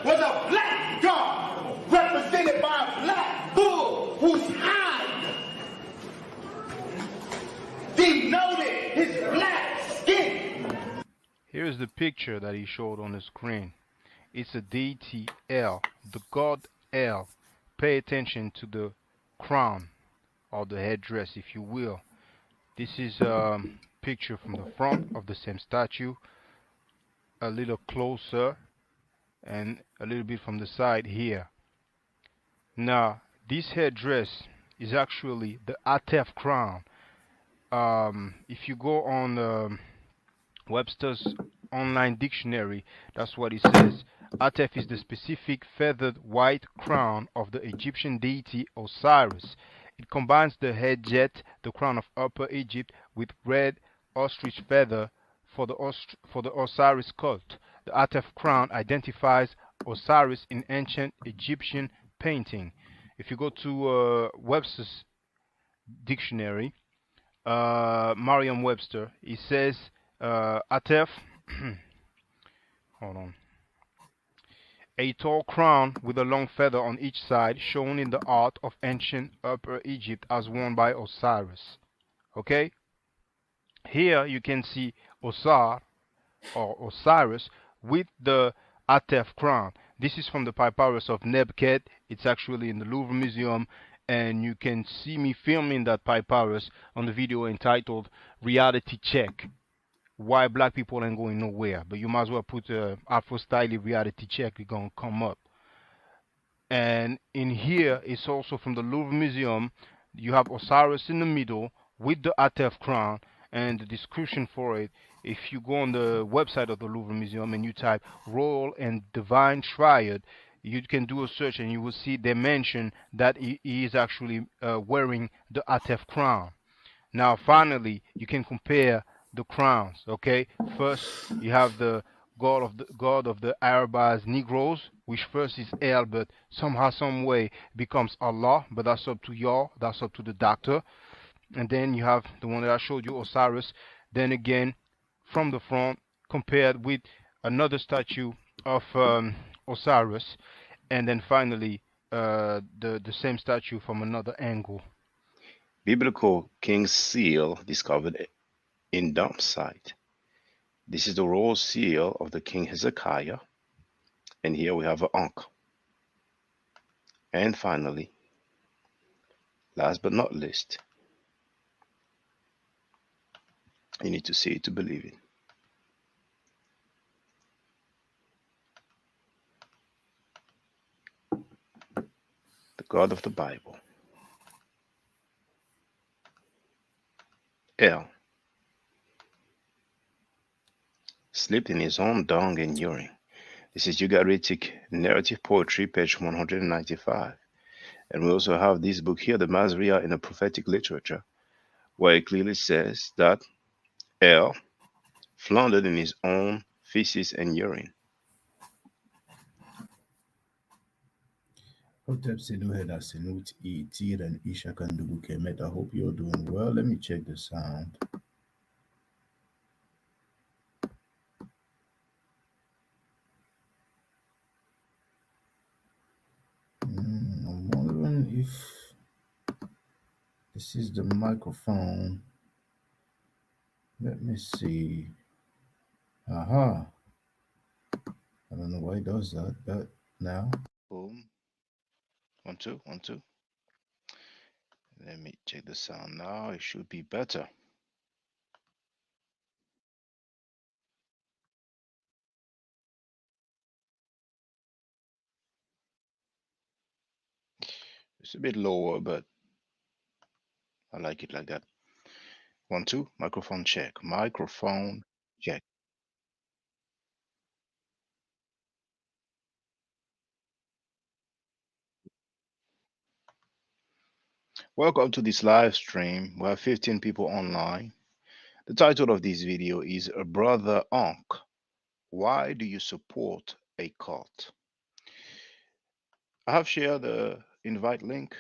was a black god represented by a black bull whose hide denoted his black skin. Here's the picture that he showed on the screen. It's a deity El, the god El. Pay attention to the crown or the headdress, if you will. This is a picture from the front of the same statue, a little closer, and a little bit from the side here. Now, this headdress is actually the Atef crown. If you go on Webster's online dictionary, that's what it says. Atef is the specific feathered white crown of the Egyptian deity Osiris. It combines the head jet, the crown of Upper Egypt, with red ostrich feather for the Osiris cult. The Atef crown identifies Osiris in ancient Egyptian painting. If you go to Webster's dictionary, Merriam-Webster, it says Atef, hold on, a tall crown with a long feather on each side, shown in the art of ancient Upper Egypt as worn by Osiris. Okay? Here you can see Osar or Osiris with the Atef crown. This is from the papyrus of Nebket. It's actually in the Louvre Museum, and you can see me filming that papyrus on the video entitled Reality Check. Why black people ain't going nowhere, but you might as well put Afro Style Reality Check, it's gonna come up. And in here, it's also from the Louvre Museum. You have Osiris in the middle with the Atef crown, and the description for it, if you go on the website of the Louvre Museum and you type Royal and Divine Triad, you can do a search and you will see they mention that he is actually wearing the Atef crown. Now finally, you can compare the crowns. Okay, first you have the god of the Arabs Negroes, which first is El, but somehow, some way becomes Allah. But that's up to y'all. That's up to the doctor. And then you have the one that I showed you, Osiris. Then again, from the front, compared with another statue of Osiris, and then finally the same statue from another angle. Biblical King's Seal discovered in dump site. This is the royal seal of the King Hezekiah, and here we have an Ankh. And finally, last but not least, you need to see it to believe it. The God of the Bible, El, slept in his own dung and urine. This is Ugaritic Narrative Poetry, page 195. And we also have this book here, the Masria in the Prophetic Literature, where it clearly says that El floundered in his own feces and urine. I hope you're doing well. Let me check the sound. I'm wondering if this is the microphone. Let me see. Aha. I don't know why it does that, but now. Boom. 1, 2, 1, 2. Let me check the sound now. It should be better. It's a bit lower, but I like it like that. 1, 2, microphone check. Microphone check. Welcome to this live stream. We have 15 people online. The title of this video is Brother Ankh. Why do you support a cult? I have shared the invite link.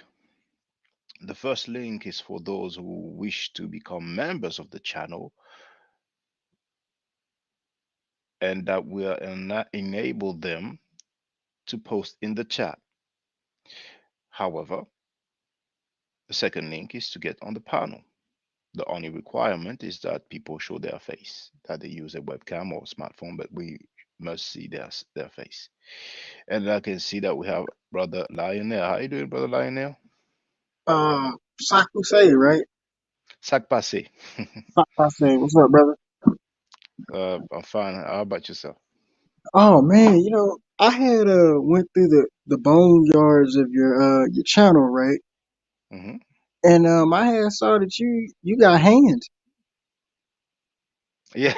The first link is for those who wish to become members of the channel, and that will enable them to post in the chat. However, the second link is to get on the panel. The only requirement is that people show their face, that they use a webcam or smartphone, but we must see their face. And I can see that we have Brother Lionel. How you doing, Brother Lionel? Sakusei, right? Sac passé. Sakusei, what's up, brother? I'm fine. How about yourself? Oh man, I had went through the bone yards of your channel, right? Hmm. And I had saw that you got hands. Yeah,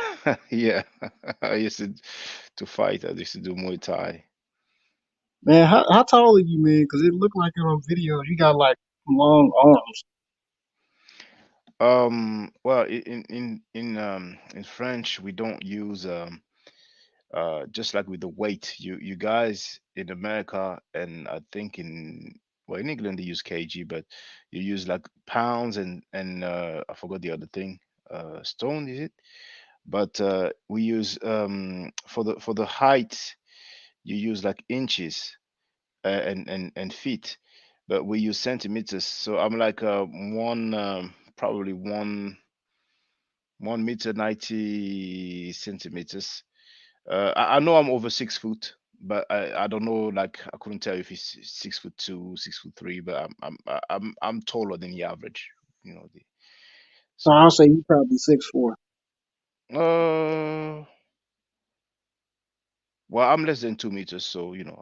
yeah. I used to fight. I used to do Muay Thai. Man, how tall are you, man? Because it looked like on videos you got like long arms. Well, in French, we don't use just like with the weight. You guys in America, and I think in England they use kg, but you use like pounds and I forgot the other thing. Stone is it? But we use for the height you use like inches and feet, but we use centimeters. So I'm like one probably 1 meter 90 centimeters. I know I'm over 6 foot, but I don't know. Like I couldn't tell if he's 6'2", 6'3", but I'm taller than the average. You know the So so I'll say you probably 6'4". uh well I'm less than 2 meters, so you know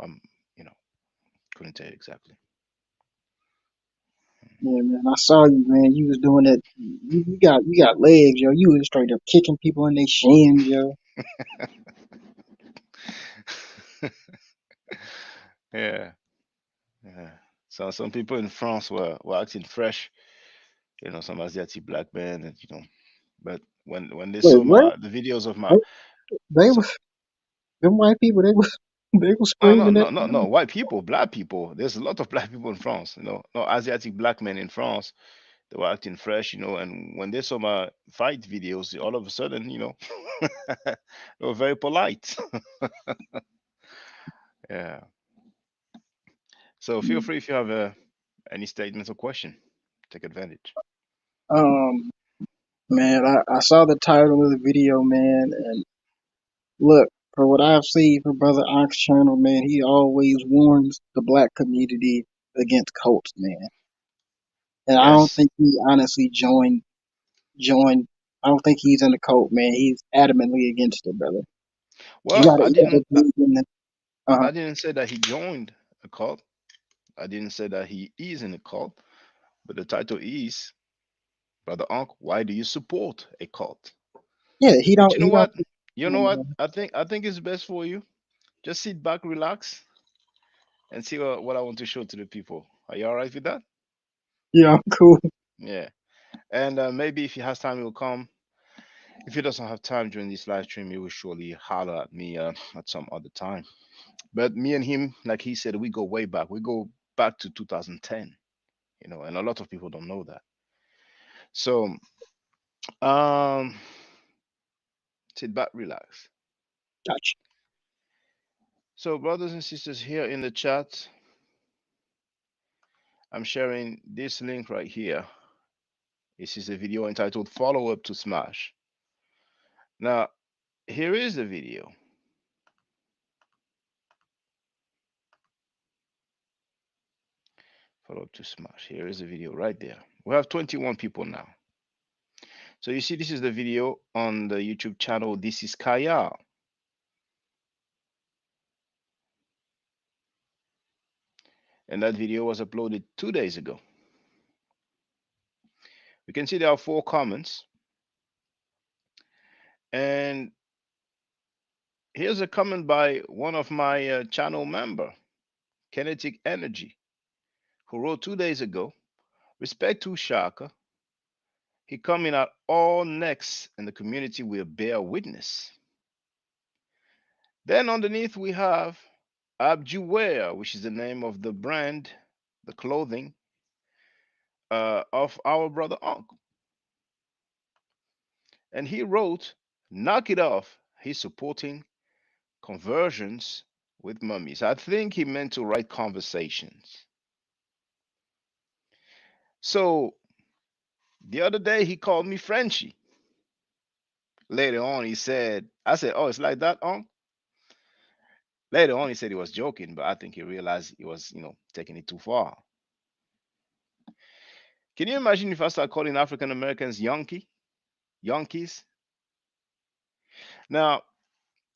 couldn't tell you exactly. Yeah, man, I saw you, man. You was doing that. You got legs, yo. You was straight up kicking people in their shins, yo. Yeah, yeah. So some people in France were acting fresh, some Asiatic black men, and but when they Wait, saw what? my the videos of my They, they so, was them white people. They was they was no, no, screaming at no, no, no, them. white people, black people. There's a lot of black people in France, no Asiatic black men in France. They were acting fresh, and when they saw my fight videos, all of a sudden, they were very polite. Yeah. So feel free if you have any statements or question, take advantage. Um, Man, I saw the title of the video, man, and look, for what I've seen from Brother Ankh's channel, man, he always warns the black community against cults, man. And I don't Yes. think he honestly joined. I don't think he's in the cult, man. He's adamantly against it, brother. You Well, gotta either believe in the, uh, I didn't say that he joined a cult. I didn't say that he is in a cult, but the title is Brother Unc, why do you support a cult? yeah, But you know he don't. what? You know what? I think it's best for you. Just sit back, relax, and see what I want to show to the people. Are you all right with that? Yeah, I'm cool. Yeah. And maybe if he has time, he'll come. If he doesn't have time during this live stream, he will surely holler at me at some other time. But me and him, like he said, we go way back. We go back to 2010, and a lot of people don't know that. So, um, sit back, relax. Gotcha. So, brothers and sisters, here in the chat, I'm sharing this link right here. This is a video entitled Follow Up to Smash. Now, here is the video. Follow Up to Smash. Here is the video right there. We have 21 people now. So, you see, this is the video on the YouTube channel. This is Kaya. And that video was uploaded 2 days ago. We can see there are 4 comments. And here's a comment by one of my channel member, Kinetic Energy, who wrote 2 days ago, respect to Shaka. He coming out all next and the community will bear witness. Then underneath we have Abjuwear, which is the name of the brand, the clothing of our brother Uncle. And he wrote, knock it off. He's supporting conversions with mummies. I think he meant to write conversations. So the other day he called me Frenchie. Later on he said, I said, "Oh, it's like that, Later on he said he was joking, but I think he realized he was, taking it too far. Can you imagine if I start calling African Americans Yankees? Now,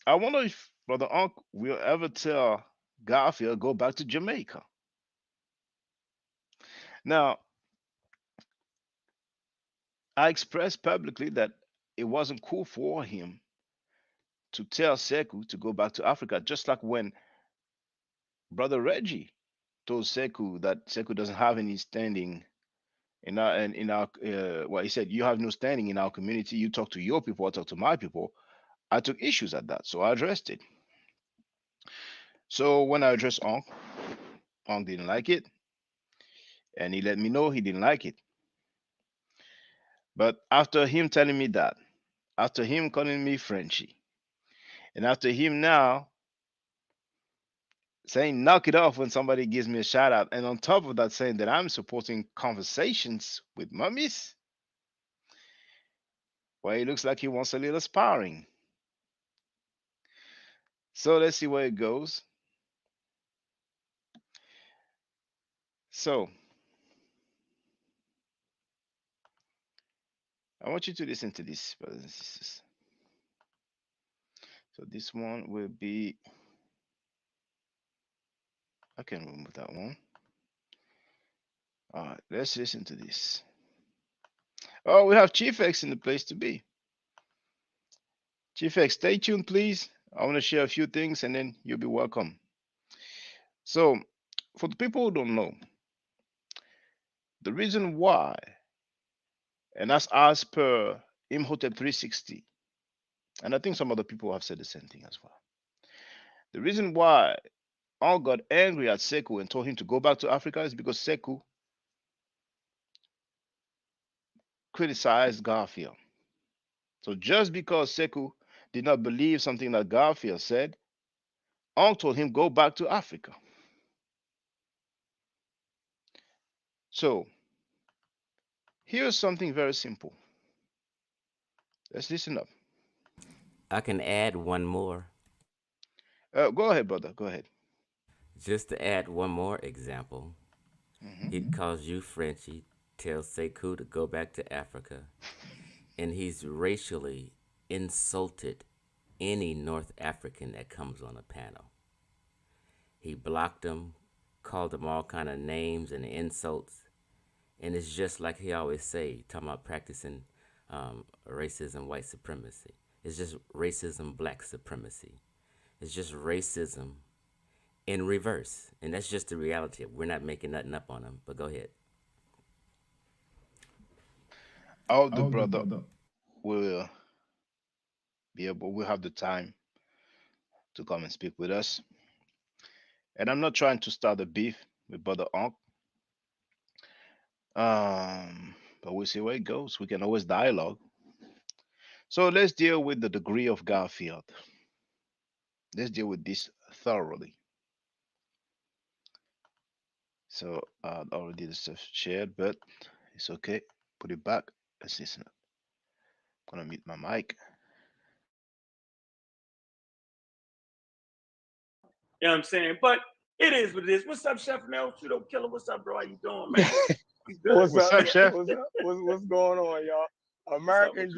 I wonder if Brother Unc will ever tell Garfield go back to Jamaica. Now, I expressed publicly that it wasn't cool for him to tell Sekou to go back to Africa, just like when Brother Reggie told Sekou that Sekou doesn't have any standing in our well, he said, you have no standing in our community. You talk to your people, I talk to my people. I took issues at that, so I addressed it. So when I addressed Onk didn't like it, and he let me know he didn't like it. But after him telling me that, after him calling me Frenchie, and after him now saying knock it off when somebody gives me a shout out, and on top of that saying that I'm supporting conversations with mummies, well, it looks like he wants a little sparring. So let's see where it goes. So I want you to listen to this, brothers and sisters. So this one will be, I can remove that one. All right, let's listen to this. Oh, we have Chief X in the place to be. Chief X, stay tuned, please. I want to share a few things and then you'll be welcome. So, for the people who don't know, the reason why, and that's as per Imhotep 360, and I think some other people have said the same thing as well. The reason why all got angry at Sekou and told him to go back to Africa is because Sekou criticized Garfield. So just because Sekou did not believe something that Garfield said, Ong told him go back to Africa. So here's something very simple. Let's listen up. I can add one more. Go ahead, brother. Go ahead. Just to add one more example, Hmm. he calls you Frenchie, tells Sekou to go back to Africa, and he's racially insulted any North African that comes on a panel. He blocked them, called them all kind of names and insults, and it's just like he always say, talking about practicing racism, white supremacy. It's just racism, black supremacy. It's just racism in reverse, and that's just the reality. We're not making nothing up on them. But go ahead. All the brother will be able, will have the time to come and speak with us. And I'm not trying to start a beef with brother Onk. But we'll see where it goes. We can always dialogue. So let's deal with the degree of Garfield. Let's deal with this thoroughly. So already the stuff shared, but it's okay. Put it back. Let's listen. I'm gonna mute my mic. You know what I'm saying? But it is what it is. What's up, Chef Mel? Pseudo Killer? What's up, bro? How you doing, man? You good? What's What's up? up, chef? What's going on, y'all? American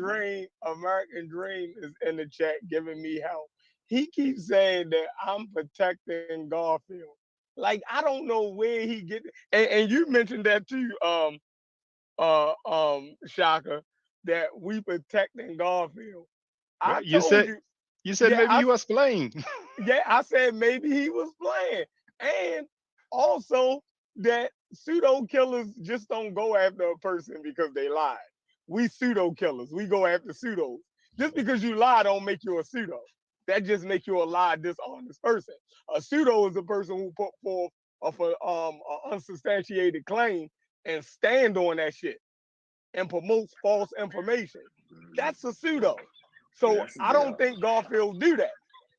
American Dream is in the chat giving me help. He keeps saying that I'm protecting Garfield. Like I don't know where he get, and you mentioned that too, Shaka, that we protecting Garfield. I Well, told you, you said yeah, maybe he was playing. yeah, I said maybe he was playing. And also that pseudo killers just don't go after a person because they lied. We pseudo killers. We go after pseudos. Just because you lie don't make you a pseudo. That just makes you a lie dishonest person. A pseudo is a person who put forth of an unsubstantiated claim and stand on that shit and promotes false information. That's a pseudo. Yeah, So that's a I good don't think Garfield do that.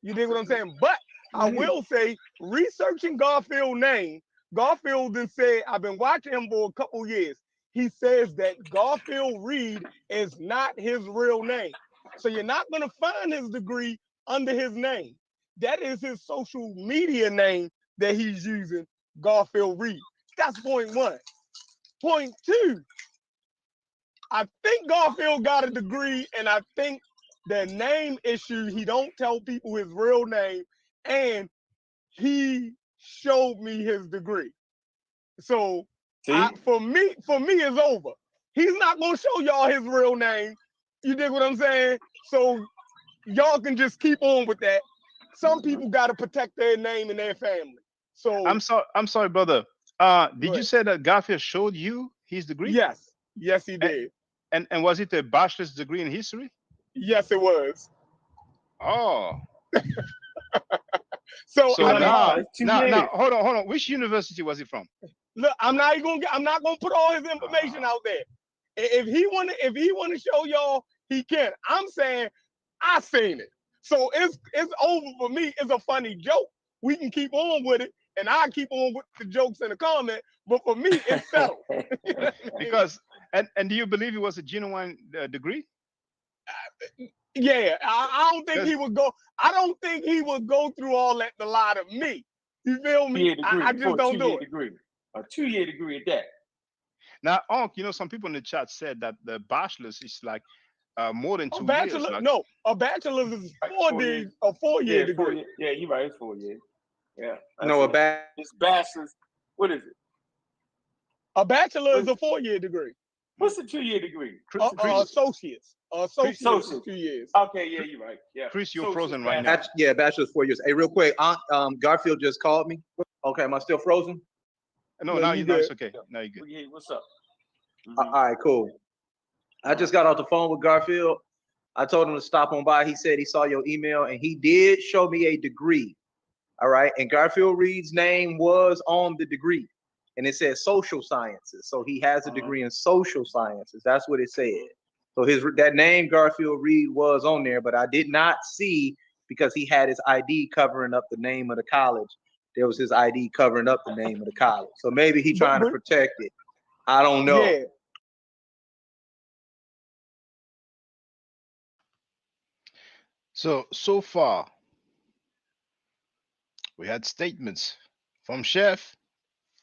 You dig what I'm saying? But I will say, researching Garfield's name, Garfield then said, I've been watching him for a couple years. He says that Garfield Reed is not his real name. So you're not going to find his degree under his name. That is his social media name that he's using, Garfield Reed. That's point one. Point two, I think Garfield got a degree, and I think the name issue, he don't tell people his real name, and he showed me his degree. So for me, it's over. He's not gonna show y'all his real name. You dig what I'm saying? So y'all can just keep on with that. Some people gotta protect their name and their family. So I'm sorry, brother. Did you say that Garfield showed you his degree? Yes, he did. And was it a bachelor's degree in history? Yes, it was. Oh. So now, hold on. Which university was it from? Look, I'm not gonna put all his information out there. If he wanna show y'all, he can. I'm saying I seen it. So it's over for me. It's a funny joke. We can keep on with it, and I keep on with the jokes in the comment. But for me, it's settled. You know what I mean? Because and do you believe it was a genuine degree? Yeah, I don't think he would go. I don't think he would go through all that to lie to me. You feel me? I just don't do it. Degree. A 2-year degree at that. Now, Ankh, some people in the chat said that the bachelor's is like more than 2 years. Like, no, a bachelor's is 4-year degree. 4 year. Yeah, you're right. It's 4 years. Yeah. No, it's bachelor's. What is it? A bachelor is a 4-year degree. What's a 2-year degree? Associates. Associates is 2 years. Okay, yeah, you're right. Yeah. Chris, you're frozen right now. Yeah, bachelor's 4 years. Hey, real quick, Garfield just called me. Okay, am I still frozen? No, now it's okay. Now you're good. Yeah, what's up? All right, cool. I just got off the phone with Garfield. I told him to stop on by. He said he saw your email, and he did show me a degree. All right, and Garfield Reed's name was on the degree, and it said social sciences. So he has a degree in social sciences. That's what it said. So that name Garfield Reed was on there, but I did not see, because he had his ID covering up the name of the college. There was his ID covering up the name of the college. So maybe he trying to protect it. I don't know. Yeah. So far, we had statements from Chef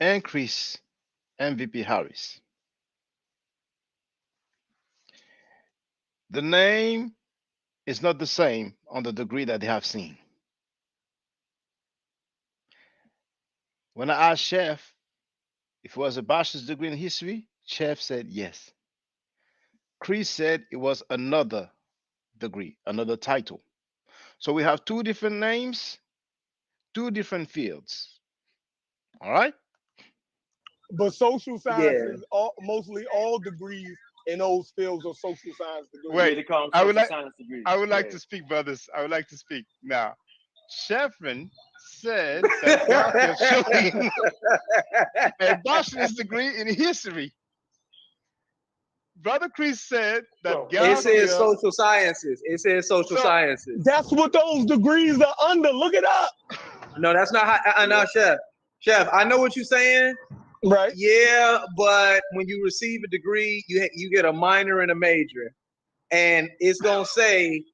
and Chris and VP Harris. The name is not the same on the degree that they have seen. When I asked Chef if it was a bachelor's degree in history, Chef said yes. Chris said it was another degree, another title. So we have two different names, two different fields. All right? But social sciences, mostly all degrees in those fields are social science degrees. Wait, I would like to speak, brothers. I would like to speak now. Chefman said that showing a bachelor's degree in history. Brother Chris said that it says social sciences. It says social sciences. That's what those degrees are under. Look it up. No, that's not how. No, Chef. Chef, I know what you're saying. Right. Yeah, but when you receive a degree, you get a minor and a major, and it's gonna say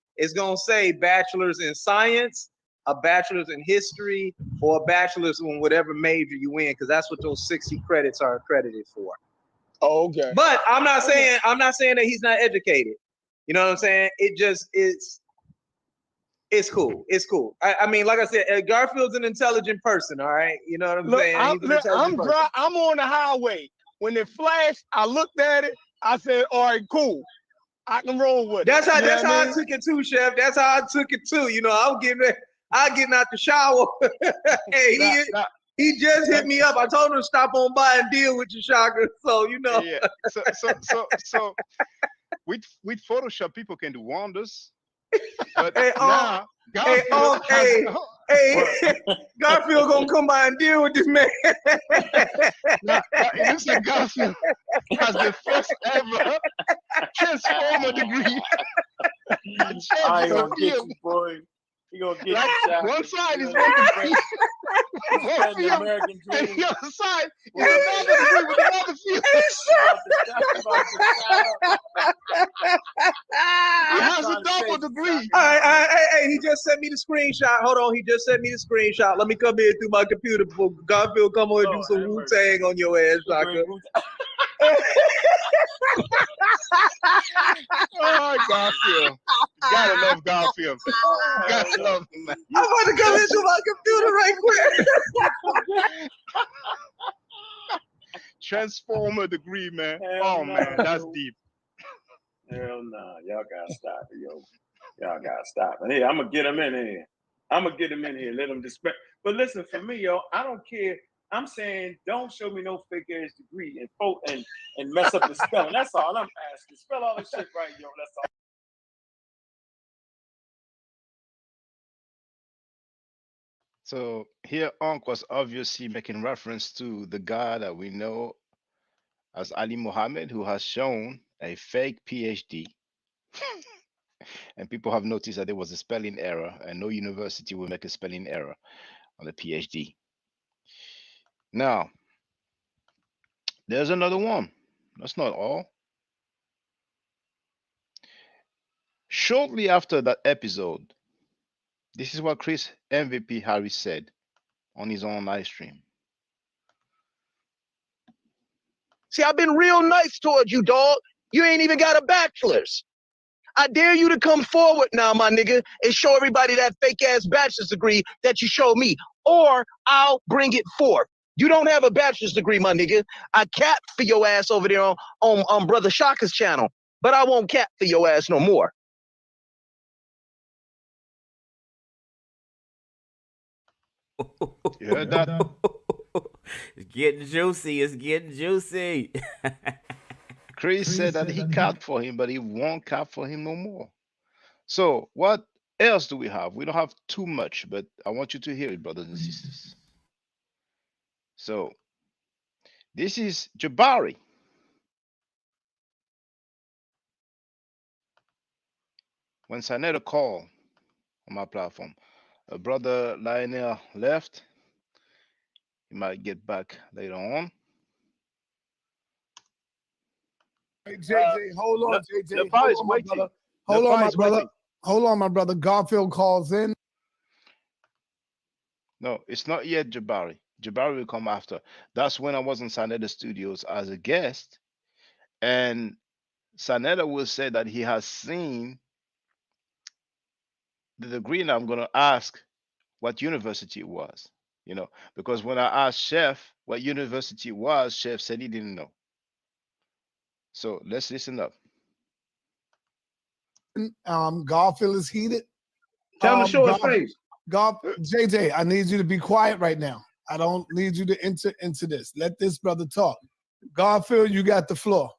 bachelor's in science, a bachelor's in history, or a bachelor's in whatever major you in, because that's what those 60 credits are accredited for. Oh, okay. But I'm not saying that he's not educated. You know what I'm saying? It's cool. It's cool. I mean, like I said, Garfield's an intelligent person. All right, you know what I'm saying? I'm on the highway. When it flashed, I looked at it. I said, "All right, cool. I can roll with it." That's how I took it too, Chef. That's how I took it too. You know, I getting out the shower. Hey, he just hit me up. I told him to stop on by and deal with your chakra. So you know. Yeah. So with Photoshop, people can do wonders. But now, Garfield gonna come by and deal with this man. Now, it looks like Garfield has the first ever transformer degree. I don't get you, boy. He gonna get Like, you shot. one side You is know, one degree spread- for spreading the him, American and dream. the other side is another degree with another few. About to shut up. He I'm has a trying to double say, degree. All right, hey, he just sent me the screenshot. Hold on, he just sent me the screenshot. Let me come in through my computer before Garfield come on and do Lord some have Wu mercy. Tang on your ass, Shaka. Oh, Garfield. Gotta love Garfield. Gotta love him, man. I'm about to come into my computer right quick. Transformer degree, man. Hell Oh, no, man, that's yo. deep. Hell no, y'all gotta stop it, yo. Y'all gotta stop it. Hey, I'm gonna get him in here. I'm gonna get him in here. Let him display. But listen, for me, yo, I don't care. I'm saying, don't show me no fake ass degree and mess up the spelling. That's all I'm asking. Spell all this shit right, yo. That's all. So here, Ankh was obviously making reference to the guy that we know as Ali Muhammad, who has shown a fake PhD. And people have noticed that there was a spelling error, and no university will make a spelling error on a PhD. Now, there's another one. That's not all. Shortly after that episode, this is what Chris MVP Harris said on his own live stream. See, I've been real nice towards you, dog. You ain't even got a bachelor's. I dare you to come forward now, my nigga, and show everybody that fake-ass bachelor's degree that you showed me, or I'll bring it forth. You don't have a bachelor's degree, my nigga. I cap for your ass over there on Brother Shaka's channel, but I won't cap for your ass no more. You heard that? It's getting juicy. It's getting juicy. Chris said that he capped for him, but he won't cap for him no more. So what else do we have? We don't have too much, but I want you to hear it, brothers and sisters. So this is Jabari. When Sanetta called on my platform, brother Lionel left. He might get back later on. Hey, JJ, hold on, JJ. Lepar is Hold on, my waiting. brother. Hold on, Lepar my is brother. waiting. Hold on, my brother. Garfield calls in. No, it's not yet Jabari. Jabari will come after. That's when I was in Sanetta Studios as a guest, and Sanetta will say that he has seen the degree, and I'm going to ask what university it was, because when I asked Chef what university it was, Chef said he didn't know. So let's listen up. Garfield is heated. Tell him to show his face. JJ, I need you to be quiet right now. I don't need you to enter into this. Let this brother talk. Garfield, you got the floor.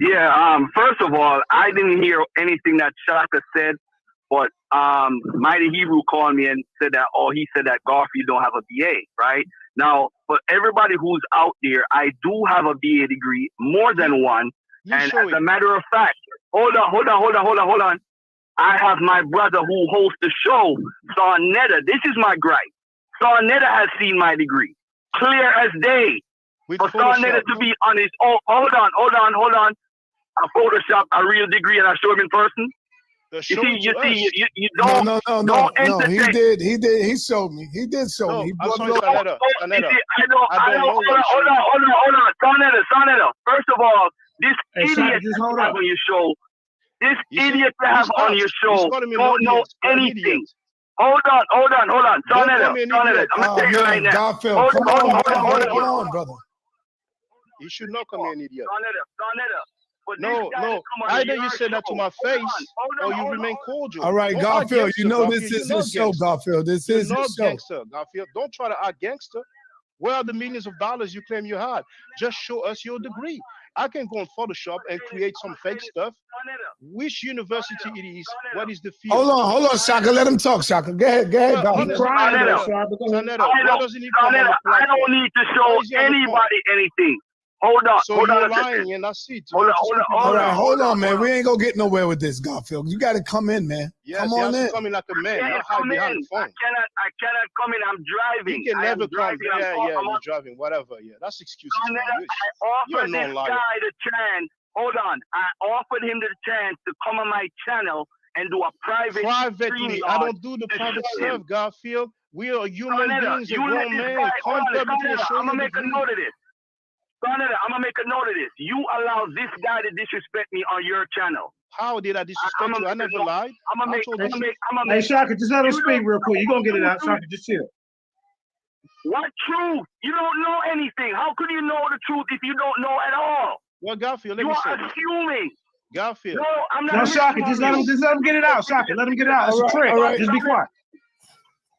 Yeah, first of all, I didn't hear anything that Shaka said, but Mighty Hebrew called me and said that, he said that Garfield don't have a BA, right? Now, for everybody who's out there, I do have a BA degree, more than one. And as a matter of fact, hold on. I have my brother who hosts the show, Sarnetta. This is my gripe. Sarnetta has seen my degree, clear as day. For Sarnetta to be on his own, hold on. I Photoshop a real degree and I show him in person. You don't. No. He did. He showed me. He did show me. I'm sorry, Sarnetta. Hold on. Sarnetta. First of all, this idiot you have on your show. This idiot you have on your show don't know anything. Hold on. Sarnetta. I'm saying right now. Garfield, come on, brother. You should not call me an idiot. Sarnetta. No. Either you say that to my face or you remain cordial. All right, Garfield, you know this is his show, Garfield. This is his show. Gangster, Garfield. Don't try to act gangster. Where are the millions of dollars you claim you had? Just show us your degree. I can go on Photoshop and create some fake stuff. Which university it is? What is the field? Hold on, Shaka. Let him talk, Shaka. Go ahead, Garfield. I don't need to show anybody anything. hold on, So hold on you're a second. lying, and that's it. You Hold on, want to hold on, speak hold All on, right, hold hold on, man. hold We ain't gonna get nowhere with this, Garfield. You got to come in, man. Yes, Come he on has to in. come in like a man, can't not hide come behind in. the phone. I cannot come in. I'm He driving. can I am never come. driving. Yeah, yeah, I'm you're on. driving, whatever. Yeah, that's excuses, man. I You're a offered this non-liar. guy the chance. Hold on. I offered him the chance to come on my channel and do a private Privately, stream I launch don't do the to private show him. stuff, Garfield. We are human Scarnetta, beings, a you let grown this man. guy. Hold Come on, publicly and Scarnetta. show I'm your gonna make a degree. note of this. Scarnetta, I'm gonna make a note of this. You allow this guy to disrespect me on your channel. How did I disrespect you? I never lied. I'm gonna I make. told I'm you. gonna Hey, make. Shaka, just let him You speak don't real quick. You're going to get it out. know Shaka, just chill. what truth? You don't know anything. How could you know the truth if you don't know at all? Well, Garfield, let You me are say this. assuming. Garfield. No, I'm not No, Shaka, listening just to let you. him get it out. Shaka, let him get it out. It's All a right, trick. all right. Just be quiet.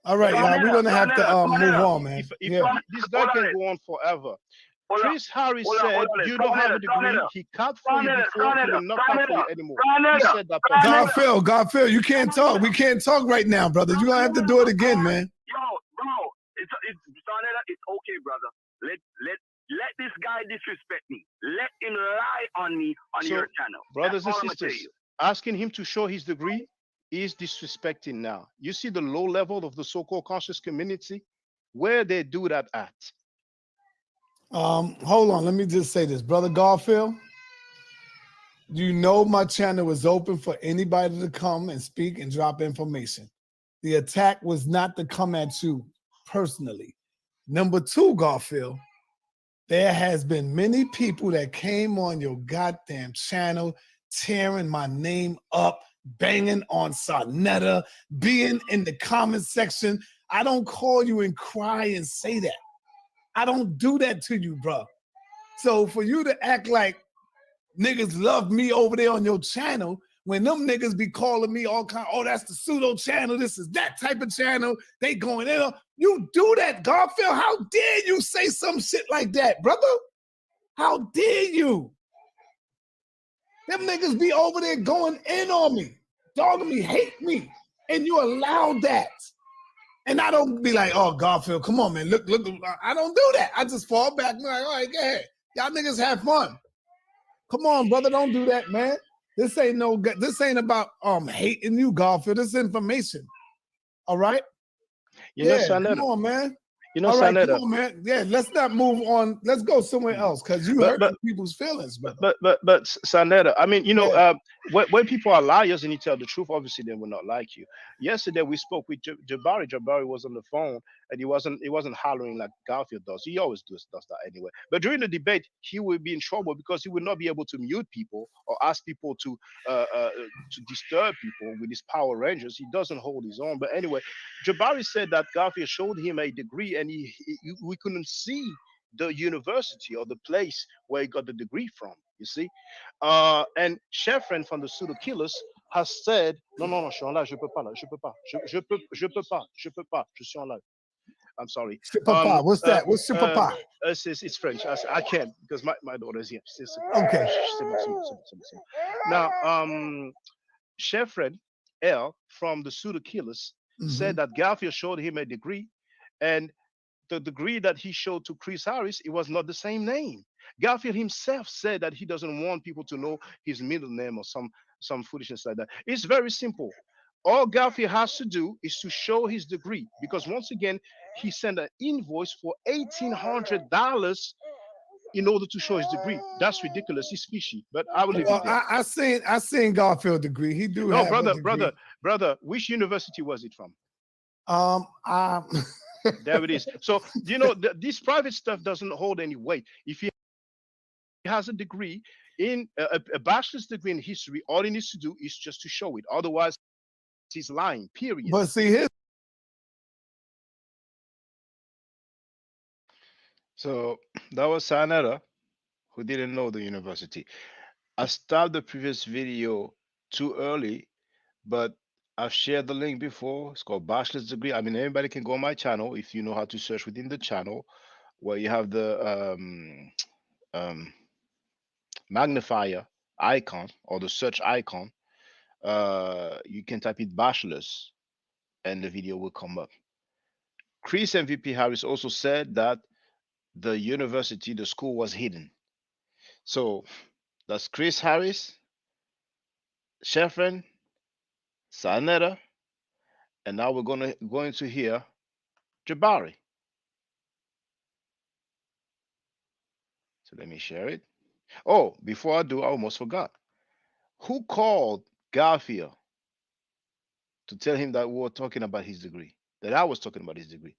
All right, y'all. We're gonna have to move Scarnetta. on, man. If Yeah. this guy can go on forever. Hold on. Chris Harris Hold on, said hold on. you don't have a degree. Scarnetta. He cut for you before. He will not cut for you anymore. He Scarnetta. said that publicly. Garfield, you can't talk. We can't talk right now, brother. You gonna have to do it again, man. Yo, bro, it's Scarnetta, it's okay, brother. Let this guy disrespect me. Let him lie on me on your channel. Brothers That's and all I'ma tell sisters, you. asking him to show his degree is disrespecting now. You see the low level of the so-called conscious community, where they do that at. Hold on. Let me just say this, brother Garfield. You know my channel is open for anybody to come and speak and drop information. The attack was not to come at you personally. Number two, Garfield, there has been many people that came on your goddamn channel tearing my name up, banging on Sarnetta, being in the comment section. I don't call you and cry and say that. I don't do that to you, bro. So for you to act like niggas love me over there on your channel, when them niggas be calling me all kind, oh, that's the pseudo channel, this is that type of channel, they going in. You do that, Garfield. How dare you say some shit like that, brother? How dare you? Them niggas be over there going in on me, dogging me, hate me, and you allow that. And I don't be like, oh, Garfield, come on, man, look. I don't do that. I just fall back and be like, all right, go ahead. Y'all niggas have fun. Come on, brother, don't do that, man. This ain't about hating you, Garfield. This is information. All right? Come on, man. All right, come on, man. Yeah, let's not move on. Let's go somewhere else because you hurt people's feelings, brother. But Sanetta, I mean, when people are liars and you tell the truth, obviously they will not like you. Yesterday we spoke with Jabari. Jabari was on the phone and he wasn't hollering like Garfield does. He always does that anyway. But during the debate, he would be in trouble because he would not be able to mute people or ask people to disturb people with his Power Rangers. He doesn't hold his own. But anyway, Jabari said that Garfield showed him a degree and we couldn't see the university or the place where he got the degree from, you see. And Sheffrin from the Pseudo Killers has said, non, je suis en live, je peux pas, je peux pas, je peux pas, je suis en live. I'm sorry. Papa, what's that? What's your papa? It's French. I can't because my daughter's here. Okay. Now, Sheffrin L from the Pseudo Killers said that Garfield showed him a degree, and the degree that he showed to Chris Harris, it was not the same name. Garfield himself said that he doesn't want people to know his middle name or some foolishness like that. It's very simple. All Garfield has to do is to show his degree, because once again, he sent an invoice for $1,800 in order to show his degree. That's ridiculous. It's fishy, but I will leave it there. I seen Garfield degree. He do have a degree. brother. Which university was it from? There it is. So this private stuff doesn't hold any weight. If he has a degree in a bachelor's degree in history, all he needs to do is just to show it. Otherwise, he's lying. Period. But see, So that was Sanetta, who didn't know the university. I stopped the previous video too early, but I've shared the link before. It's called Bachelor's Degree. I mean, anybody can go on my channel if you know how to search within the channel, where you have the magnifier icon or the search icon. You can type it bachelor's and the video will come up. Chris MVP Harris also said that the university, the school was hidden. So that's Chris Harris, Sheffrin, Sanetta, and now we're going to hear Jabari. So let me share it. Oh, before I do, I almost forgot. Who called Garfield to tell him that we were talking about his degree? That I was talking about his degree.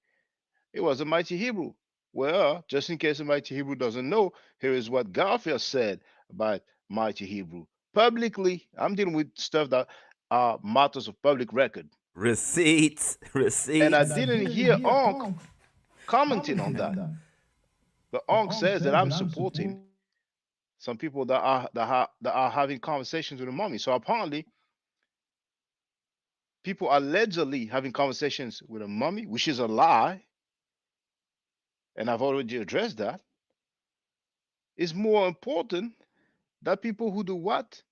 It was a mighty Hebrew. Well, just in case a mighty Hebrew doesn't know, here is what Garfield said about mighty Hebrew. Publicly, I'm dealing with stuff that are matters of public record. Receipts, And I receipts. didn't hear Ankh commenting on that. But Ankh says that I'm supporting some people that are having conversations with the mummy. So apparently, people allegedly having conversations with a mummy, which is a lie, and I've already addressed that, is more important than people who do what?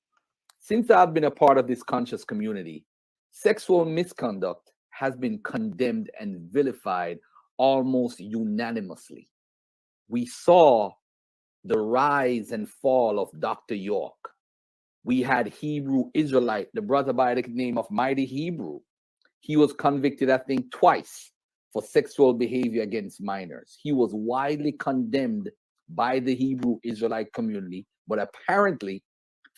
Since I've been a part of this conscious community, sexual misconduct has been condemned and vilified almost unanimously. We saw the rise and fall of Dr. York. We had Hebrew Israelite, the brother by the name of Mighty Hebrew. He was convicted, I think, twice for sexual behavior against minors. He was widely condemned by the Hebrew Israelite community, but apparently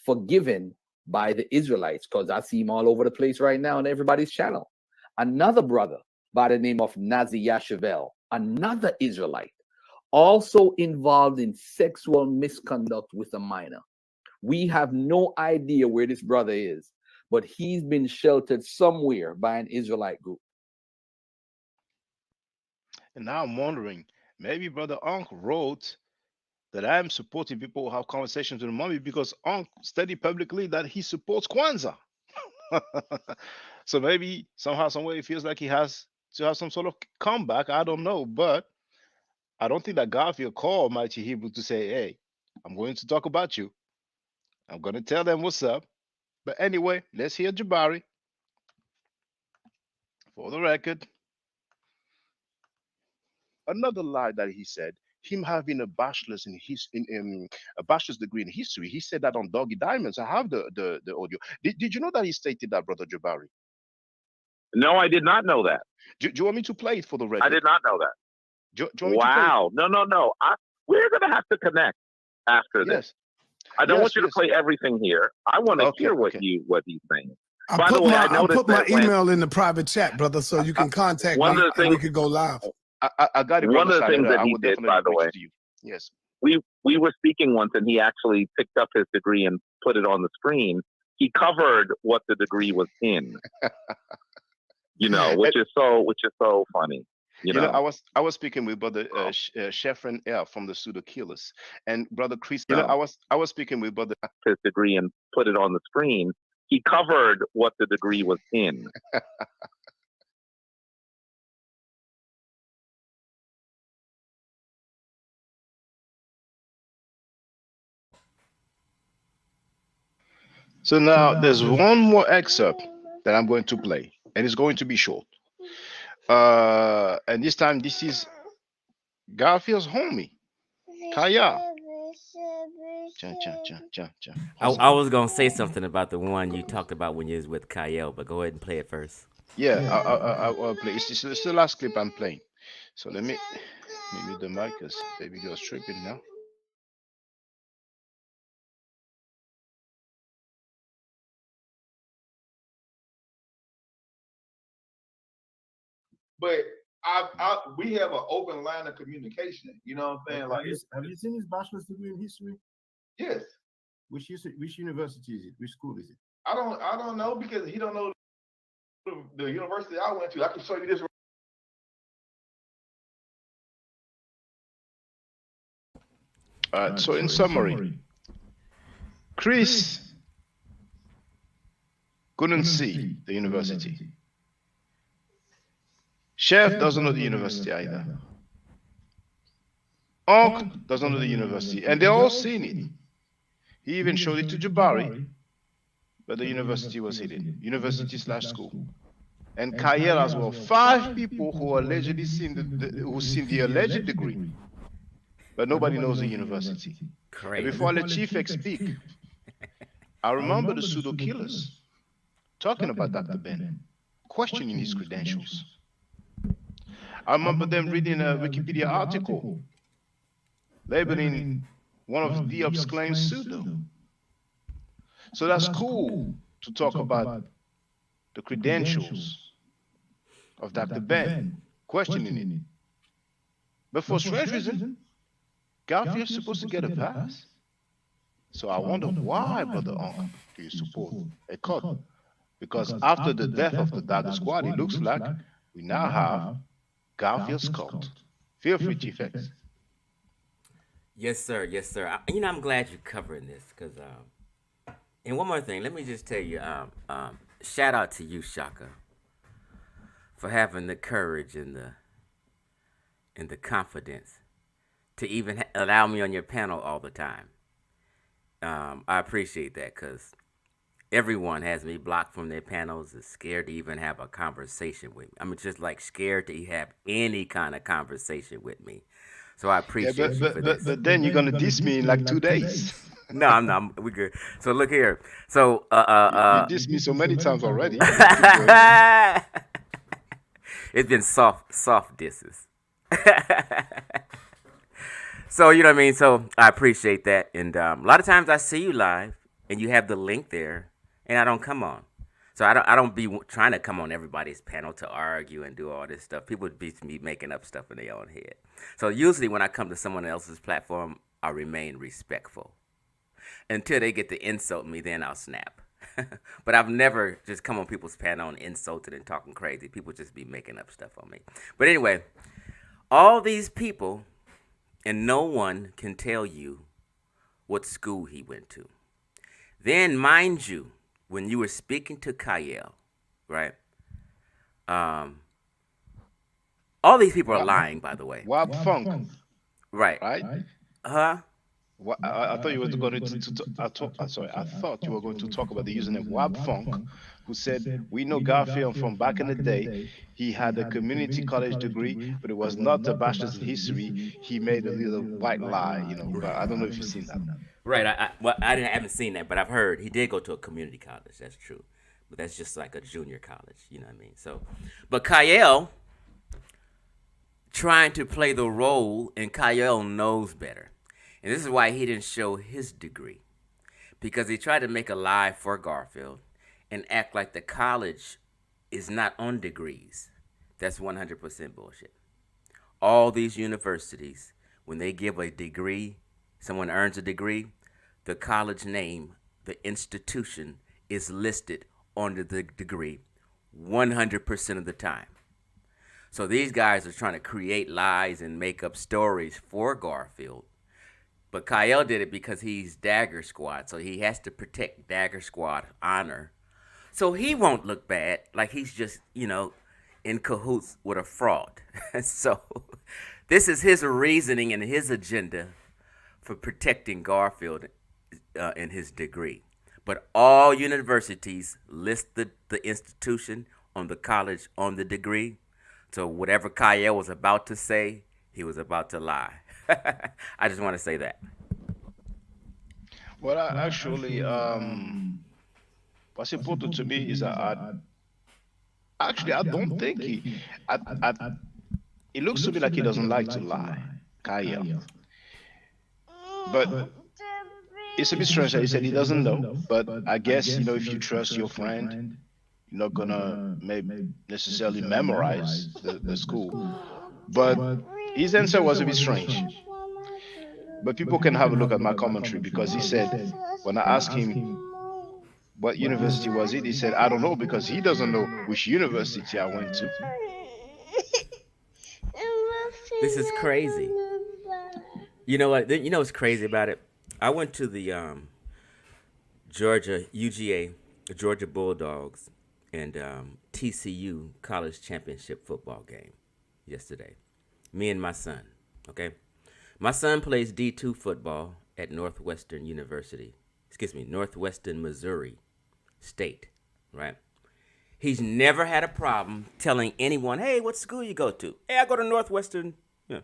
forgiven by the Israelites, because I see him all over the place right now on everybody's channel. Another brother by the name of Nazi Yashavel, another Israelite, also involved in sexual misconduct with a minor. We have no idea where this brother is, but he's been sheltered somewhere by an Israelite group. And now I'm wondering, maybe Brother Ankh wrote that I am supporting people who have conversations with the mummy because Ankh stated publicly that he supports Kwanzaa. So maybe somehow, some way, he feels like he has to have some sort of comeback. I don't know, but I don't think that Garfield called Mighty Hebrew to say, "Hey, I'm going to talk about you. I'm going to tell them what's up." But anyway, let's hear Jabari. For the record, another lie that he said, him having a bachelor's in a bachelor's degree in history. He said that on Doggy Diamonds. I have the audio. Did you know that he stated that, Brother Jabari? No, I did not know that. Do you want me to play it for the record? I did not know that. Do you want me to play it? Wow. No. We're going to have to connect after this. I don't want you to play everything here. I want to hear what he's saying. By the way, I put my email in the private chat, brother, so you can contact me and we could go live. I got it. One of the things that he did, by the way, yes, we were speaking once, and he actually picked up his degree and put it on the screen. He covered what the degree was in, which is so funny. You know, I was speaking with Brother Sheffrin L from the Pseudo Killers, and Brother Chris. I was speaking with Brother his degree and put it on the screen. He covered what the degree was in. So now there's one more excerpt that I'm going to play, and it's going to be short. And this time, this is Garfield's homie, Kaya. I was gonna say something about the one you talked about when you was with Kyle, but go ahead and play it first. Yeah, I'll play. It's the last clip I'm playing. So let me mute the mic because baby girl's tripping now. But we have an open line of communication. You know what I'm saying? Like, have you seen his bachelor's degree in history? Yes. Which university is it? Which school is it? I don't know because he don't know the university I went to. I can show you this. All right. So in summary, Chris couldn't see the university. Chef doesn't know the university either. Ankh doesn't know the university, and they're all seen it. He even showed it to Jabari, but the university was hidden. University/school. And Kayel as well. 5 people who allegedly seen who seen the alleged degree, but nobody knows the university. And Crazy. before I let Chief speak, I remember the pseudo killers talking about Dr. Ben, questioning his credentials. I remember them reading a Wikipedia article labeling one of Diop's claims pseudo. So that's cool to talk about the credentials of Dr. Ben, questioning it. But for strange reason, Garfield's supposed to get a pass. So I wonder why, Brother Unc, do you support a cult? Because after the death of the Dagger Squad, it looks like we now have Garfield's cult. Feel free, Chief X. Yes, sir. Yes, sir. I'm glad you're covering this because, and one more thing, let me just tell you, shout out to you, Shaka, for having the courage and the confidence to even allow me on your panel all the time. I appreciate that because everyone has me blocked from their panels, is scared to even have a conversation with me. I'm just like scared to have any kind of conversation with me. So I appreciate you for this. But then you're gonna diss me in like 2 days. No, I'm not. We good. So look here. So you dissed me so many times already. It's been soft disses. So you know what I mean. So I appreciate that, and a lot of times I see you live, and you have the link there, and I don't come on. So I don't be trying to come on everybody's panel to argue and do all this stuff. People be making up stuff in their own head. So usually when I come to someone else's platform, I remain respectful until they get to insult me. Then I'll snap. But I've never just come on people's panel and insulted and talking crazy. People just be making up stuff on me. But anyway, all these people, and no one can tell you what school he went to. Then, mind you, when you were speaking to Kyle, right? All these people are lying, by the way. Wab Funk. Right. Huh? Well, I thought you were going I thought you were going to talk about the username Wab Funk, who said, "We know Garfield from back in the day. He had a community college degree, but it was not a bachelor's in history. He made a little white lie, But I don't know if you've seen that." Right. I haven't seen that, but I've heard he did go to a community college. That's true, but that's just like a junior college. You know what I mean? So, but Kyle trying to play the role, and Kyle knows better. And this is why he didn't show his degree, because he tried to make a lie for Garfield and act like the college is not on degrees. That's 100% bullshit. All these universities, when they give a degree, someone earns a degree, the college name, the institution is listed on the degree 100% of the time. So these guys are trying to create lies and make up stories for Garfield. But Kyle did it because he's Dagger Squad, so he has to protect Dagger Squad honor. So he won't look bad, like he's just, in cahoots with a fraud. So this is his reasoning and his agenda for protecting Garfield and his degree. But all universities list the institution on the college on the degree. So whatever Kyle was about to say, he was about to lie. I just want to say that. Well, actually, what's important to me is that I don't think it looks to me like he doesn't like to lie, Kyle. But it's a bit strange that he said he doesn't know. But I guess, if you trust your friend, you're not gonna maybe necessarily memorize the school. But his answer was a bit strange. But people can have a look at my commentary, because he said, when I asked him what university was it, he said, I don't know, because he doesn't know which university I went to. This is crazy. You know what? You know what's crazy about it? I went to the Georgia UGA, the Georgia Bulldogs, and TCU college championship football game yesterday. Me and my son, okay? My son plays D2 football at Northwestern Missouri State, right? He's never had a problem telling anyone, hey, what school you go to? Hey, I go to Northwestern Yeah.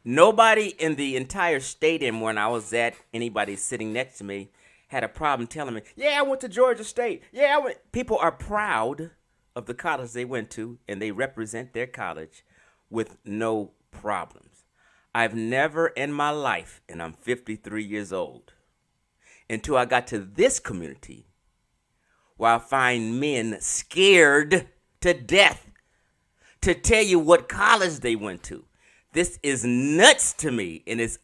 Nobody in the entire stadium when I was at, anybody sitting next to me, had a problem telling me, yeah, I went to Georgia State. Yeah, I went. People are proud of the college they went to, and they represent their college with no problems. I've never in my life, and I'm 53 years old, until I got to this community, where I find men scared to death to tell you what college they went to. This is nuts to me, and it's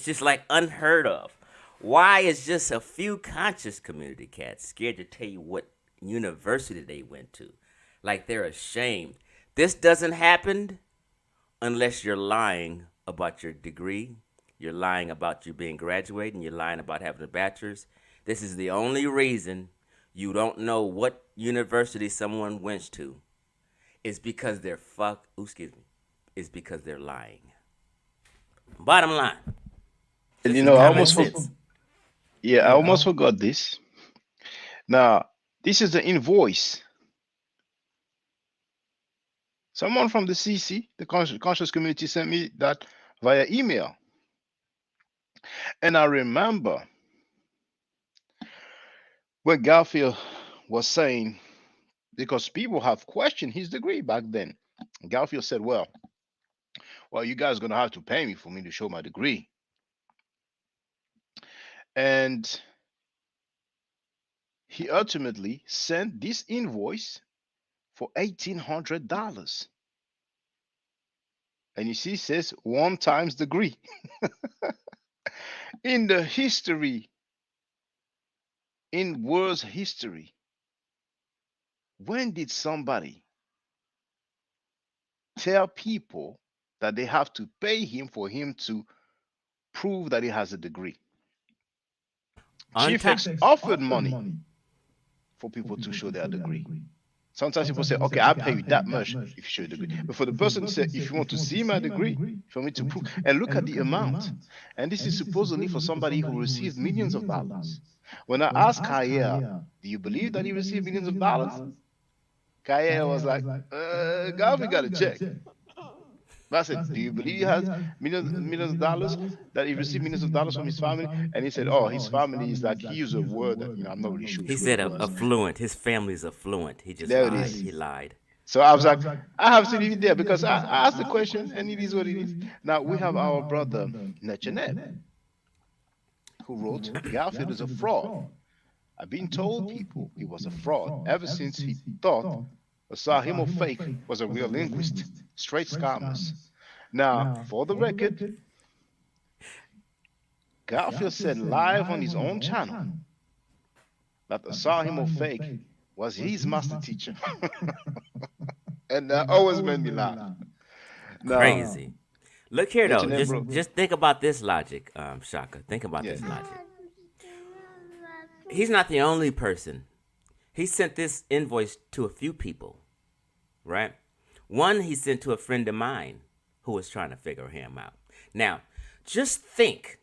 just like unheard of. Why is just a few conscious community cats scared to tell you what university they went to? Like they're ashamed. This doesn't happen unless you're lying about your degree, you're lying about you being graduated, and you're lying about having a bachelor's. This is the only reason you don't know what university someone went to. It's because they're It's because they're lying. Bottom line, And just you some know, common sense. I almost forgot this. Now, this is the invoice. Someone from the CC, the conscious community, sent me that via email. And I remember when Garfield was saying, because people have questioned his degree back then. Garfield said, well, you guys are going to have to pay me for me to show my degree. And he ultimately sent this invoice for $1,800. And you see, it says 1 times degree. In the history, in world's history, when did somebody tell people that they have to pay him for him to prove that he has a degree? On Chief top, X offered money for people to show their degree. Sometimes people say, okay, I'll pay you that much if you show your degree. But for the person to say, if you want to see my degree, for me to prove, and look at the amount. And this is supposedly for somebody who received millions of dollars. When I asked Kaya, do you believe that he received millions of dollars? Kaya was like, God, we got to check. But I said, do you believe he has millions of dollars, that he received millions of dollars from his family? And he said, oh, his family is like, he used a word that, I'm not really sure he which word said it was. affluent. His family's affluent. He just There it lied. is. He lied. So I was like, I have to leave it there because I asked the question and it is what it is. Now we have our brother Nechanet who wrote, Garfield is a fraud. I've been told people he was a fraud ever since he thought Osahimo Fake was a real linguist. Straight scammers. Now, for the record, Garfield said live on his own channel that Osahimo Fake was his master teacher. And that always made me laugh. Now, Crazy. Look here though. Nechanet, Just bro. just think about this logic, Shaka. Think about Yeah. this logic. He's not the only person. He sent this invoice to a few people, right? One he sent to a friend of mine who was trying to figure him out. Now, just think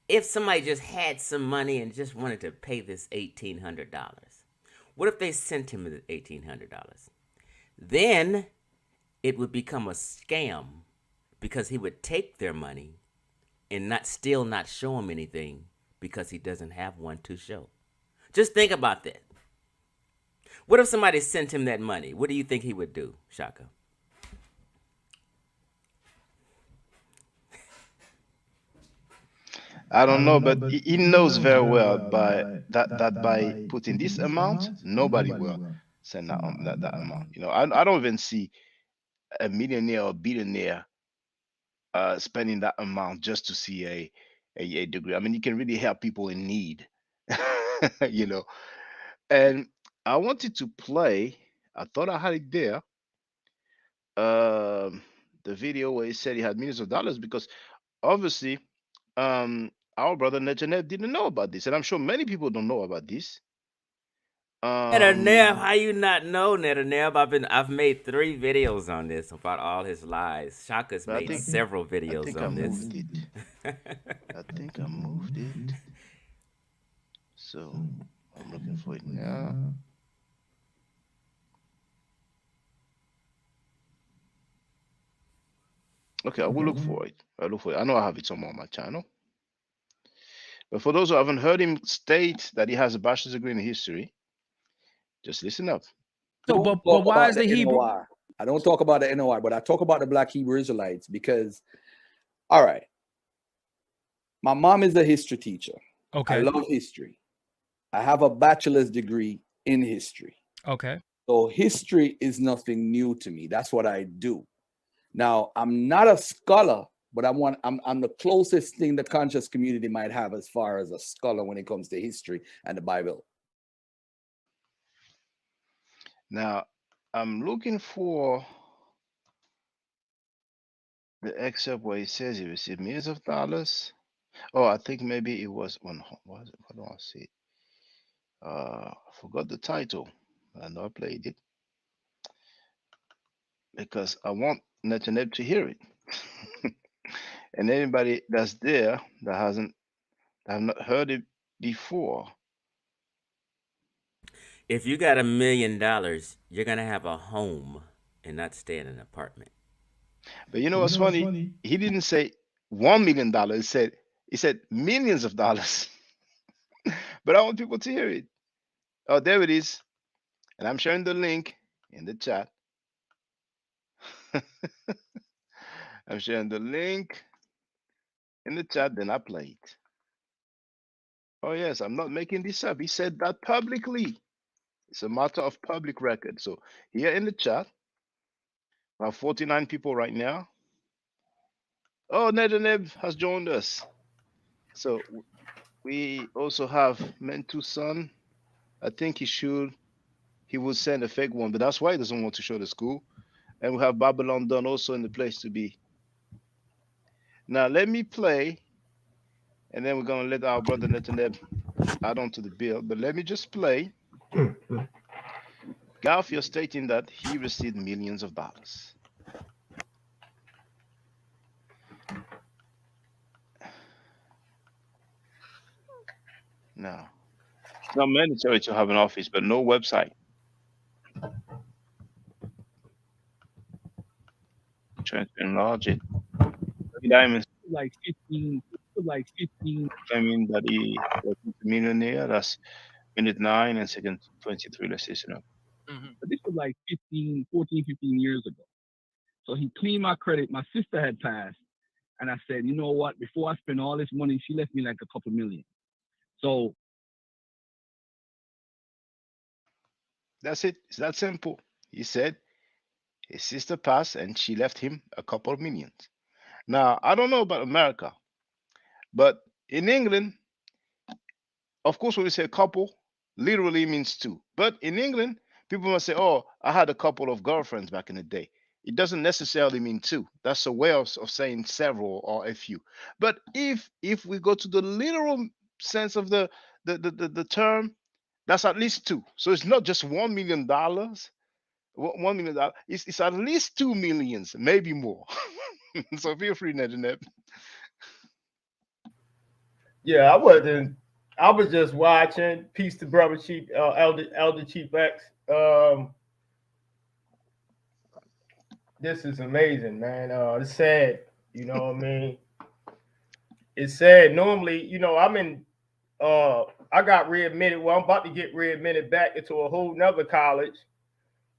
if somebody just had some money and just wanted to pay this $1,800. What if they sent him the $1,800? Then it would become a scam because he would take their money and not show him anything because he doesn't have one to show. Just think about that. What if somebody sent him that money? What do you think he would do, Shaka? I don't know, but he knows very well by that by putting this amount, nobody will send that amount. I don't even see a millionaire or billionaire spending that amount just to see a degree. I mean, you can really help people in need, you know. And I wanted to play. I thought I had it there. The video where he said he had millions of dollars because obviously, our brother Nejanet didn't know about this, and I'm sure many people don't know about this. Netanyahu, how you not know Netanyahu? I've made 3 videos on this about all his lies. Shaka's But made several I videos think I on this. moved it. I think I moved it. So I'm looking for it now. Okay, I will look for it. I look for it. I know I have it somewhere on my channel. But for those who haven't heard him state that he has a bachelor's degree in history, just listen up. So, but why is the Hebrew? NOR. I don't talk about the NOR, but I talk about the Black Hebrew Israelites because, all right, my mom is a history teacher. Okay. I love history. I have a bachelor's degree in history. Okay. So history is nothing new to me. That's what I do. Now, I'm not a scholar, but I'm the closest thing the conscious community might have as far as a scholar when it comes to history and the Bible. Now, I'm looking for the excerpt where he says he received millions of dollars. Oh, I think maybe it was one. What do I see? I forgot the title. I know I played it because I want Netanyahu to hear it. And anybody that's there that have not heard it before. If you got $1 million, you're gonna have a home and not stay in an apartment. But you know what's funny? He didn't say $1 million. He said millions of dollars. But I want people to hear it. Oh, there it is. And I'm sharing the link in the chat. I'm sharing the link in the chat, then I play it. Oh, yes, I'm not making this up. He said that publicly. It's a matter of public record. So here in the chat, we have 49 people right now. Oh, Netaneb has joined us. So we also have Mentuson. I think he would send a fake one, but that's why he doesn't want to show the school. And we have Babylon Done also in the place to be. Now let me play, and then we're gonna let our brother Netaneb add on to the bill. But let me just play. Garfield stating that he received millions of dollars. Now, it's not mandatory to have an office, but no website. Trying to enlarge it. Diamonds. Like 15. I mean that he was a millionaire. That's minute 9 and second 23. Let's listen up. But this was like 14, 15 years ago. So he cleaned my credit. My sister had passed. And I said, you know what? Before I spend all this money, she left me like a couple million. So That's it. It's that simple. He said his sister passed and she left him a couple of millions. Now, I don't know about America, but in England, of course, when we say couple, literally means two. But in England, people must say, oh, I had a couple of girlfriends back in the day. It doesn't necessarily mean two. That's a way of saying several or a few. But if we go to the literal sense of the term, that's at least two. So it's not just $1 million. $1 million. It's at least 2 millions, maybe more. So feel free, Netanyahu. Yeah, I was just watching. Peace to Brother Chief, Elder Chief X. This is amazing, man. It's sad, you know what I mean? It's sad. Normally, you know, I got readmitted. Well, I'm about to get readmitted back into a whole nother college.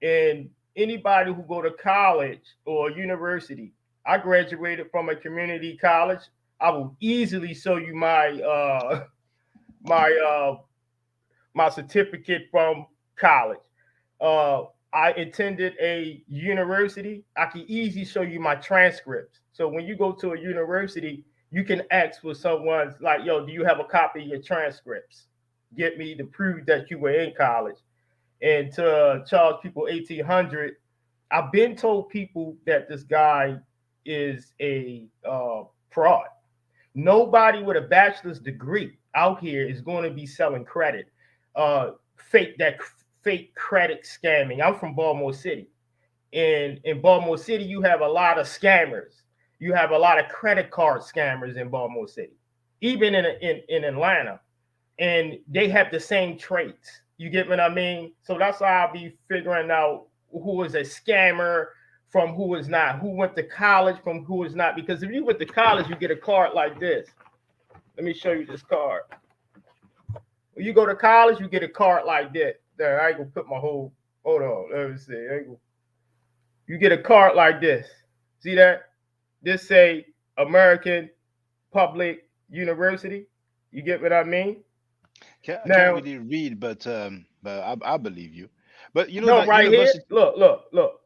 And anybody who go to college or university, I graduated from a community college. I will easily show you my my certificate from college. I attended a university. I can easily show you my transcripts. So when you go to a university, you can ask for someone's like, yo, do you have a copy of your transcripts? Get me to prove that you were in college. And to charge people 1,800, I've been told people that this guy is a fraud. Nobody with a bachelor's degree out here is going to be selling credit. Fake credit scamming. I'm from Baltimore City. And in Baltimore City, you have a lot of scammers. You have a lot of credit card scammers in Baltimore City, even in Atlanta. And they have the same traits. You get what I mean? So that's how I'll be figuring out who is a scammer from who is not, who went to college from who is not. Because if you went to college, you get a card like this. Let me show you this card. When you go to college, you get a card like that. There, I ain't gonna put my whole. Hold on, let me see. You get a card like this. See that? This say American Public University. You get what I mean? I can't Now, really read, but I believe you. But you know no, that right here. university. Look.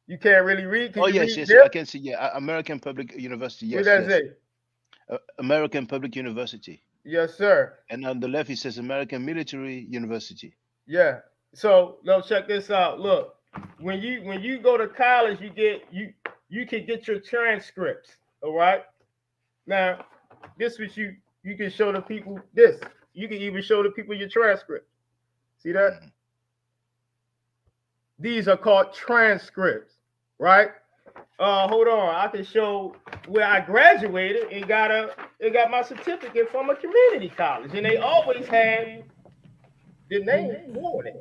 You can't really read. Can Oh you yes, read yes, this? I can see. Yeah, American Public University. What Yes, does that yes. say? American Public University. Yes, sir. And on the left it says American Military University. Yeah. So no, check this out. Look, when you go to college, you can get your transcripts. All right. Now, this was you can show the people this. You can even show the people your transcript. See that? Mhm. These are called transcripts, right? Hold on. I can show where I graduated and got my certificate from a community college, and they always had the name for it.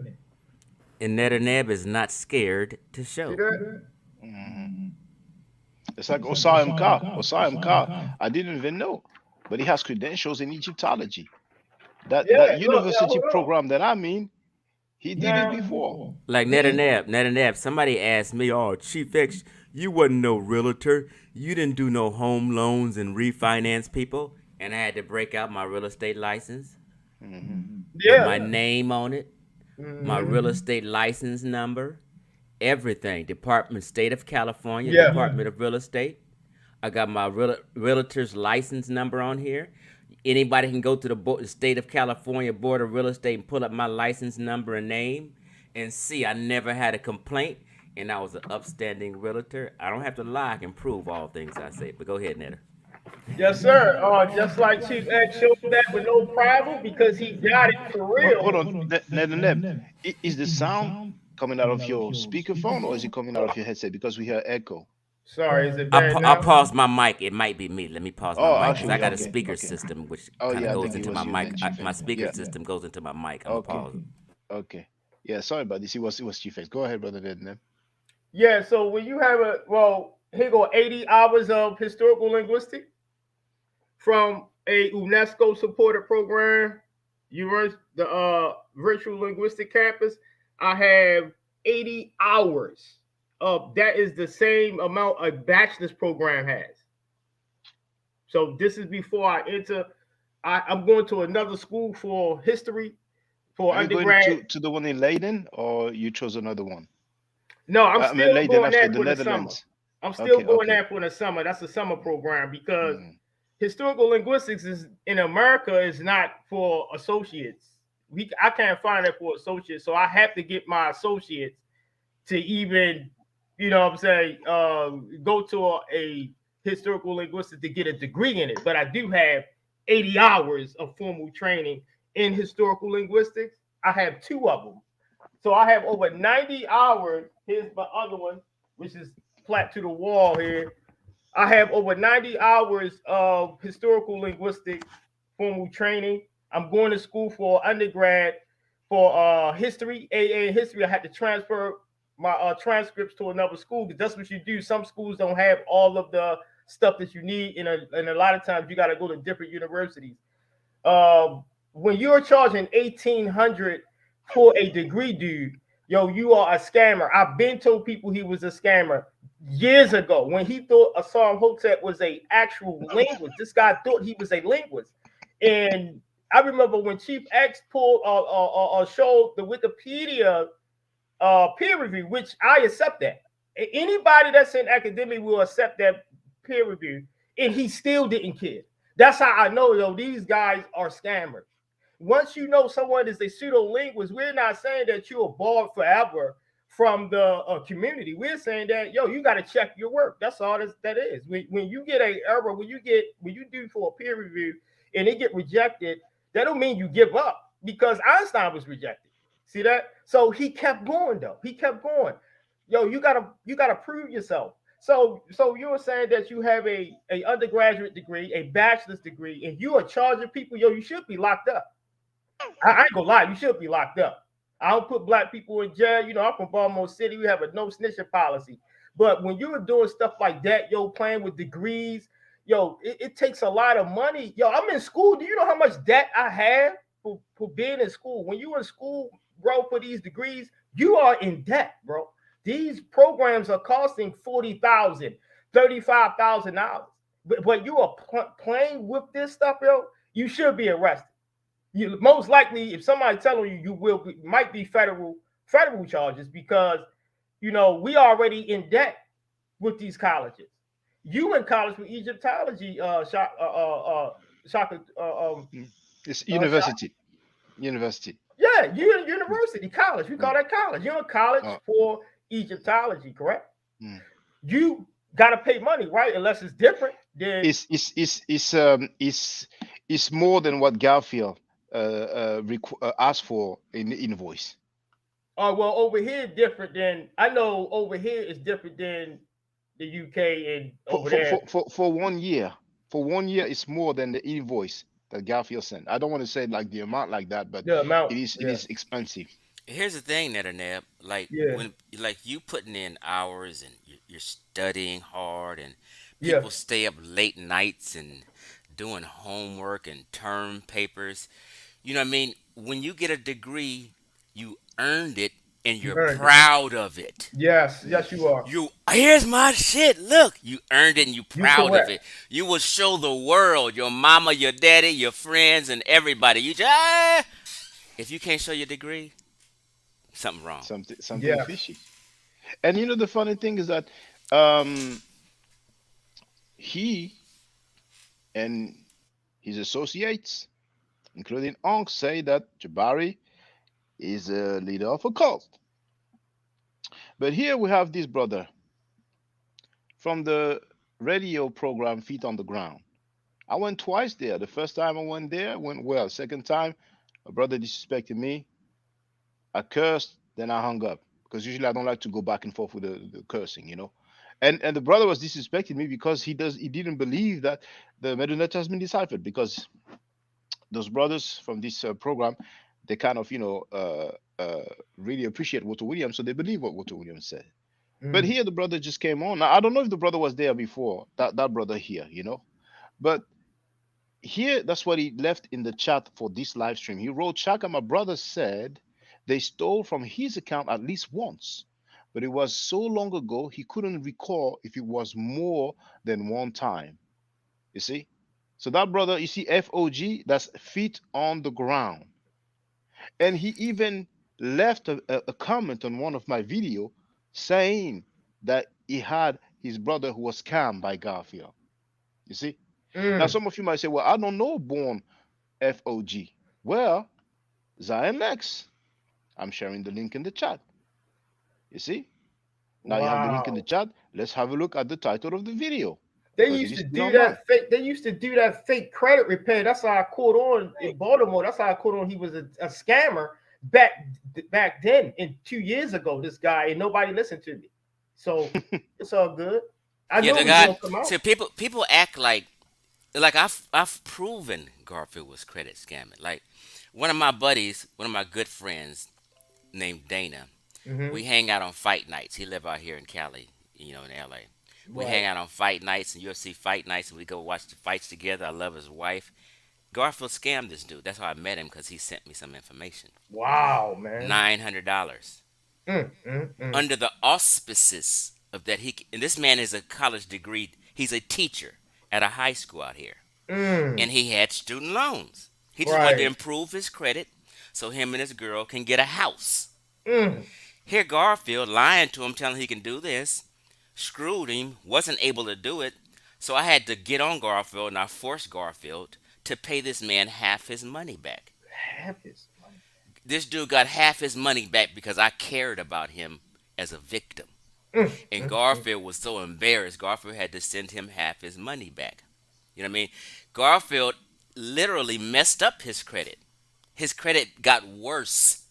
And Netaneb is not scared to See show. that? Mhm. It's like Osam Ka. Osam Ka. I didn't even know, but he has credentials in Egyptology. That Yeah. Look. Now university hold on. program that I'm in, he did it Now before. Like these. Netaneb, somebody asked me, "Oh, Chief X, you wasn't no realtor. You didn't do no home loans and refinance people." And I had to break out my real estate license Hmm. with my Yeah. name on it, my real estate license number, everything. Department, State of California, Yeah. Department of Real Estate. I got my realtor's license number on here. Anybody can go to the State of California Board of Real Estate and pull up my license number and name and see I never had a complaint and I was an upstanding realtor. I don't have to lie. I can prove all things I say. But go ahead, Netter. Yes, sir. Just like Chief X showed that with no problem because he got it for Hold real. on, Neb. Is the sound coming out of your speakerphone or is it coming out of your headset? Because we hear echo. Sorry, is it I, bad I now? paused my mic. It might be me. Let me pause my Oh, mic because I actually, got a okay, speaker okay. system which Oh kind of yeah, I goes think it into my was you mic. then, Chief My X. speaker Yeah. system goes into my mic. I'm going to Okay. pause it. Okay. Yeah, sorry about this. It was Chief X. Go ahead, brother Neb. Yeah. So when you have here go 80 hours of historical linguistics from a UNESCO supported program, the virtual linguistic campus. I have 80 hours of that is the same amount a bachelor's program has. So this is before I enter. I'm going to another school for history for Are you going undergrad. to the one in Leiden or you chose another one? No, I'm I mean still Leiden, going actually, there the for the summer. Netherlands. I'm still Okay, going okay. there for the summer. That's a summer program because Mm, historical linguistics is in America is not for associates. I can't find it for associates, so I have to get my associates to even, what I'm saying, go to a historical linguistics to get a degree in it. But I do have 80 hours of formal training in historical linguistics. I have two of them. So I have over 90 hours. Here's my other one, which is flat to the wall here. I have over 90 hours of historical linguistic formal training. I'm going to school for undergrad for history, AA history. I had to transfer my transcripts to another school because that's what you do. Some schools don't have all of the stuff that you need, and a lot of times you got to go to different universities. When you're charging 1,800 for a degree, dude, yo, you are a scammer. I've been told people he was a scammer years ago when he thought Assam Hotep was a actual linguist. This guy thought he was a linguist, and I remember when Chief X pulled showed the Wikipedia peer review, which I accept that. Anybody that's in academia will accept that peer review, and he still didn't care. That's how I know, though, these guys are scammers. Once you know someone is a pseudo linguist, we're not saying that you're barred forever from the community. We're saying that you got to check your work. That's all that is. When you get an error, when you do for a peer review and it get rejected, that don't mean you give up because Einstein was rejected. See that? So he kept going though. He kept going. You gotta prove yourself. So you were saying that you have a undergraduate degree, a bachelor's degree, and you are charging people. You should be locked up. I ain't gonna lie, you should be locked up. I don't put black people in jail. I'm from Baltimore City. We have a no snitching policy. But when you were doing stuff like that, yo, playing with degrees, yo, it takes a lot of money. Yo, I'm in school. Do you know how much debt I have for being in school? When you in school, bro, for these degrees, you are in debt, bro. These programs are costing 40,000, $35,000. But you are playing with this stuff, yo. You should be arrested. You most likely, if somebody telling you, you will be, might be federal charges because we already in debt with these colleges. You in college with Egyptology, Shaka, Mm. It's Shaka. university. University. Yeah, you in Mm, university, college. We call mm, that college. You're in college uh, for Egyptology, correct? mm. You got to pay money, right? Unless it's different, then It's more than what Garfield asked for in the invoice. oh well, over here different than I know. Over here is different than the UK and For over there. for 1 year. For 1 year, it's more than the invoice that Garfield sent. I don't want to say like the amount like that, but The amount, it yeah, is expensive. Here's the thing, Netaneb. Like yeah, when, like you putting in hours and you're studying hard, and yeah. people stay up late nights and doing homework and term papers. You know what I mean? When you get a degree, you earned it and You you're earned it. proud of it. Yes, yes, you Yes. are. You here's my shit. Look, you earned it and you You proud of correct. it. You will show the world, your mama, your daddy, your friends, and everybody. You just if you can't show your degree, something wrong. Something Yes. fishy. And the funny thing is that um, he and his associates, including Ankh, say that Jabari is a leader of a cult. But here we have this brother from the radio program Feet on the Ground. I went twice there. The first time I went there went well. Second time, a brother disrespected me. I cursed, then I hung up because usually I don't like to go back and forth with the cursing. And the brother was disrespecting me because he didn't believe that the Medunet has been deciphered because those brothers from this program, they kind of really appreciate Walter Williams, so they believe what Walter Williams said. But Mm, here the brother just came on. Now, I don't know if the brother was there before, that brother here. But here, that's what he left in the chat for this live stream. He wrote, Shaka, my brother said they stole from his account at least once, but it was so long ago he couldn't recall if it was more than one time. You see? So that brother, you see, FOG, that's feet on the ground. And he even left a comment on one of my video saying that he had his brother who was scammed by Garfield. You see? Now, mm. some of you might say, well, I don't know Born FOG. Well, Zion Lex, I'm sharing the link in the chat. You see? Now you have the link in the Wow. chat. Let's have a look at the title of the video They because it used is to still do online. that fake. They used to do that fake credit repair. That's how I caught on in Baltimore. That's how I caught on. He was a scammer back back then, and 2 years ago. This guy and nobody listened to me. So it's all good. I Yeah, knew the it was guy. gonna come out. See, people act like I've proven Garfield was credit scamming. Like one of my buddies, one of my good friends named Dana. Hmm. We hang out on fight nights. He live out here in Cali, in LA. We hang Right. out on fight nights and UFC fight nights, and we go watch the fights together. I love his wife. Garfield scammed this dude. That's how I met him because he sent me some information. Wow, man. $900 Mm. under the auspices of that and this man is a college degree. He's a teacher at a high school out here, Mm. and he had student loans. He just wanted to Right. improve his credit so him and his girl can get a house. Mm. Here, Garfield lying to him, telling he can do this, screwed him, wasn't able to do it. So I had to get on Garfield and I forced Garfield to pay this man half his money back. Half his money. This dude got half his money back because I cared about him as a victim. And Mm. Garfield was so embarrassed, Garfield had to send him half his money back. You know what I mean? Garfield literally messed up his credit. His credit got worse.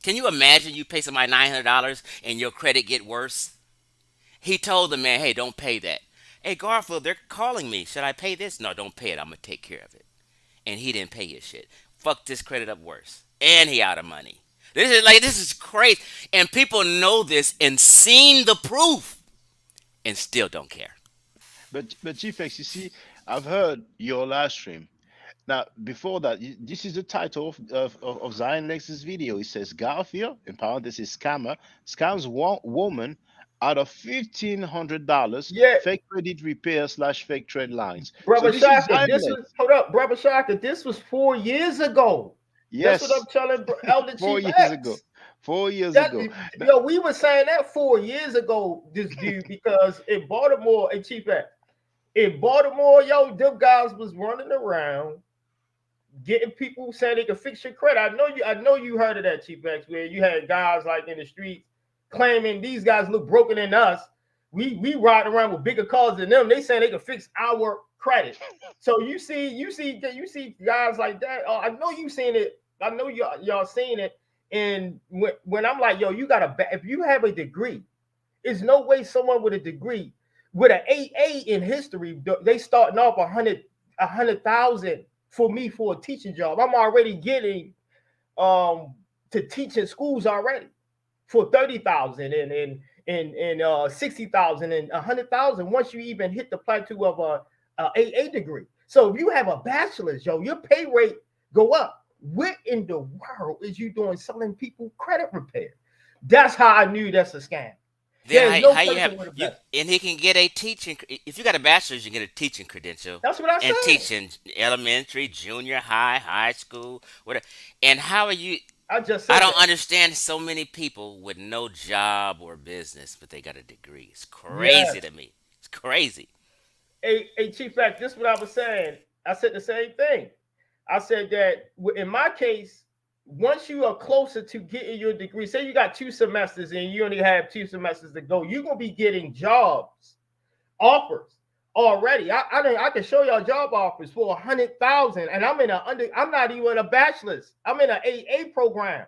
Can you imagine you pay somebody $900 and your credit get worse? He told the man, "Hey, don't pay that." "Hey, Garfield, they're calling me. Should I pay this?" "No, don't pay it. I'm gonna take care of it." And he didn't pay his shit. Fucked his credit up worse, and he out of money. This is crazy, and people know this and seen the proof. and still don't care. But Chief X, you see, I've heard your live stream. Now, before that, this is the title of Zion Lex's video. It says Garfield, in parentheses, scammer, scams one woman out of $1,500 Yeah, fake credit repair slash fake trade lines. So brother this is Shaka, Zion this Lex. was hold up, brother Shaka. This was 4 years ago. That's what I'm Yes, telling Elder four Chief years ago. X. 4 years That ago. Now, yo, we were saying that 4 years ago. This dude, because in Baltimore, and Chief X, in Baltimore, yo, them guys was running around getting people saying they could fix your credit. I know you heard of that, Chief X, where you had guys like in the streets claiming these guys look broken than us. We ride around with bigger cars than them. They saying they could fix our credit. So you see guys like that. I know you seen it. I know y'all seen it. And when I'm like, yo, you got if you have a degree, there's no way someone with a degree with an AA in history, they starting off a hundred thousand for me for a teaching job. I'm already getting to teach in schools already for 30,000 and 60,000 and 100,000 once you even hit the plateau of a AA degree. So if you have a bachelor's, yo, your pay rate go up. What in the world is you doing selling people credit repair? That's how I knew that's a scam. Then There's no how you have person with a you bachelor's. and he can get a teaching. If you got a bachelor's, you get a teaching credential That's what I and said. teaching elementary, junior high, high school, whatever. And how are you? I just I said don't that. understand so many people with no job or business, but they got a degree. It's crazy Yes. to me. It's crazy. A Chief Fact, this is what I was saying. I said the same thing. I said that in my case, once you are closer to getting your degree, say you got 2 semesters and you only have 2 semesters to go, you're gonna be getting jobs offers already. I can show y'all job offers for 100,000, and I'm not even a bachelor's. I'm in an AA program,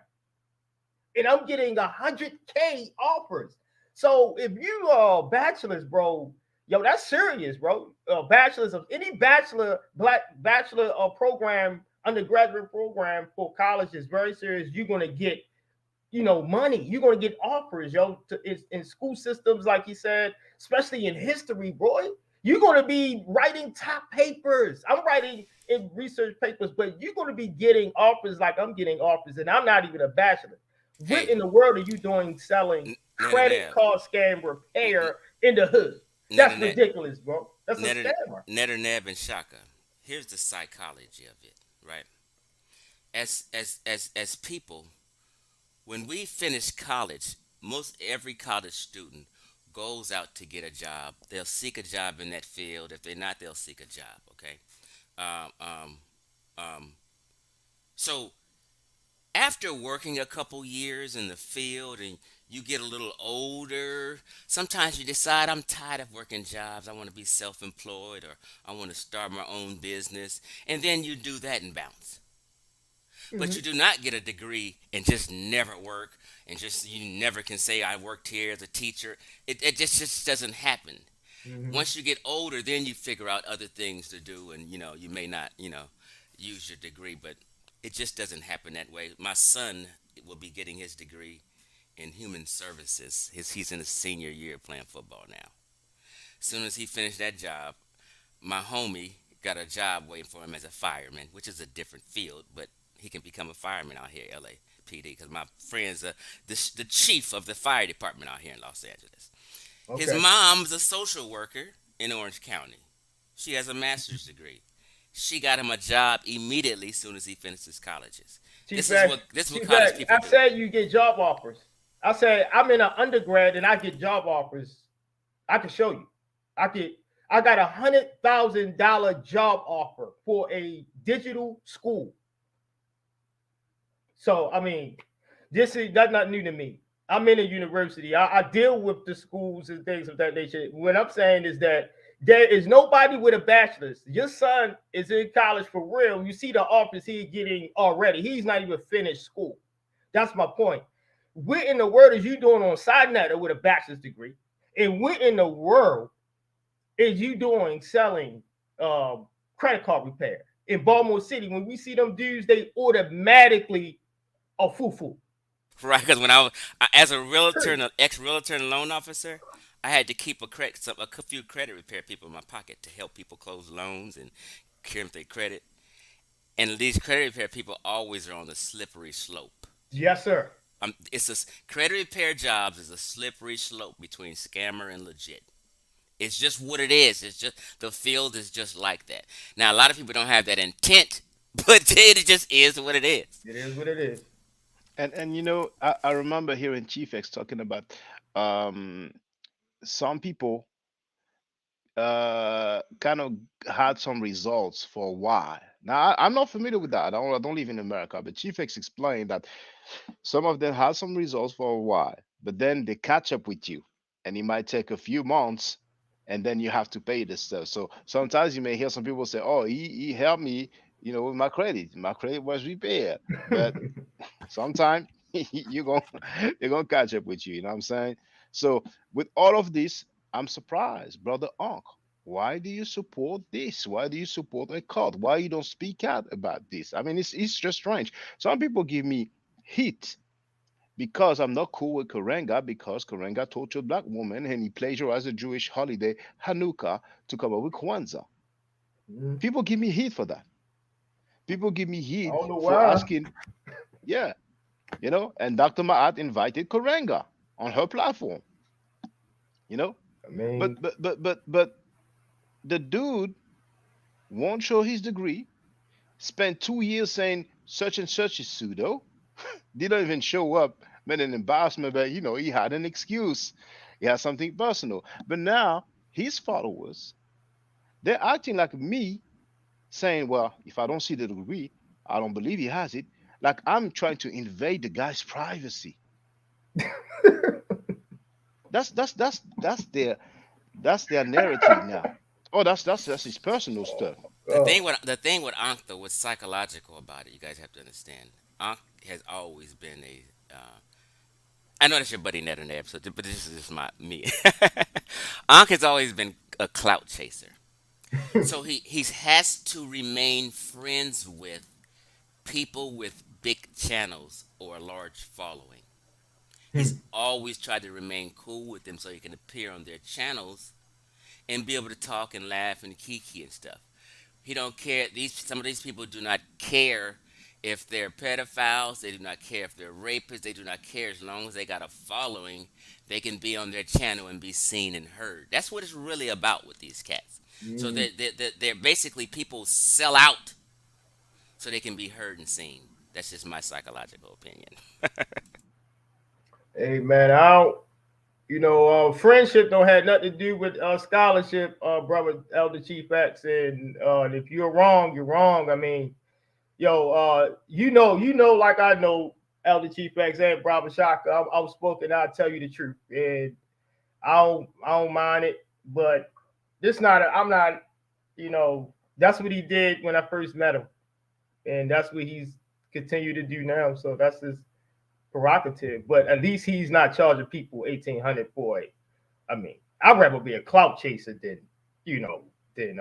and I'm getting 100K offers. So if you are bachelor's, bro, yo, that's serious, bro. Bachelor's of any black bachelor program, undergraduate program for college is very serious. You're gonna get money. You're gonna get offers, yo, in school systems, like you said, especially in history, boy. You're gonna be writing top papers. I'm writing in research papers, but you're gonna be getting offers like I'm getting offers, and I'm not even a bachelor. What Hey, in the world are you doing selling Ned and credit Neb, card scam repair in the hood? Ned That's and Neb, ridiculous, bro. That's a Ned and scammer. Ned and Neb and Shaka. Here's the psychology of it, right? As people, when we finish college, most every college student goes out to get a job. They'll seek a job in that field. If they're not, they'll seek a job. Okay. Um, um, um, so after working a couple years in the field and you get a little older, sometimes you decide I'm tired of working jobs. I want to be self-employed or I want to start my own business, and then you do that and bounce. But you Mm-hmm. do not get a degree and just never work and just you never can say I worked here as a teacher. It just doesn't happen. Mm-hmm. Once you get older, then you figure out other things to do, and you may not use your degree, but it just doesn't happen that way. My son will be getting his degree in human services. He's in his senior year playing football now. As soon as he finished that job, my homie got a job waiting for him as a fireman, which is a different field, but he can become a fireman out here, LAPD, because my friend's the chief of the fire department out here in Los Angeles. His Okay. mom's a social worker in Orange County. She has a master's degree. She got him a job immediately as soon as he finished his colleges. Chief X, This is what Chief college X, people I do. said you get job offers. I said I'm in an undergrad and I get job offers. I can show you. I got $100,000 job offer for a digital school. So I mean, that's not new to me. I'm in a university. I deal with the schools and things of that nature. What I'm saying is that there is nobody with a bachelor's. Your son is in college for real. You see the offers he's getting already. He's not even finished school. That's my point. What in the world is you doing on side net with a bachelor's degree? And what in the world is you doing selling credit card repair in Baltimore City? When we see them dudes, they automatically are foo foo. Right, because when as a realtor Period. and an ex-realtor and loan officer, I had to keep a few credit repair people in my pocket to help people close loans and cure their credit. And these credit repair people always are on the slippery slope. Yes, sir. Credit repair jobs is a slippery slope between scammer and legit. It's just what it is. It's just the field is just like that. Now a lot of people don't have that intent, but it just is what it is. It is what it is. And I remember hearing Chief X talking about um some people kind of had some results for a while. Now I'm not familiar with that. I don't live in America, but Chief X explained that some of them had some results for a while, but then they catch up with you, and it might take a few months, and then you have to pay this stuff. So sometimes you may hear some people say, "Oh, he helped me, with my credit. My credit was repaired," but sometime you're gonna catch up with you. You know what I'm saying? So with all of this, I'm surprised, brother Unc. Why do you support this? Why do you support a cult? Why you don't speak out about this? I mean, it's just strange. Some people give me heat because I'm not cool with Karenga because Karenga tortured black woman and he plagiarized a Jewish holiday Hanukkah to come up with Kwanzaa. Mhm. People give me heat for that. People give me I heat don't know for why. asking, yeah, and Dr. Ma'at invited Karenga on her platform, you know. I But mean, but but but but the dude won't show his degree. Spent 2 years saying such and such is pseudo. Didn't even show up. Made an embarrassment, but he had an excuse. He had something personal. But now his followers, they're acting like me, saying, "Well, if I don't see the degree, I don't believe he has it." Like I'm trying to invade the guy's privacy. That's their narrative now. Oh, that's his personal stuff. oh, The thing with Ankh though, what's psychological about it, you guys have to understand. Ankh has always been a. I know that's your buddy Ned and Ebb, so but this is just my me. Ankh has always been a clout chaser, so he has to remain friends with people with big channels or a large following. He's always tried to remain cool with them so he can appear on their channels and be able to talk and laugh and kiki and stuff. He don't care. Some of these people do not care if they're pedophiles. They do not care if they're rapists. They do not care as long as they got a following. They can be on their channel and be seen and heard. That's what it's really about with these cats. So mm. they're basically people sell out so they can be heard and seen. That's just my psychological opinion. Hey man, I don't. Friendship don't have nothing to do with scholarship, brother Elder Chief X. And if you're wrong, you're wrong. I mean, yo, like I know Elder Chief X and Brother Shaka. I was spoken. I'll tell you the truth, and I don't mind it. But this not. I'm not. That's what he did when I first met him, and that's what he's continued to do now. So that's his prerogative. But at least he's not charging people 1,800 for it. I mean, I'd rather be a clout chaser you know, than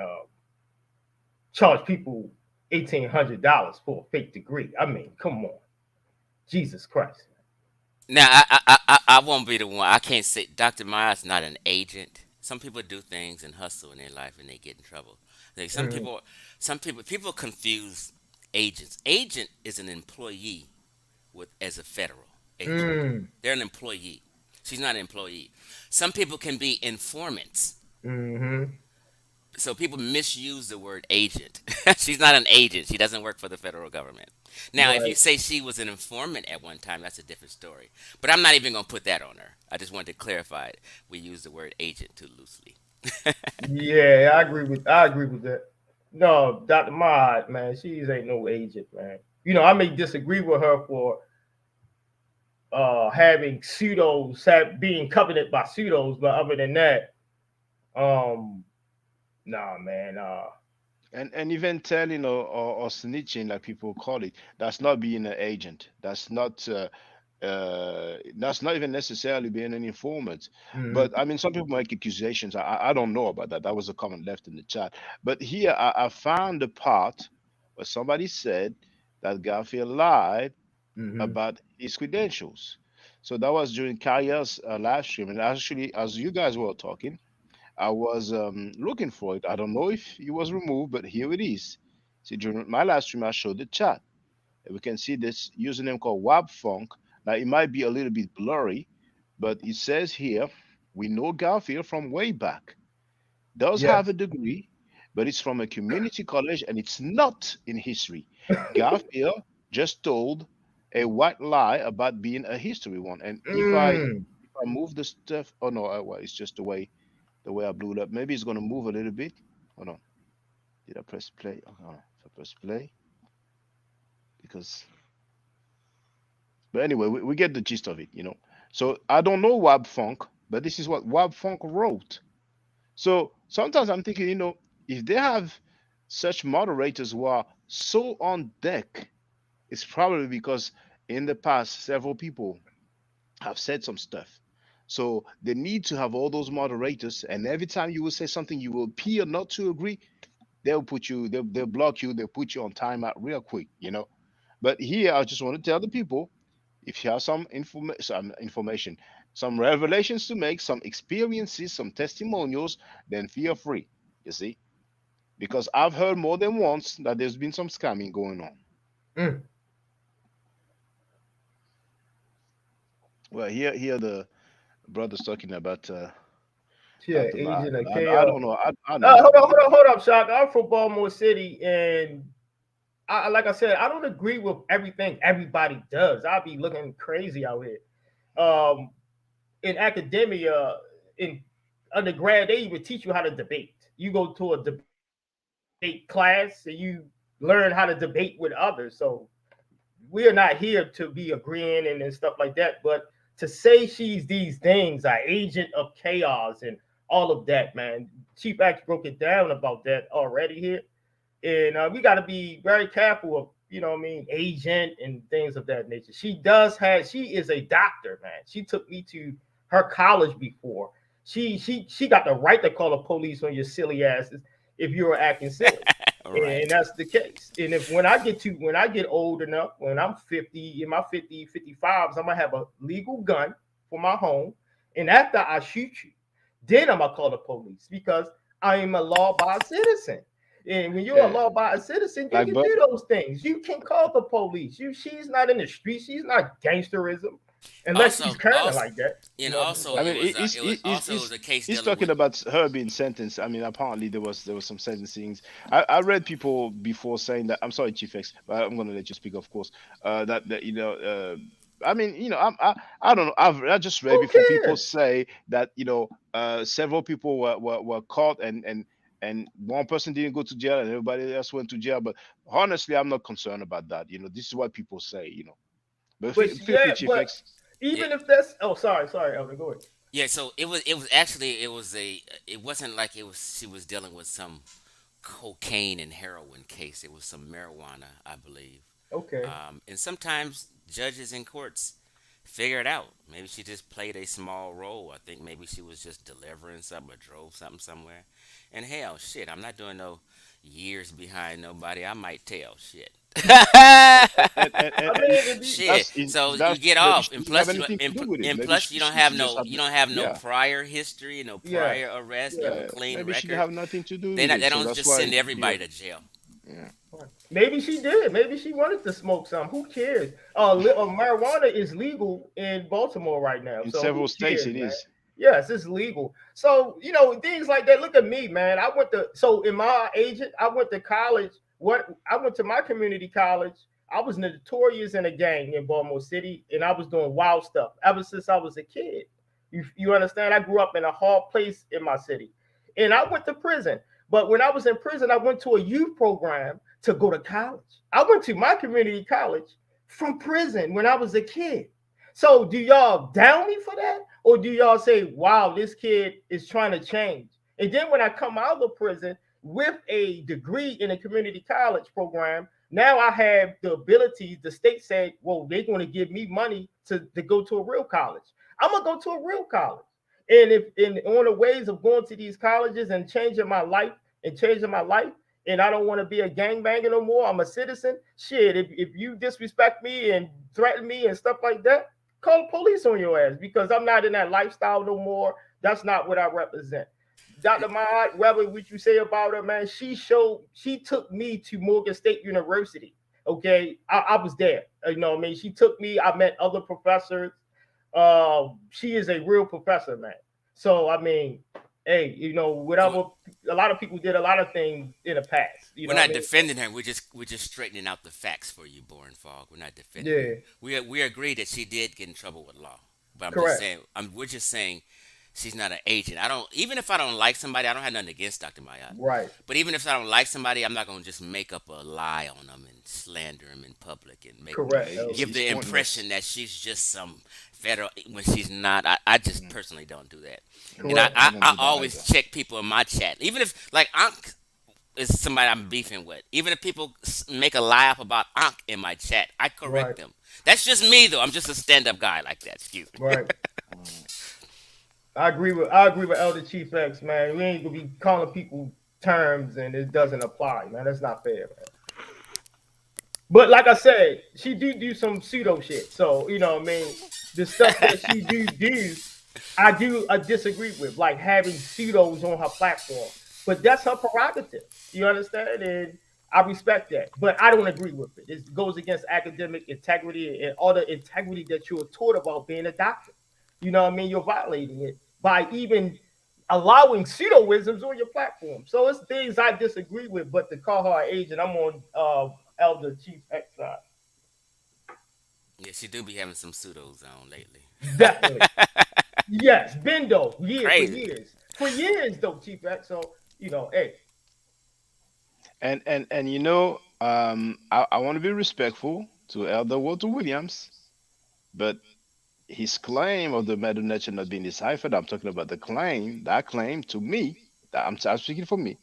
charge people $1,800 for a fake degree. I mean, come on, Jesus Christ. Now, I won't be the one. I can't say Dr. Myers not an agent. Some people do things and hustle in their life and they get in trouble. Like Mm, people confuse agents. Agent is an employee with as a federal agent. mm, They're an employee. She's not an employee. Some people can be informants. mm-hmm. So people misuse the word agent. She's not an agent. She doesn't work for the federal government. Now, if you Right. say she was an informant at one time, that's a different story. But I'm not even going to put that on her. I just wanted to clarify it. We use the word agent too loosely. Yeah, I agree with that. No, Dr. Mod, man, she's ain't no agent, man. I may disagree with her for having being covenant by pseudos, but other than that, um, nah, man. And even telling or snitching, like people call it, that's not being an agent. That's not even necessarily being an informant. Mm, But I mean, some people make accusations. I don't know about that. That was a comment left in the chat. But here I found the part where somebody said that Garfield lied mm-hmm. about his credentials. So that was during Kaya's live stream, and actually, as you guys were talking, I was looking for it. I don't know if it was removed, but here it is. See, during my live stream, I showed the chat. And we can see this username called Wabfunk. Now, it might be a little bit blurry, but it says here, we know Garfield from way back. Does have Yes. a degree, but it's from a community college and it's not in history. Garfield just told a white lie about being a history one. And Mm. if I move the stuff, oh no, well, it's just the way I blew it up. Maybe it's gonna move a little bit. Hold on. Did I press play? Oh, hold on. If I press play, because but anyway, we get the gist of it. So I don't know Wab Funk, but this is what Wab Funk wrote. So sometimes I'm thinking, if they have such moderators who are so on deck, it's probably because in the past several people have said some stuff. So they need to have all those moderators, and every time you will say something you will appear not to agree, they'll block you, they'll put you on timeout real quick. But here I just want to tell the people, if you have some information, some revelations to make, some experiences, some testimonials, then feel free. You see, because I've heard more than once that there's been some scamming going on. Mm. Well, here the brother's talking about Yeah, Dr. Ma. Agent of I Chaos. don't know. I don't know. Hold up, Shock. I'm from Baltimore City, and like I said, I don't agree with everything everybody does. I'll be looking crazy out here. Um, in academia, in undergrad, they even teach you how to debate. You go to a debate class and you learn how to debate with others. So we are not here to be agreeing and stuff like that. But to say she's these things, an agent of chaos and all of that, man. Chief actually broke it down about that already here. And we got to be very careful of, what I mean, agent and things of that nature. She is a doctor, man. She took me to her college before. She got the right to call the police on your silly asses if you were acting silly. Right. And that's the case. And if when I get old enough, when I'm 50, in my 50, 55s, I'm gonna have a legal gun for my home. And after I shoot you, then I'm gonna call the police because I am a law-abiding citizen. And when you're a Yeah, law-abiding citizen, you like can but do those things. You can call the police. She's not in the street. She's not gangsterism, unless she's kind of like that. You know what I mean? Also I it mean, was a case he's dealing talking with. about her being sentenced. I mean, apparently there was some sentencings. I read people before saying that. I'm sorry, Chief X, but I'm gonna let you speak, of course. That. I mean, I don't know. I just read Who before people cares? say that several people were caught and one person didn't go to jail and everybody else went to jail. But honestly, I'm not concerned about that. This is what people say. But But feel free, yeah, Chief but X. Yeah, even if that's sorry, Elvin, go ahead. yeah. So it was actually it wasn't like it was she was dealing with some cocaine and heroin case. It was some marijuana, I believe. Okay. And sometimes judges in courts figure it out. Maybe she just played a small role. I think maybe she was just delivering something or drove something somewhere. And hell, shit, I'm not doing no years behind nobody. I might tell shit. I mean, if you, Shit. So you get But off, she and didn't have plus anything to do with it. Maybe you don't have she just no had yeah, prior history, no yeah, prior arrest. You have a yeah. clean Maybe she didn't record. have nothing to do They with not, it. they So don't that's just why send yeah, everybody to jail. yeah. maybe she did. Maybe she wanted to smoke some. Who cares? Marijuana is legal in Baltimore right now, In so who several states cares, it man? is. Yes, it's legal. So things like that. Look at me, man. I went to so in my agent, I went to college. I went to my community college. I was notorious in a gang in Baltimore City, and I was doing wild stuff ever since I was a kid. You understand? I grew up in a hard place in my city, and I went to prison. But when I was in prison, I went to a youth program to go to college. I went to my community college from prison when I was a kid. So do y'all down me for that? Or do y'all say, wow, this kid is trying to change? And then when I come out of prison with a degree in a community college program, now I have the ability, the state said, well, they're going to give me money to go to a real college. I'm going to go to a real college. And if in on the ways of going to these colleges and changing my life, and I don't want to be a gangbanger no more. I'm a citizen. Shit, if you disrespect me and threaten me and stuff like that, call the police on your ass because I'm not in that lifestyle no more. That's not what I represent. Dr. Mahat, whatever what you say about her, man, she took me to Morgan State University. Okay, I was there. You know, what I mean, she took me. I met other professors. She is a real professor, man. So I mean, hey, you know, So whatever. A lot of people did a lot of things in the past. You we're know what I not mean? defending her. We're just straightening out the facts for you, Born Fog. We're not defending her. Yeah, We agree that she did get in trouble with law, but I'm just correct. saying. We're just saying she's not an agent. I don't even if I don't like somebody, I don't have nothing against Dr. Mayat. Right, But even if I don't like somebody, I'm not gonna just make up a lie on them and slander them in public and make Yeah, correct, Elder. give it's the pointless. impression that she's just some federal when she's not. I just Mhm. personally don't do that. And Yeah, Correct. I don't I do that always either. check people in my chat, even if like Ankh is somebody I'm beefing with. Even if people make a lie up about Ankh in my chat, I correct Right, them. That's just me though. I'm just a stand-up guy like that. Excuse me. right. Mm. I agree with Elder Chief X, man. We ain't gonna be calling people terms and it doesn't apply, man. That's not fair, man. But like I said, she do some pseudo shit. So you know what I mean. The stuff that she do, I disagree with, like having pseudos on her platform. But that's her prerogative. You understand? And I respect that. But I don't agree with it. It goes against academic integrity and all the integrity that you were taught about being a doctor. You know what I mean? You're violating it by even allowing pseudoisms on your platform. So it's things I disagree with, but to call her an agent, I'm on Elder Chief X side. Yeah, she do be having some pseudos on lately. Definitely. Yes, been though, year for Crazy. years. For years though, Chief X. So, you know, hey, And I want to be respectful to Elder Walter Williams, but his claim of the meta nature not being deciphered, I'm talking about that claim to me, that I'm speaking for me,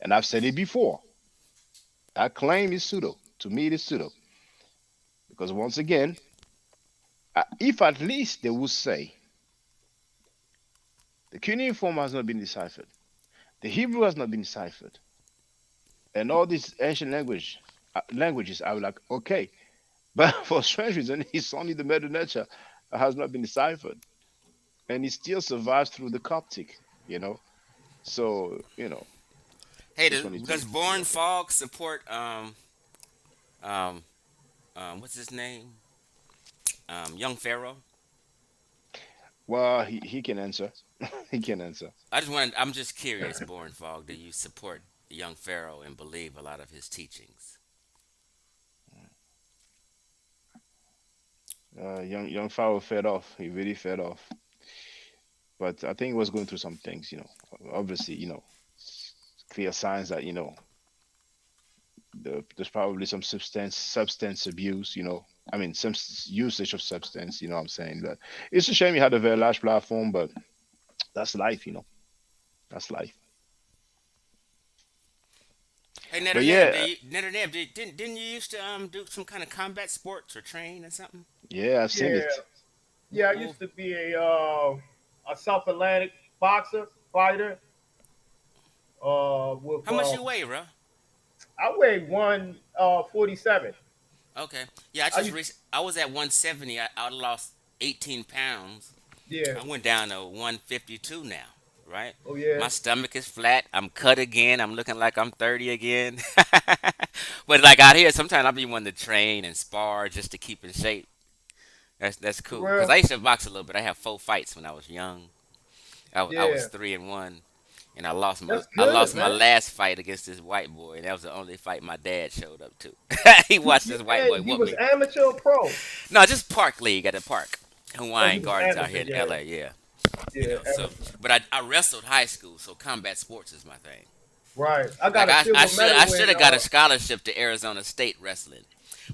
and I've said it before. That claim is pseudo. To me, it is pseudo. Because once again, if at least they would say the cuneiform has not been deciphered, the Hebrew has not been deciphered, and all these ancient languages, I would like, okay. But for strange reason, it's only the meta nature that has not been deciphered. And it still survives through the Coptic, you know. So, Hey, just wanted does to Born drop that. Fog support um what's his name? Young Pharaoh? Well, he can answer. He can answer. I'm just curious, Born Fog, do you support Young Pharaoh and believe a lot of his teachings? Young Pharaoh fed off. He really fed off. But I think he was going through some things, obviously, clear signs that, there's probably some substance abuse, I mean, some usage of substance, you know what I'm saying? But it's a shame he had a very large platform, but that's life, that's life. Hey, But Nether yeah, Neb, didn't you used to do some kind of combat sports or train or something? yeah, I've seen yeah, it. yeah. I Well, used to be a South Atlantic boxer fighter. With how much you weigh, bro? I weighed 147. Okay. Yeah, I used I was at 170. I lost 18 pounds. yeah. I went down to 152 now, right? Oh yeah. My stomach is flat. I'm cut again. I'm looking like I'm 30 again. But like out here, sometimes I be wanting to train and spar just to keep in shape. That's For cool. Cause real. I used to box a little bit. I had 4 fights when I was young. I was Yeah. 3-1, and That's I good, lost my man. last fight against this white boy. That was the only fight my dad showed up to. He watched this white boy You whoop was me. amateur or pro? No, just park league at the park, Oh, Hawaiian you was Gardens out amateur. here in Yeah. LA. Yeah, Yeah. so Amateur. but I wrestled high school, so combat sports is my thing. Right. I got Like a silver I medal should in have got a scholarship to Arizona State wrestling,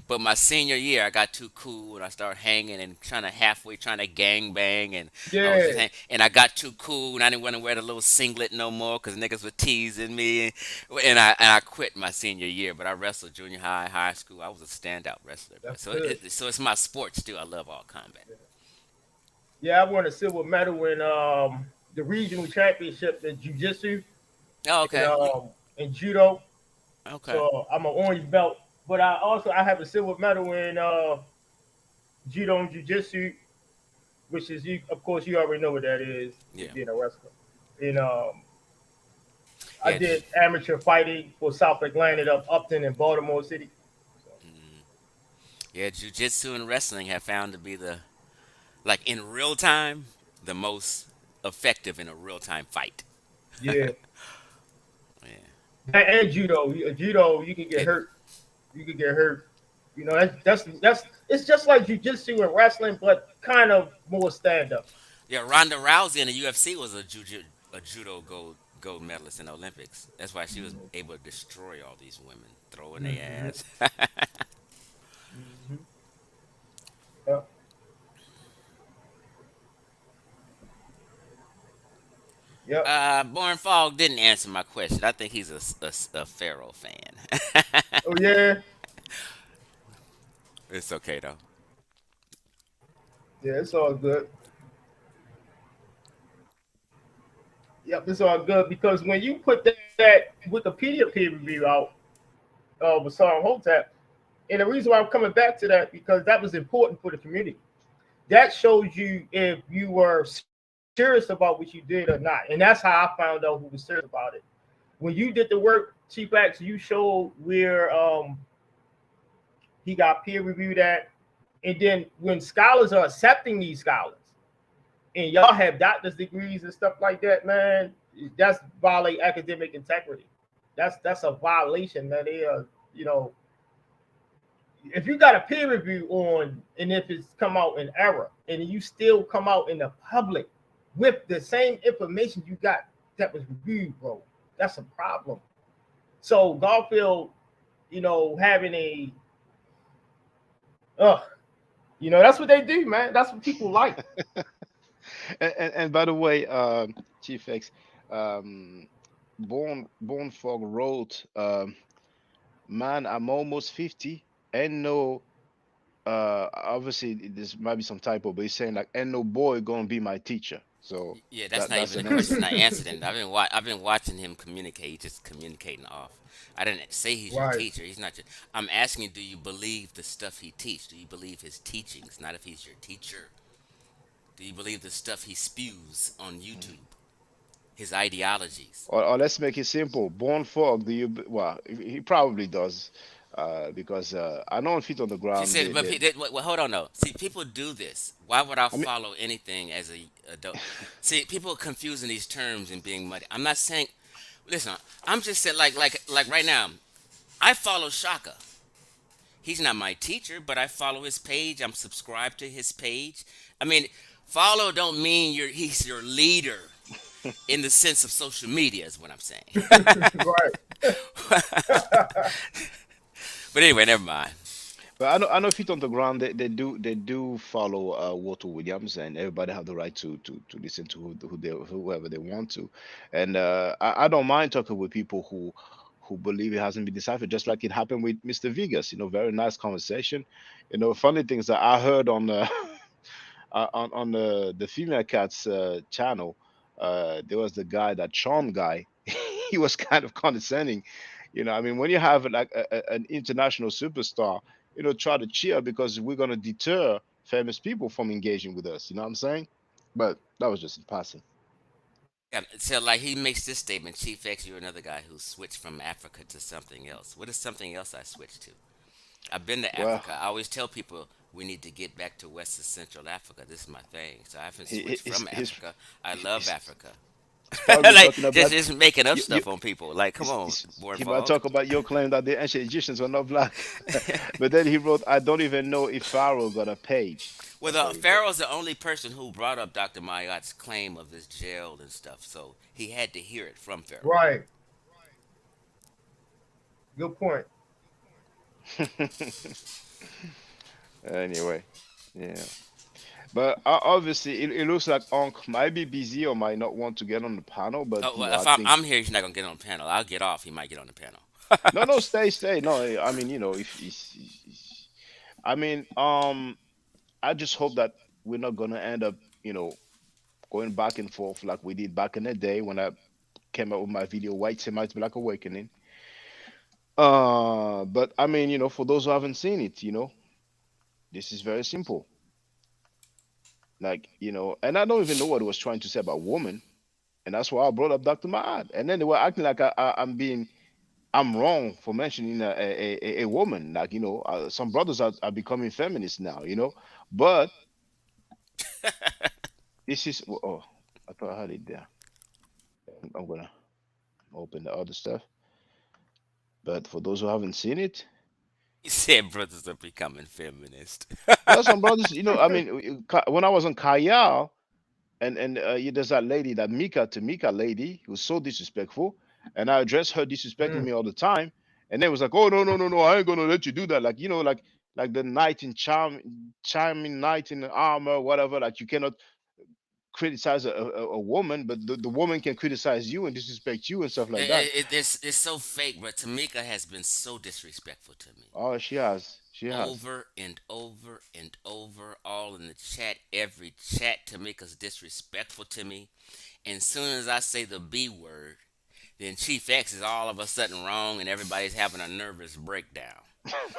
but my senior year I got too cool and I started hanging and trying to gang bang, and I was just yeah. and I got too cool and I didn't want to wear the little singlet no more because niggas were teasing me, and I quit my senior year. But I wrestled junior high, high school. I was a standout wrestler, bro. That's good. So it's my sport still. I love all combat. Yeah, I won a silver medal in the regional championship in jiu-jitsu Oh, and okay. judo. Okay. So I'm an orange belt. But I have a silver medal in judo and jiu-jitsu. which is you. Of course, you already know what that is. Yeah. Being a wrestler, and I Yeah. did amateur fighting for South Atlanta, up Upton, and Baltimore City. So, Yeah, jiu-jitsu and wrestling have found to be the, like in real time, the most effective in a real-time fight. yeah, Yeah. that and judo. Judo, you can get It, hurt. You can get hurt. You know, that's it's just like jujitsu and wrestling, but kind of more stand up. yeah, Ronda Rousey in the UFC was a judo gold medalist in the Olympics. That's why she was able to destroy all these women, throwing their Mm-hmm. ass. Mm-hmm. Yep. Yep. Born Fog didn't answer my question. I think he's a Pharaoh fan. Oh yeah. It's okay though. Yeah, it's all good. Yep, it's all good because when you put that Wikipedia peer review out with Psalm Hotep, and the reason why I'm coming back to that because that was important for the community. That shows you if you were serious about what you did or not, and that's how I found out who was serious about it. When you did the work, Chief X, you showed where he got peer reviewed at, and then when scholars are accepting these scholars, and y'all have doctor's degrees and stuff like that, man, that's violate academic integrity. That's a violation, man. They are, you know, if you got a peer review on, and if it's come out in error, and you still come out in the public with the same information you got that was reviewed, bro, that's a problem. So Garfield, having a, uh, that's what they do, man. That's what people like. And by the way, Chief X, um, Born Fog wrote, "Man, I'm almost 50, and no, obviously this might be some typo, but he's saying like, and no boy gonna be my teacher." So Yeah, that's not that's even an a question answer. I answered. And I've been watching him communicate. He's just communicating off. I didn't say he's your Right. teacher. He's not your. I'm asking you, do you believe the stuff he teaches? Do you believe his teachings? Not if he's your teacher. Do you believe the stuff he spews on YouTube? His ideologies. Or let's make it simple. Born Fog, do you? Well, he probably does, because I know on Feet on the She Ground, said, but well, hold on, though. See, people do this. Why would I I mean, follow anything as a adult? See, people are confusing these terms and being muddy. I'm not saying. Listen, I'm just saying, like right now, I follow Shaka. He's not my teacher, but I follow his page. I'm subscribed to his page. I mean, follow don't mean he's your leader in the sense of social media, is what I'm saying. Right. But anyway, never mind. but I know Feet on the Ground, they do follow Walter Williams, and everybody have the right to listen to whoever they want to, and I don't mind talking with people who believe it hasn't been deciphered, just like it happened with Mr. Vegas. Very nice conversation. Funny things that I heard on on the female cats channel. There was the guy, that Sean guy. He was kind of condescending. I mean, when you have like an international superstar, try to cheer because we're gonna deter famous people from engaging with us. You know what I'm saying? But that was just in passing. Yeah, so like he makes this statement, Chief X, you're another guy who switched from Africa to something else. What is something else I switched to? I've been to Well, Africa. I always tell people we need to get back to West and Central Africa. This is my thing. So I haven't he, switched he's from he's Africa. I love he's, Africa. he's probably Like talking just about just making up you. stuff on people. Like, come on, Born He might Fog. talk about your claim that the ancient Egyptians were not black. But then he wrote, "I don't even know if Pharaoh got a page." Well, That's what the he wrote. Pharaoh's the only person who brought up Dr. Mayat's claim of his jail and stuff. So he had to hear it from Pharaoh. Right. Good point. Anyway, yeah. But obviously, it looks like Ankh might be busy or might not want to get on the panel. But Oh, well, I if I'm, think I'm here, he's not gonna get on the panel. I'll get off. He might get on the panel. no, stay. No, I mean, if I mean, I just hope that we're not gonna end up, going back and forth like we did back in the day when I came out with my video "White Semites Black Awakening." But I mean, for those who haven't seen it, this is very simple. Like, and I don't even know what he was trying to say about woman, and that's why I brought up Dr. Ma'ad. And then they were acting like I'm wrong for mentioning a woman. Like, some brothers are becoming feminists now, but this is, oh, I thought I had it there. I'm gonna open the other stuff. But for those who haven't seen it, He said brothers are becoming feminist. well, some brothers, I mean, when I was on Kayal, and there's that lady, that Mika Tamika lady, who was so disrespectful, and I addressed her disrespecting Mm. me all the time, and then it was like, oh, no, no, no, no, I ain't gonna let you do that, like, like the knight in charming knight in armor, whatever, like you cannot criticize a woman, but the woman can criticize you and disrespect you and stuff like that. It's so fake, but Tamika has been so disrespectful to me. Oh, she has. Over and over and over, all in the chat, every chat. Tamika's disrespectful to me. And soon as I say the B word, then Chief X is all of a sudden wrong and everybody's having a nervous breakdown.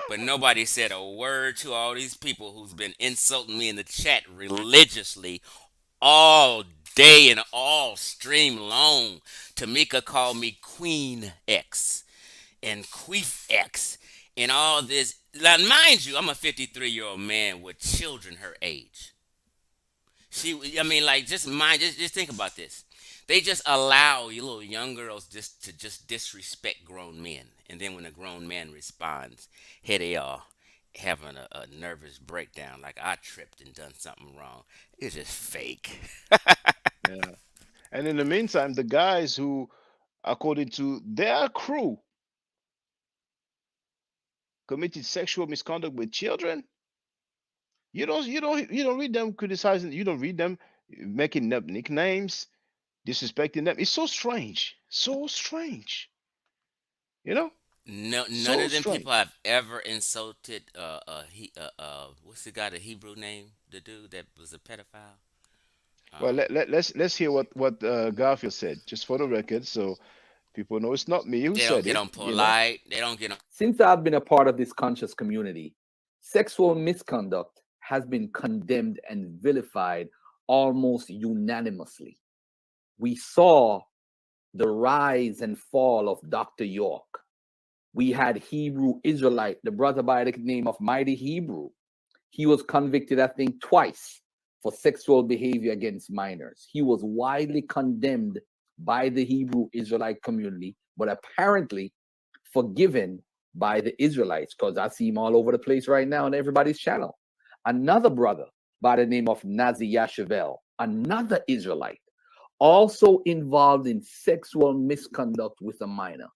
But nobody said a word to all these people who's been insulting me in the chat religiously all day and all stream long. Tamika called me Queen X and Queef X and all this. Now, mind you, I'm a 53-year-old man with children her age. I mean, like, just think about this. They just allow you little young girls just disrespect grown men, and then when a grown man responds, here they are having a nervous breakdown, like I tripped and done something wrong. It's just fake. Yeah. And in the meantime, the guys who, according to their crew, committed sexual misconduct with children, you don't read them criticizing, you don't read them making up nicknames, disrespecting them. It's so strange, so strange, you know No, none so of them people strange. have ever insulted. What's the guy? The Hebrew name? The dude that was a pedophile. Well, Um, let's hear what Garfield said, just for the record, so people know it's not me who they don't said get it. on polite. They don't get on. Since I've been a part of this conscious community, sexual misconduct has been condemned and vilified almost unanimously. We saw the rise and fall of Dr. York. We had Hebrew Israelite, the brother by the name of Mighty Hebrew. He was convicted, I think, twice for sexual behavior against minors. He was widely condemned by the Hebrew Israelite community, but apparently forgiven by the Israelites, because I see him all over the place right now on everybody's channel. Another brother by the name of Nazi Yashavel, another Israelite, also involved in sexual misconduct with a minor.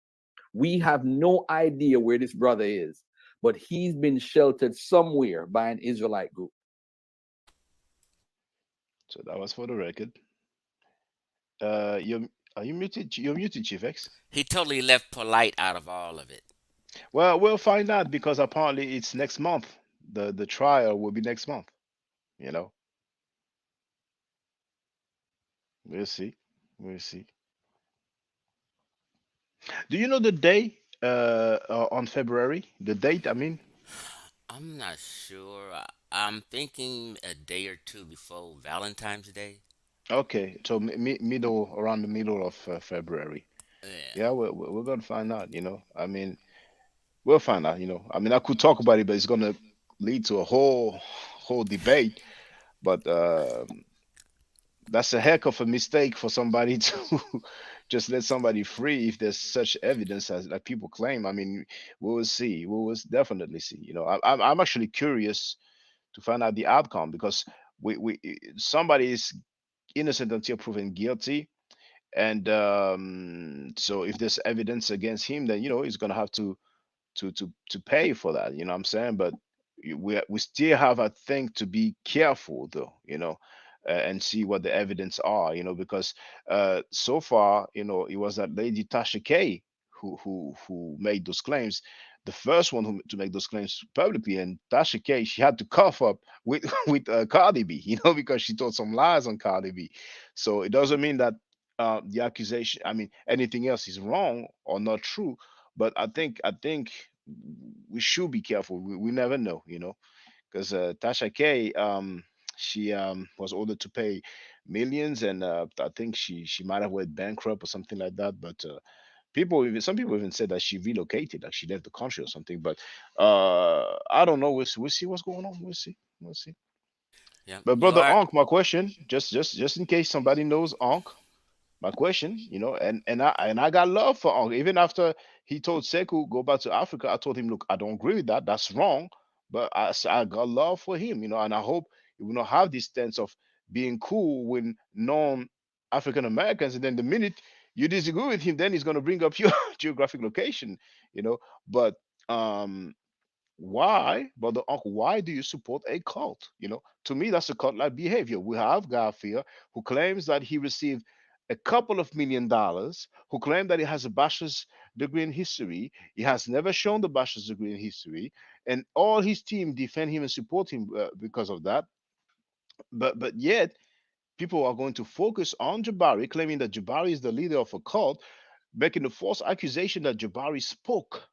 We have no idea where this brother is, but he's been sheltered somewhere by an Israelite group. So that was for the record. You are you muted? You're muted, Chief X. He totally left polite out of all of it. Well, we'll find out because apparently it's next month. The trial will be next month. You know, we'll see. We'll see. Do you know the day on February? The date, I mean. I'm not sure. I'm thinking a day or two before Valentine's Day. Okay, so middle, around the middle of February. Yeah. Yeah, we're gonna find out. I mean, we'll find out. I mean, I could talk about it, but it's gonna lead to a whole debate. But that's a heck of a mistake for somebody to just let somebody free if there's such evidence as that people claim. I mean, we will see. We will definitely see. I'm actually curious to find out the outcome because we somebody is innocent until proven guilty, and so if there's evidence against him, then he's gonna have to pay for that. You know what I'm saying? But we still have, I think, to be careful though. And see what the evidence are. Because so far, it was that lady Tasha K who made those claims. The first one to make those claims publicly, and Tasha K, she had to cough up with with Cardi B, because she told some lies on Cardi B. So it doesn't mean that the accusation, I mean, anything else is wrong or not true, but I think we should be careful. We never know, because Tasha K, She was ordered to pay millions, and I think she might have went bankrupt or something like that. But some people even said that she relocated, like she left the country or something. But I don't know. We'll see what's going on. We'll see. Yeah, But you brother are. Ankh, my question, just in case somebody knows Ankh, my question, and I got love for Ankh. Even after he told Sekou go back to Africa, I told him, look, I don't agree with that. That's wrong. But I got love for him, and I hope he will not have this stance of being cool with non African Americans, and then the minute you disagree with him, then he's gonna bring up your geographic location, you know. But um why, brother uncle, why do you support a cult? To me, that's a cult like behavior. We have Garfield, who claims that he received a couple of $1 million, who claimed that he has a bachelor's degree in history. He has never shown the bachelor's degree in history, and all his team defend him and support him because of that. But yet, people are going to focus on Jabari, claiming that Jabari is the leader of a cult, making the false accusation that Jabari spoke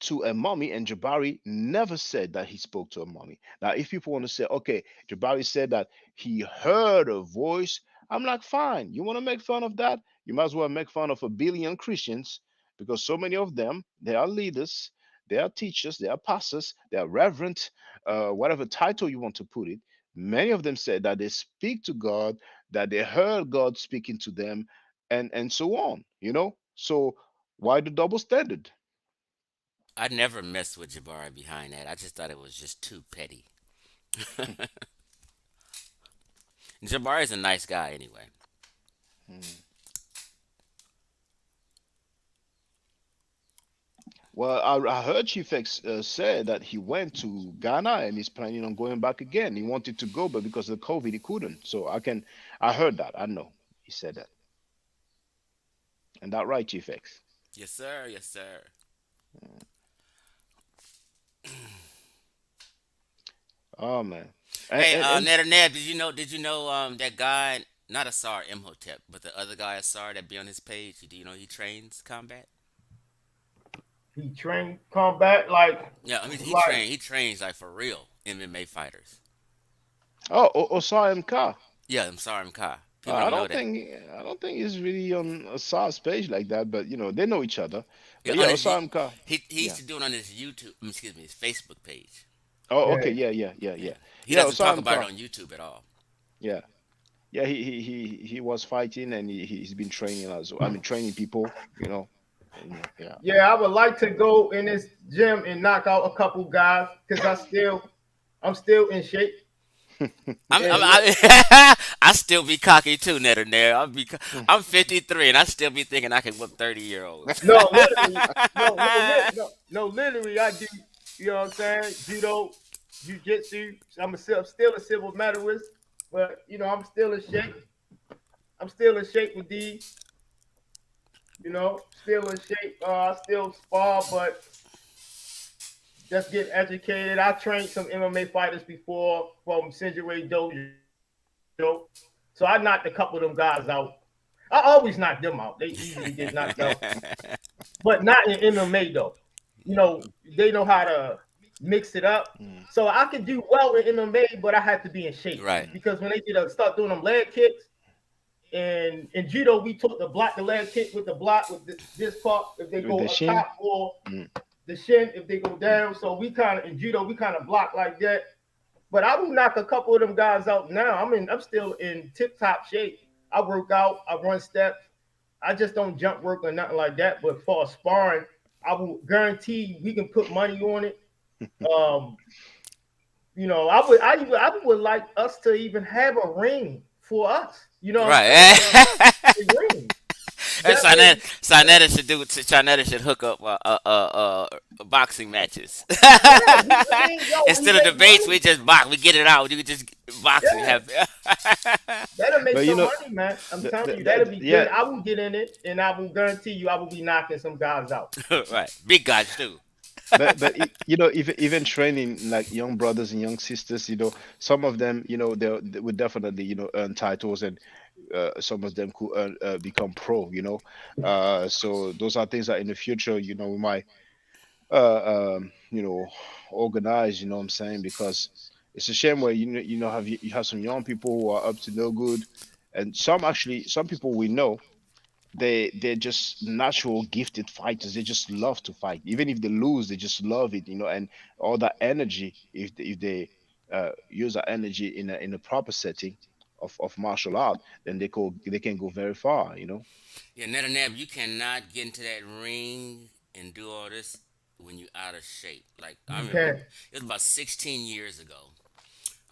to a mummy, and Jabari never said that he spoke to a mummy. Now, if people want to say, okay, Jabari said that he heard a voice, I'm like, fine. You want to make fun of that? You might as well make fun of a billion Christians, because so many of them, they are leaders, they are teachers, they are pastors, they are reverend, whatever title you want to put it. Many of them said that they speak to God, that they heard God speaking to them, and so on. So why the double standard? I never messed with Jabari behind that. I just thought it was just too petty. Jabari's a nice guy anyway. Hmm. Well, I heard Chief X said that he went to Ghana and he's planning on going back again. He wanted to go, but because of COVID, he couldn't. So I heard that. I know he said that, and that right, Chief X. Yes, sir. Yes, sir. Oh man, and Hey, and, and Ned or Ned, did you know that guy, not Asar Imhotep, but the other guy Asar that be on his page? Do you know he trains combat? He trained combat like Yeah, I mean like he trains like for real MMA fighters. Osai Ka. Yeah, I'm sorry, I'm Kai. People I don't know don't that. think I don't think he's really on Assad's page like that, but they know each other. Yeah, But yeah, on his Osai Ka. he used Yeah. to do it on his YouTube, excuse me, his Facebook page. Oh, okay. yeah. Yeah, yeah, yeah, Yeah, yeah. he Yeah, doesn't talk Osai about it Ka. on YouTube at all. Yeah. Yeah, he was fighting, and he's been training as well. I mean, training people, yeah. Yeah, I would like to go in this gym and knock out a couple guys because I'm still in shape. And I still be cocky too, Netter Nair. I'm 53 and I still be thinking I can whip 30-year-olds. no, literally, no, literally, I do. You know what I'm saying? Judo, jujitsu. I'm still a civil medalist, but I'm still in shape. I'm still in shape with these. Still in shape. I still spar, but just get educated. I trained some MMA fighters before from Senjure Dojo, so I knocked a couple of them guys out. I always knock them out. They easily get knocked out, but not in MMA though. They know how to mix it up. Mm. So I could do well in MMA, but I had to be in shape Right. because when they start doing them leg kicks, and in judo we took the leg kick with the block with this part if they With go the up shin. top or Mm. the shin if they go down. So we kind of in judo we kind of block like that. But I will knock a couple of them guys out now. I'm still in tip top shape. I work out, I run steps. I just don't jump work or nothing like that. But for sparring, I will guarantee we can put money on it. Um, I would like us to even have a ring for us. You know what I'm saying? Right. A ring. And That way, Sinetta should hook up boxing matches. yeah, I mean, yo, we Instead of make debates, money. we just box. We get it out. You can just box and Yeah, have. that'll make But some money, man. I'm telling you, that'll be yeah, good. I will get in it, and I will guarantee you, I will be knocking some guys out. Right. Big guys too. but even training like young brothers and young sisters, some of them, they would definitely, earn titles, and some of them could become pro. So those are things that in the future, we might, organize. You know what I'm saying? Because It's a shame where you have some young people who are up to no good, and some people we know they're just natural gifted fighters. They just love to fight. Even if they lose, they just love it, and all that energy, if they use that energy in a proper setting of martial art, then they can go very far. Yeah, Netanyahu, you cannot get into that ring and do all this when you're out of shape. Like I You remember, can. it was about 16 years ago.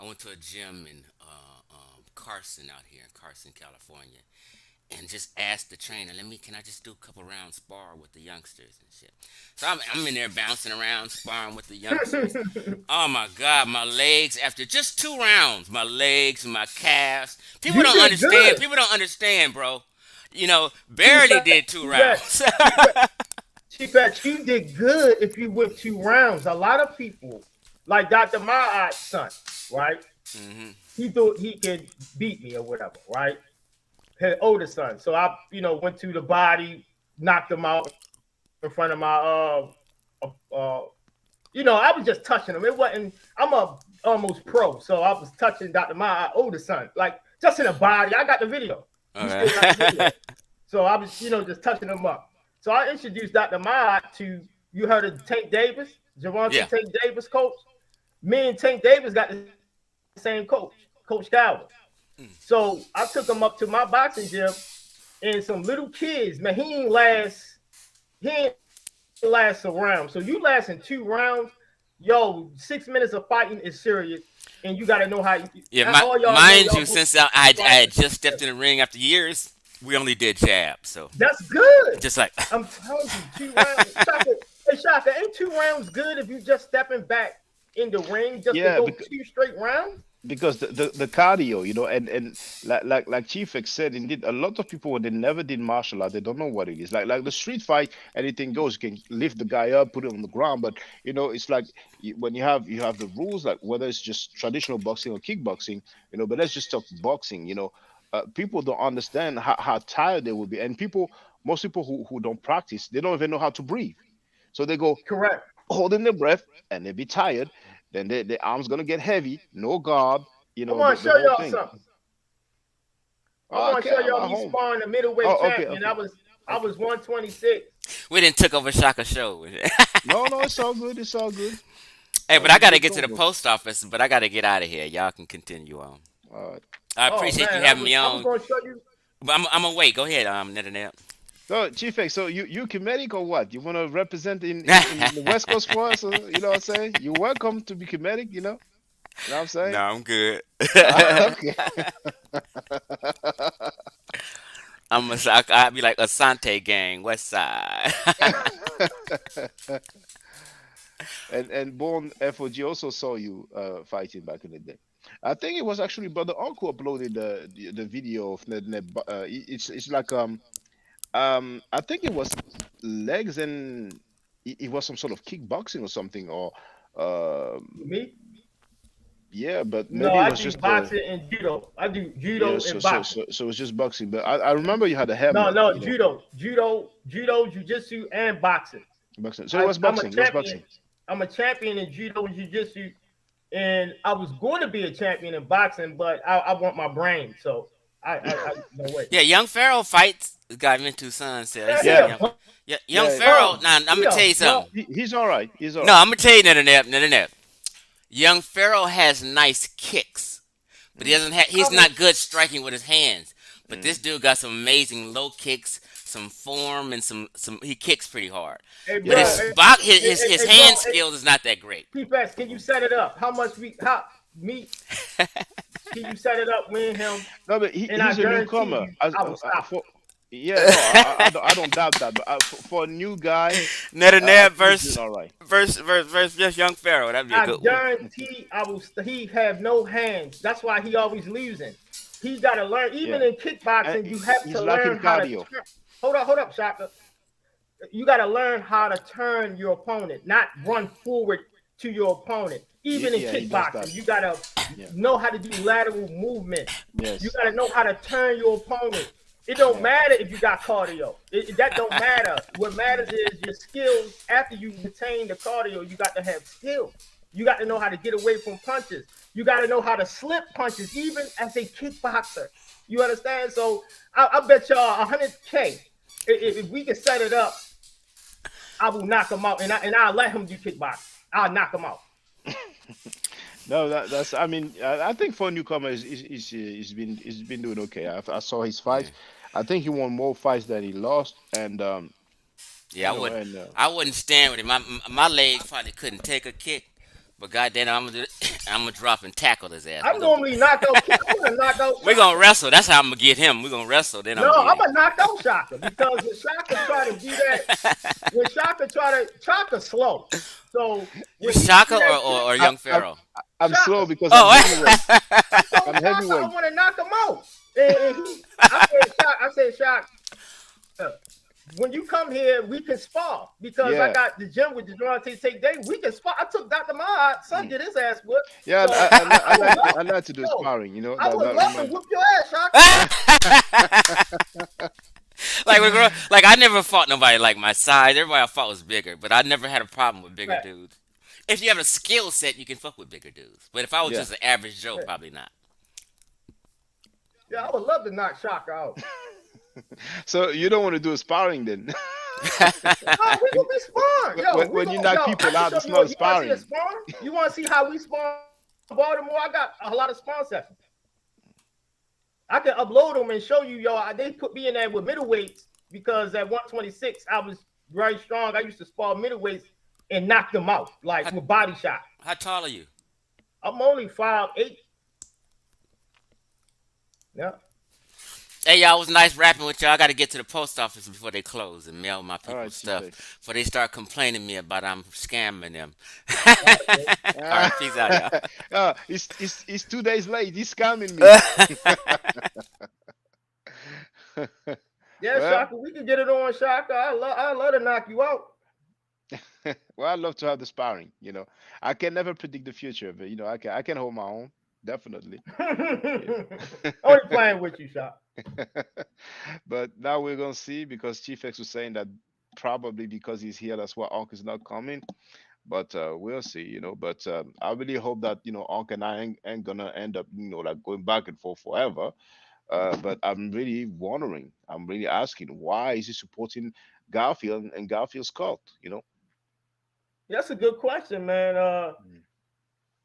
I went to a gym in Carson out here in Carson, California, and just asked the trainer, can I just do a couple rounds spar with the youngsters and shit. So I'm in there bouncing around, sparring with the youngsters. Oh my God, my legs, after just 2 rounds, my legs, my calves. People You don't did understand. good. People don't understand, bro. Chief Barely Bet, did two Chief Bet, rounds. Chief Bet, Chief Bet, you did good if you went 2 rounds. A lot of people, like Dr. Ma'at's son, right? hmm He thought he could beat me or whatever, right? His older son. So I, went to the body, knocked him out in front of my I was just touching him. It wasn't. I'm a almost pro, so I was touching Dr. My older son, like just in the body. I got the video. All We still got the right. video. So I was, just touching him up. So I introduced Dr. Ma to, you heard of Tank Davis, Yeah. Javante Tank Davis coach. Me and Tank Davis got the same coach, Coach Calvin. So I took him up to my boxing gym, and some little kids, man, he ain't last a round. So you lasting 2 rounds, yo, 6 minutes of fighting is serious, and you got to know how. Yeah, All y'all know mind y'all you, go since I fight. had just stepped in the ring after years, we only did jabs. So That's good. just like, I'm telling you, 2 rounds. Shaka, hey Shaka, ain't 2 rounds good if you just stepping back in the ring just to Yeah, go 2 straight rounds? because the cardio, and like Chief X said, indeed, a lot of people when they never did martial art, they don't know what it is. Like the street fight, anything goes. You can lift the guy up, put him on the ground, but it's like when you have the rules, like whether it's just traditional boxing or kickboxing, But let's just talk boxing. People don't understand how tired they will be, and most people who don't practice, they don't even know how to breathe. So they go Correct. holding their breath and they be tired. Then the arms gonna get heavy, no guard, I the, want to the show whole y'all thing. something. I Oh, want to okay, show I'm y'all at me home. sparring the middleweight Oh, okay, champion. I okay, was I okay. was 126. we didn't took over Shaka show. No, it's all good. It's all good. It's Hey, all but I good. gotta Take get to the over. post office. But I gotta get out of here. Y'all can continue on. All right. I Oh appreciate you man, having me I was on. going to show you. But I'm gonna wait. Go ahead, Netanyahu. So, Chief X, so you Kemetic or what? You want to represent in the West Coast for us? You know what I'm saying? You're welcome to be Kemetic. You know what I'm No, saying? I'm good. Okay. I'd be like Asante Gang, West Side. And Born FOG also saw you fighting back in the day. I think it was actually Brother Uncle uploaded the video of it's like I think it was legs and it was some sort of kickboxing or something or um Me? yeah, but No, maybe it I was do just boxing and judo. I do yeah, judo so and so boxing. so so it's just boxing. But I remember you had a No, helmet, no, judo, jujitsu, and boxing. boxing. So it was I'm a boxing. It was champion. boxing. I'm a champion in judo and jiu-jitsu, and I was going to be a champion in boxing, but I want my brain, so I no way. Yeah, Young Pharaoh fights. Got me two sons. He Man, he said, a Yeah, "Young, bum. yeah, Young yeah. Pharaoh." Now I'm He gonna tell a you bum. something. He's all right. He's all No, right. I'm gonna tell you, Netanyahu. Young Pharaoh has nice kicks, but he Mm, doesn't have. I He's was not good striking with his hands. But this mm. dude got some amazing low kicks, some form, and some. He kicks pretty hard. hey But bro, Yeah, hey, his hey hand bro, hey, skills is not that great. PFS, can you set it up? How much how me can you set it up, me and him, no, but and I he's a guarantee newcomer. you I will stop him. For yeah, no, I don't doubt that. But for a new guy, I Netanyahu think he's doing all right. versus just Young Pharaoh. That'd be a I good one. guarantee he have no hands. That's why he always losing. He got to learn. Even Yeah, in and kickboxing, you have to he's lacking learn how to cardio. turn. Hold up, Shaka. You got to learn how to turn your opponent, not run forward to your opponent. Even in Yeah, he does that. kickboxing, you got to Yeah. know how to do lateral movement. You Yes. got to know how to turn your opponent. It don't Yeah. matter if you got cardio. That don't matter. What matters is your skills. After you retain the cardio, you got to have skills. You got to know how to get away from punches. You got to know how to slip punches, even as a kickboxer. You understand? So I bet y'all 100K. If we can set it up, I will knock him out, and I'll let him do kickboxing. I'll knock him out. No, that's. I mean, I think for a newcomer, he's been doing okay. I saw his Yeah. fights. I think he won more fights than he lost, and Yeah, I wouldn't stand with him. My legs probably couldn't take a kick, but goddamn, I'm gonna drop and tackle his ass. I'm normally knockout kick. I'm gonna knock out We Shaka. gonna wrestle. That's how I'm gonna get him. We gonna wrestle. Then I'm No, gonna I'm get gonna knock out Shaka because when Shaka try to do that, when Shaka slow. So you when he Shaka do that or shit, I, Young I, Pharaoh? I'm slow Shaka. because I'm heavyweight. Oh, So I'm Shaka, I heavyweight. want to knock him out. And I said, Shaka, when you come here, we can spar because I Yeah, got the gym with the Durante Take Day. We can spar. I took Dr. Mahad, son mm. did his ass whip. Yeah. So I I would like love, I like to do yo, sparring. You know I that would that love to reminds. whoop your ass, Shaka. like I never fought nobody like my size. Everybody I fought was bigger, but I never had a problem with bigger Right. dudes. If you have a skill set, you can fuck with bigger dudes. But if I was Yeah. just an average Joe, Yeah, probably not. yeah, I would love to knock Shaka out. So you don't want to do sparring then? No, we gonna be sparring. Yo, we When you gonna knock yo. I people can out, show it's you not what you want to see a sparring. spawn. You want to see how we spawn in Baltimore? I got a lot of spawn sessions. I can upload them and show you, yo. They put me in there with middleweights because at 126 I was very strong. I used to spar middleweights and knock them out like how, with body shot. how tall are you? I'm only 5'8". Yeah. Hey, y'all, it was nice rapping with y'all. I got to get to the post office before they close and mail my All people right, Chief stuff X. before they start complaining me about I'm scamming them. All right, bro. All right, peace out, y'all. It's 2 days late. He's scamming me. Yeah, Well, Shaka, we can get it on Shaka. I love to knock you out. well, I love to have the sparring. I can never predict the future, but I can hold my own, definitely. Only playing with you, Shaka. But now we're gonna see because Chief X was saying that probably because he's here, that's why Ankh is not coming. But we'll see. But I really hope that Ankh and I ain't gonna end up like going back and forth forever. But I'm really wondering. I'm really asking why is he supporting Garfield and Garfield's cult? That's a good question, man. Mm.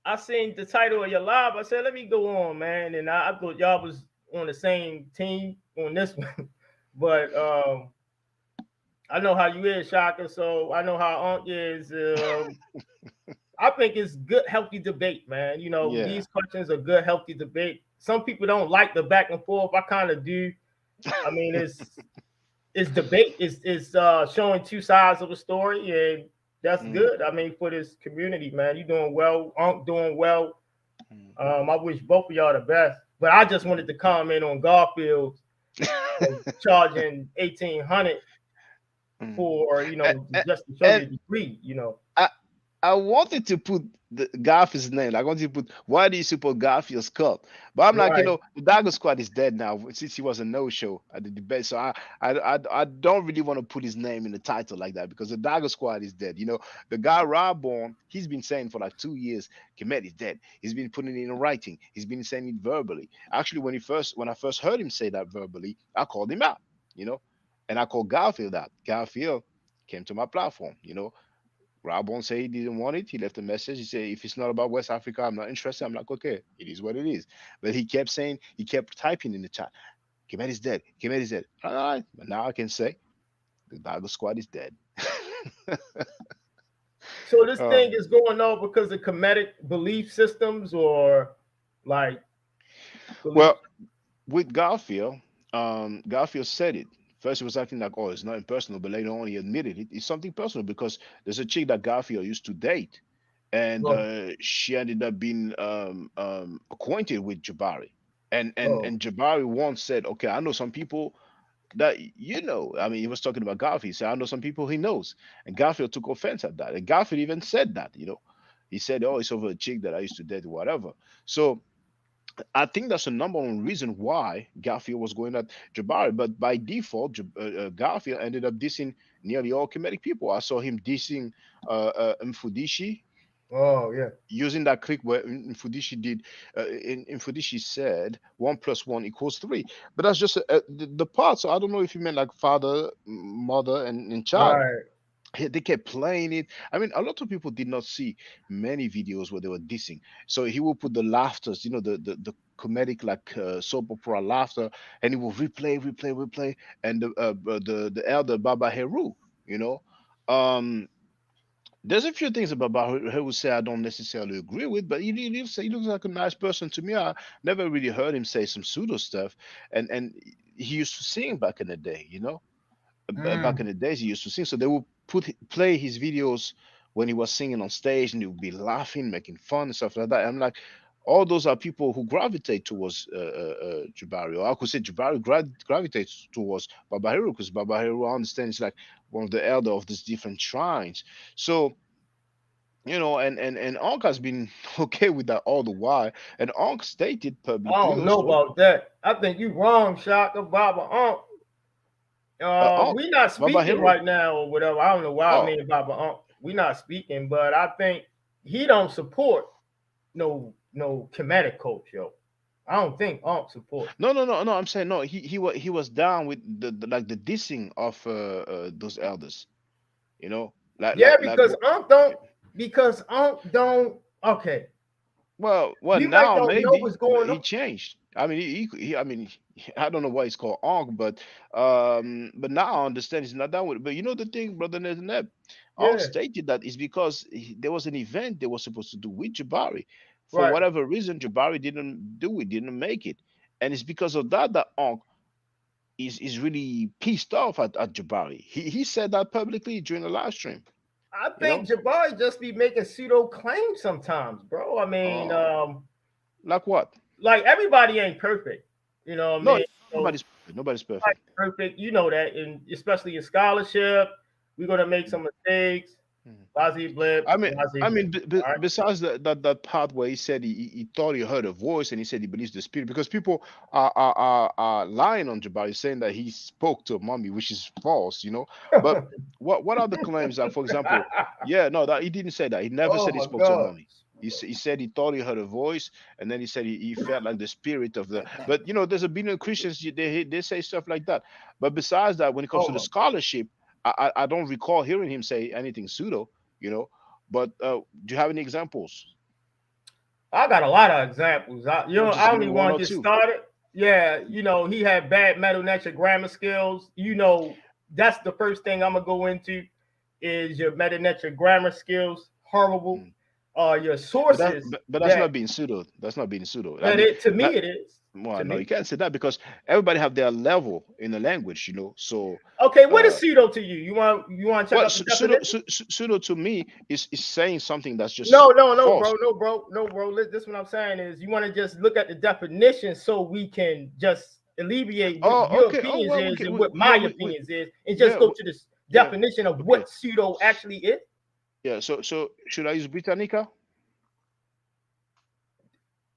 I seen the title of your live. I said, let me go on, man. And I thought y'all was on the same team on this one. But I know how you is, Shaka. So I know how Unc is. I think it's good, healthy debate, man. Yeah. These questions are good, healthy debate. Some people don't like the back and forth. I kind of do. I mean, it's debate. It's showing two sides of a story, and that's Mm, good. I mean, for this community, man, you doing well. Unc doing well. mm. I wish both of y'all the best. But I just wanted to comment on Garfield charging 1,800 Mm. for A- a- just to show And your degree. I I wanted to put Garfield's name. I wanted to put why do you support Garfield's cult? But I'm like, Right. the Dagger Squad is dead now since he was a no-show at the debate. So I don't really want to put his name in the title like that because the Dagger Squad is dead. The guy Robborn, he's been saying for like 2 years, Kemet is dead. He's been putting it in writing. He's been saying it verbally. Actually, when I first heard him say that verbally, I called him out. You know, and I called Garfield out. Garfield came to my platform. Rob won't say he didn't want it. He left a message. He said, if it's not about West Africa, I'm not interested. I'm like, okay, it is what it is. But he kept typing in the chat, Kemet is dead. Kemet is dead. All right. But now I can say the Dagger Squad is dead. So this uh, thing is going on because of comedic belief systems or like belief. well, with Garfield, Garfield said it. First, it was acting like, oh, it's nothing personal, but later on, he admitted it. It's something personal because there's a chick that Garfield used to date, and Oh, she ended up being acquainted with Jabari. And oh, Jabari once said, okay, I know some people that I mean, he was talking about Garfield. He said, I know some people he knows, and Garfield took offense at that. And Garfield even said that, he said, oh, it's over a chick that I used to date, whatever. So I think that's the number one reason why Garfield was going at Jabari. But by default, Garfield ended up dissing nearly all Kemetic people. I saw him dissing Mfudishi. Oh yeah. Using that click where Fudishi did, in Fudishi said 1 + 1 = 3, but that's just the part. So I don't know if you meant like father, mother, and child. Right. They kept playing it. I mean, a lot of people did not see many videos where they were dissing. So he will put the laughters, the comedic like soap opera laughter, and he will replay, and the elder Baba Heru, you know. Um, there's a few things about Baba Heru say I don't necessarily agree with, but he looks like a nice person to me. I never really heard him say some pseudo stuff, and he used to sing back in the day, back in Mm. the days he used to sing. So they would play his videos when he was singing on stage, and he would be laughing, making fun and stuff like that. I'm like, all those are people who gravitate towards Jabari, or I could say Jabari gravitates towards Baba Babahiru, because Baba Babahiru, I understand, is like one of the elder of these different shrines. So and Ankh has been okay with that all the while, and Ankh stated I publicly don't know also. about that. I think you wrong, Shaka Baba. Ankh, We not Baba speaking Babahiru. right now or whatever. I don't know why I Oh, mean Baba. We not speaking, but I think he don't support no comedic culture. I don't think support. no. I'm saying no. He was down with the like the dissing of those elders. You know, Yeah, because yeah. Unc don't. Okay, Well, you might now don't know maybe what's going he on. changed. I mean, I mean, I don't know why it's called Ankh, but now I understand he's not down with it. But you know the thing, brother Ned, Ankh Yeah, stated that is because there was an event they were supposed to do with Jabari. For right. whatever reason, Jabari didn't do it, didn't make it, and it's because of that Ankh is really pissed off at Jabari. He said that publicly during the live stream. I You know, think Jabari just be making pseudo claims sometimes, bro. I mean, uh, like what? like everybody ain't perfect. You know what I No, mean? So nobody's perfect. Nobody's nobody's perfect. perfect. You know that, and especially in scholarship, we're gonna make some mistakes. Mhm. Blase blip, I mean, blase blip. All right. besides that part where he said he thought he heard a voice, and he said he believes the spirit, because people are lying on Jabari, saying that he spoke to a mummy, which is false, But what are the claims that, for example, yeah, no, that he didn't say that. He never Oh said he my spoke to a god. mummy. He said he thought he heard a voice, and then he said he felt like the spirit of the. But there's a billion Christians, they say stuff like that. But besides that, when it comes Oh to the my. scholarship, I don't recall hearing him say anything pseudo, you know. But do you have any examples? I got a lot of examples. Just I give me only one want or to get two. started. Yeah, he had bad metal natural grammar skills. That's the first thing I'm gonna go into is your meta natural grammar skills. Horrible. Mm. Your But that sources but that's that not being pseudo. That's not being pseudo. I that mean, it to me that it is well, to no, you me. can't say that, because everybody have their level in the language, So Okay, what is uh, pseudo to you? You want to check what out the definition? pseudo to me is saying something that's just No, no, no, bro, false. no, bro, no, bro. This what I'm saying is you want to just look at the definition so we can just alleviate what Oh, your okay. Oh, opinions well, we is can. and what my Yeah, opinions is, and just yeah, go to this yeah. definition of Okay. what pseudo actually is. Yeah. So should I use Britannica? You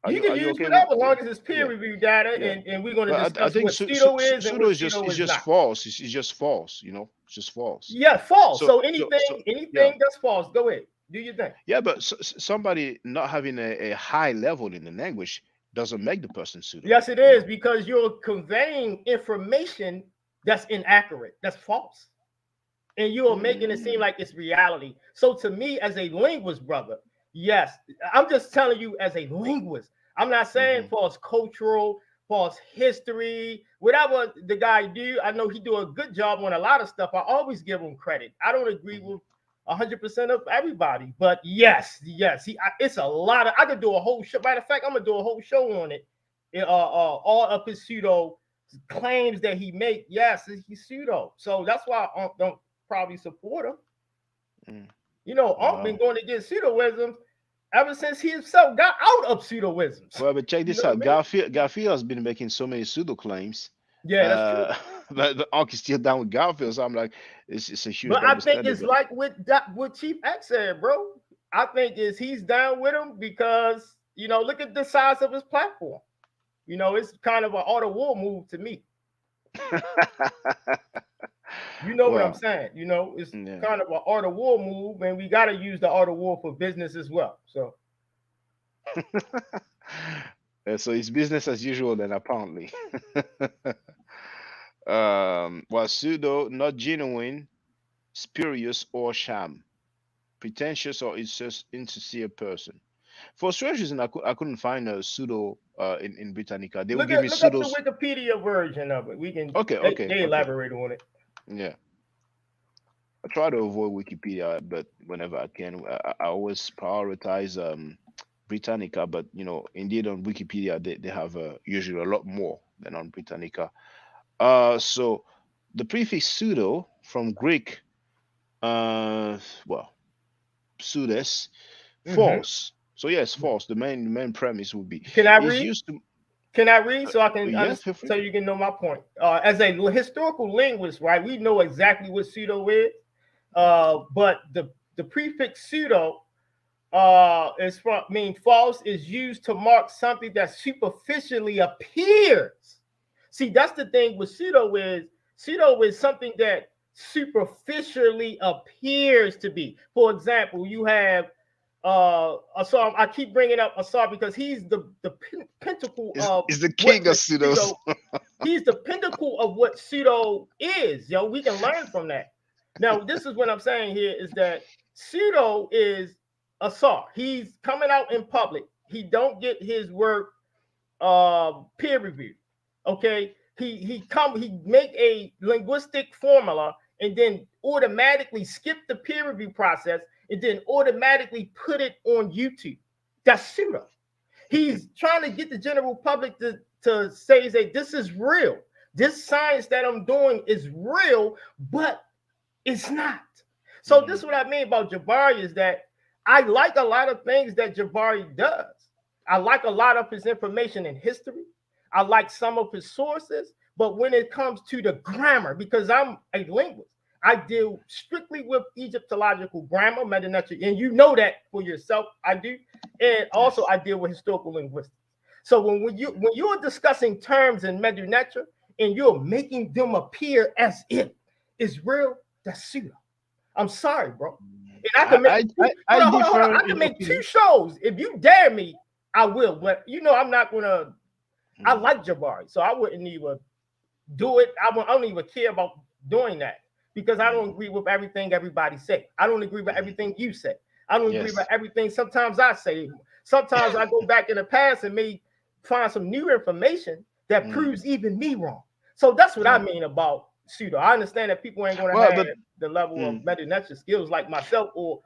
Are can you use okay with? whatever, Yeah. long as it's peer Yeah. review data, Yeah. and we're going to But I discuss think what pseudo is and pseudo what is just pseudo is not. false. It's just false. It's just false. Yeah, false. So So so anything, yeah. anything that's false, go ahead. Do your thing. Yeah, but somebody not having a high level in the language doesn't make the person pseudo. Yes, it is because you're conveying information that's inaccurate, that's false, and you are making it seem Mm, like it's reality. So to me, as a linguist, brother, yes, I'm just telling you as a linguist. I'm not saying hmm false cultural, false history, whatever the guy do. I know he do a good job on a lot of stuff. I always give him credit. I don't agree hmm with 100% of everybody, but yes, it's a lot of. I could do a whole show. Matter of fact, I'm gonna do a whole show on it. All of his pseudo claims that he make. Yes, he's pseudo. So that's why I don't probably support him. mm. Unc been Wow. going to get pseudoisms ever since he himself got out of pseudoisms. Well, but check You this know what out. I mean? Garfield has been making so many pseudo claims. Yeah, that's true. Uh, but Ankh is still down with Garfield. So I'm like, it's a huge But I double think standard. it's But like what Chief X said, bro. I think is he's down with him because look at the size of his platform. It's kind of an auto war move to me. You know what I'm Well, saying? You know, it's yeah. kind of an art of war move, and we got to use the art of war for business as well. So So it's business as usual then, apparently. Well, pseudo, not genuine, spurious, or sham, pretentious or insincere person. For strange reason, I couldn't find a pseudo in Britannica. They would give me look up the pseudos. Wikipedia version of it. We can Okay, okay, they okay. elaborate on it. Yeah. I try to avoid Wikipedia, but whenever I can, I always prioritize Britannica. But indeed on Wikipedia they have usually a lot more than on Britannica. So the prefix pseudo from Greek, well, pseudes, Hmm. false. So yes, false. The main premise would be Can I is read? used to. Can I read so I can Yes, feel understand, free. so you can know my point? As a historical linguist, right, we know exactly what pseudo is. But the prefix pseudo is from mean false is used to mark something that superficially appears. See, that's the thing with pseudo is something that superficially appears to be. For example, you have Asar. I keep bringing up Asar because he's the pinnacle of Is the what king of the pseudos. pseudo. He's the pinnacle of what pseudo is. Yo, we can learn from that. Now, this is what I'm saying here is that pseudo is Asar. He's coming out in public. He don't get his work peer reviewed. Okay, he make a linguistic formula and then automatically skip the peer review process and then automatically put it on YouTube. That's pseudo. He's trying to get the general public to say that this is real. This science that I'm doing is real, but it's not. So this is what I mean about Jabari is that I like a lot of things that Jabari does. I like a lot of his information in history. I like some of his sources, but when it comes to the grammar, because I'm a linguist, I deal strictly with Egyptological grammar, Metanetric, and you know that for yourself. I do, and also Yes. I deal with historical linguistics. So when you're discussing terms in Medunetra and you're making them appear as if it's real, that's pseudo. I'm sorry, bro. And I can make I hold on. differ I can in make two opinion. shows. If you dare me, I will. But I'm not gonna. I Mm. like Jabari, so I wouldn't even do it. I don't even care about doing that because I don't agree with everything everybody say. I don't agree with everything you say. I don't agree with Yes. everything sometimes I say. Sometimes I go back in the past and may find some new information that Mm. proves even me wrong. So that's what I Yeah. mean about pseudo. I understand that people ain't gonna Well, have but the level of mm, metanetric skills like myself or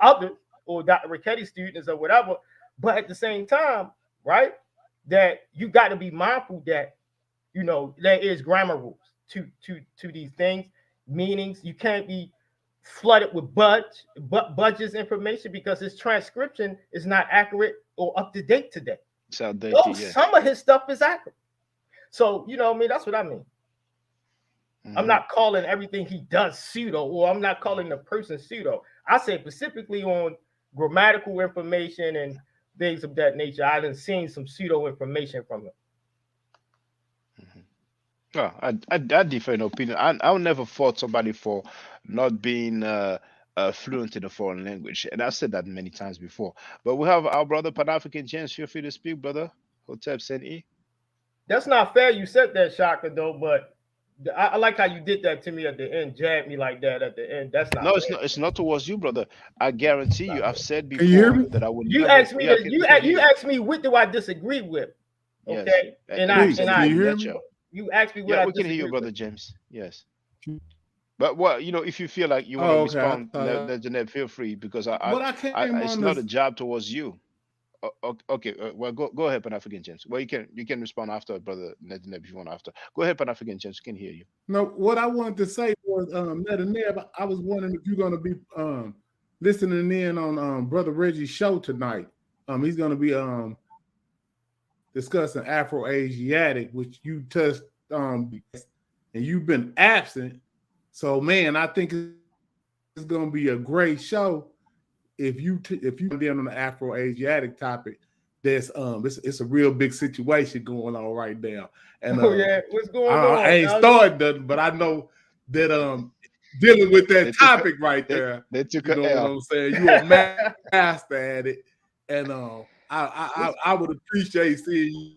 others or Dr. Ricchetti students or whatever. But at the same time, right, that you got to be mindful that there is grammar rules to these things, meanings. You can't be flooded with Budge's information because his transcription is not accurate or up to date today. it's Oh, outdated. Yes. some of his stuff is accurate. So I mean, that's what I mean. I'm Hmm. not calling everything he does pseudo, or I'm not calling the person pseudo. I say specifically on grammatical information and things of that nature. I done seen some pseudo information from him. Well, I differ in opinion. I'll never fault somebody for not being fluent in a foreign language, and I've said that many times before. But we have our brother Pan African James. Feel free to speak, brother. Hotep Seni. That's not fair. You said that, Shaka, though, but I like how you did that to me at the end, jabbed me like that at the end. That's No, not it's fair. not. It's not towards you, brother. I guarantee you. I've said Can you hear before me? that I would You never. asked me Yeah, that we can hear you you. asked me what do I disagree with? Yes, Okay, and and I you Please, said and can in I you a hear me? nutshell. you asked me what Yeah, I we can hear you, disagree with. brother James. Yes. But what if you feel like you want to Oh, okay. I respond, thought Janeb, feel free because what I came it's on not a this. job towards you. Okay, well, go ahead, Pan African James. Well, you can respond after, brother Janeb, if you want after. Go ahead, Pan African James. We can hear you. No, what I wanted to say was, Neb, I was wondering if you're going to be listening in on Brother Reggie's show tonight. He's going to be discussing Afro-Asiatic, which you touched and you've been absent. So, man, I think it's going to be a great show if you down on the Afro-Asiatic topic. There's it's a real big situation going on right now, and Oh yeah, what's going I on? ain't started nothing, but I know that dealing with They that took a, topic right there. they took You a know what L. I'm saying? You a master at it, and I would appreciate seeing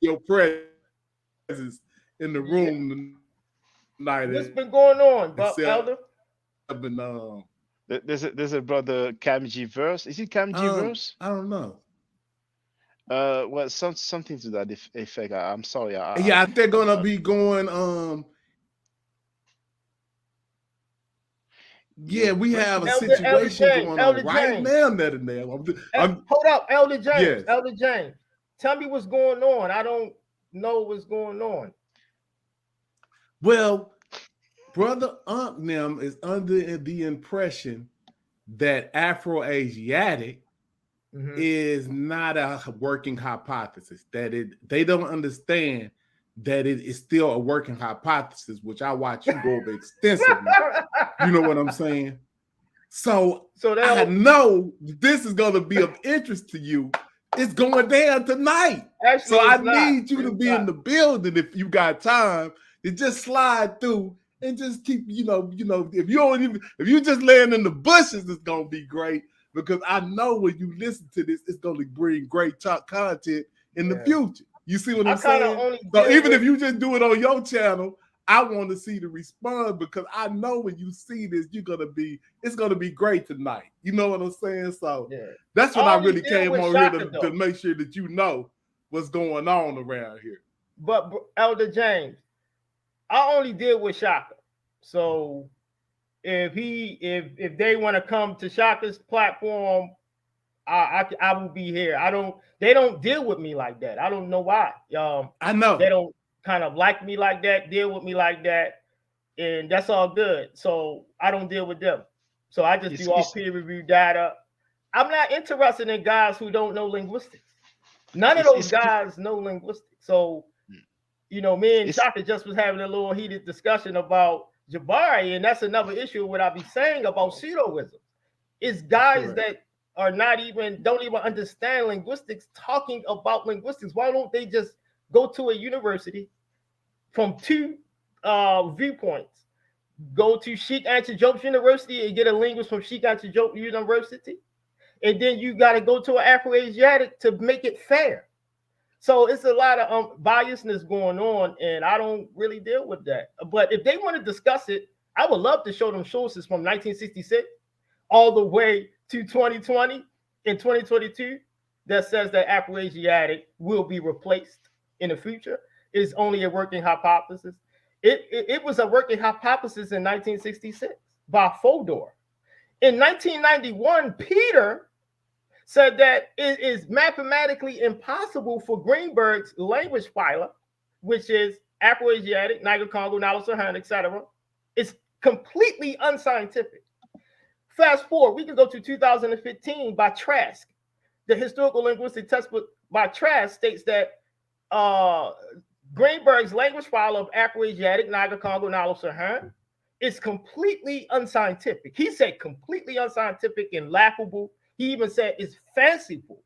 your presence in the Yeah. room tonight. What's been going on, Elder? There's a brother Camg verse. Is it Camg verse? I don't know. Well, something to that effect. I'm sorry. Yeah, I think they're gonna be going. Yeah, we have a situation going on right now. Hold up, Elder James. Yes. Elder James, tell me what's going on. I don't know what's going on. Well, Brother Ankh is under the impression that Afro-Asiatic is not a working hypothesis. That they don't understand that it is still a working hypothesis, which I watch you go over extensively. You know what I'm saying? So I know this is going to be of interest to you. It's going down tonight. Actually, so I need you to be in the building if you got time to just slide through and just keep, if you just laying in the bushes, it's going to be great, because I know when you listen to this, it's going to bring great talk content in the future. You see what I'm saying? So even if you just do it on your channel, I want to see the response, because I know when you see this, it's gonna be great tonight. You know what I'm saying? So that's what I really came on here to make sure that you know what's going on around here. But Elder James, I only deal with Shaka. So if they want to come to Shaka's platform, I will be here. They don't deal with me like that. I don't know why. I know they don't kind of like me like that, deal with me like that, and that's all good. So I don't deal with them. So I just do all peer review data. I'm not interested in guys who don't know linguistics. None of those guys know linguistics. So, me and Shaka just was having a little heated discussion about Jabari, and that's another issue. What I be saying about pseudoism is guys that are don't even understand linguistics talking about linguistics. Why don't they just go to a university from two viewpoints? Go to Sheikh Anta Diop University and get a linguist from Sheikh Anta Diop University, and then you got to go to an Afro-Asiatic to make it fair. So it's a lot of biasness going on, and I don't really deal with that. But if they want to discuss it, I would love to show them sources from 1966 all the way to 2020 and 2022 that says that Afro-Asiatic will be replaced in the future. It is only a working hypothesis. It was a working hypothesis in 1966 by Fodor. In 1991, Peter said that it is mathematically impossible for Greenberg's language phyla, which is Afro-Asiatic, Niger-Congo, Nilo-Saharan, etc. It's completely unscientific. Fast forward, we can go to 2015 by Trask. The historical linguistic textbook by Trask states that Greenberg's language file of Afro-Asiatic, Niger-Congo, Nilo-Saharan is completely unscientific. He said completely unscientific and laughable. He even said it's fanciful.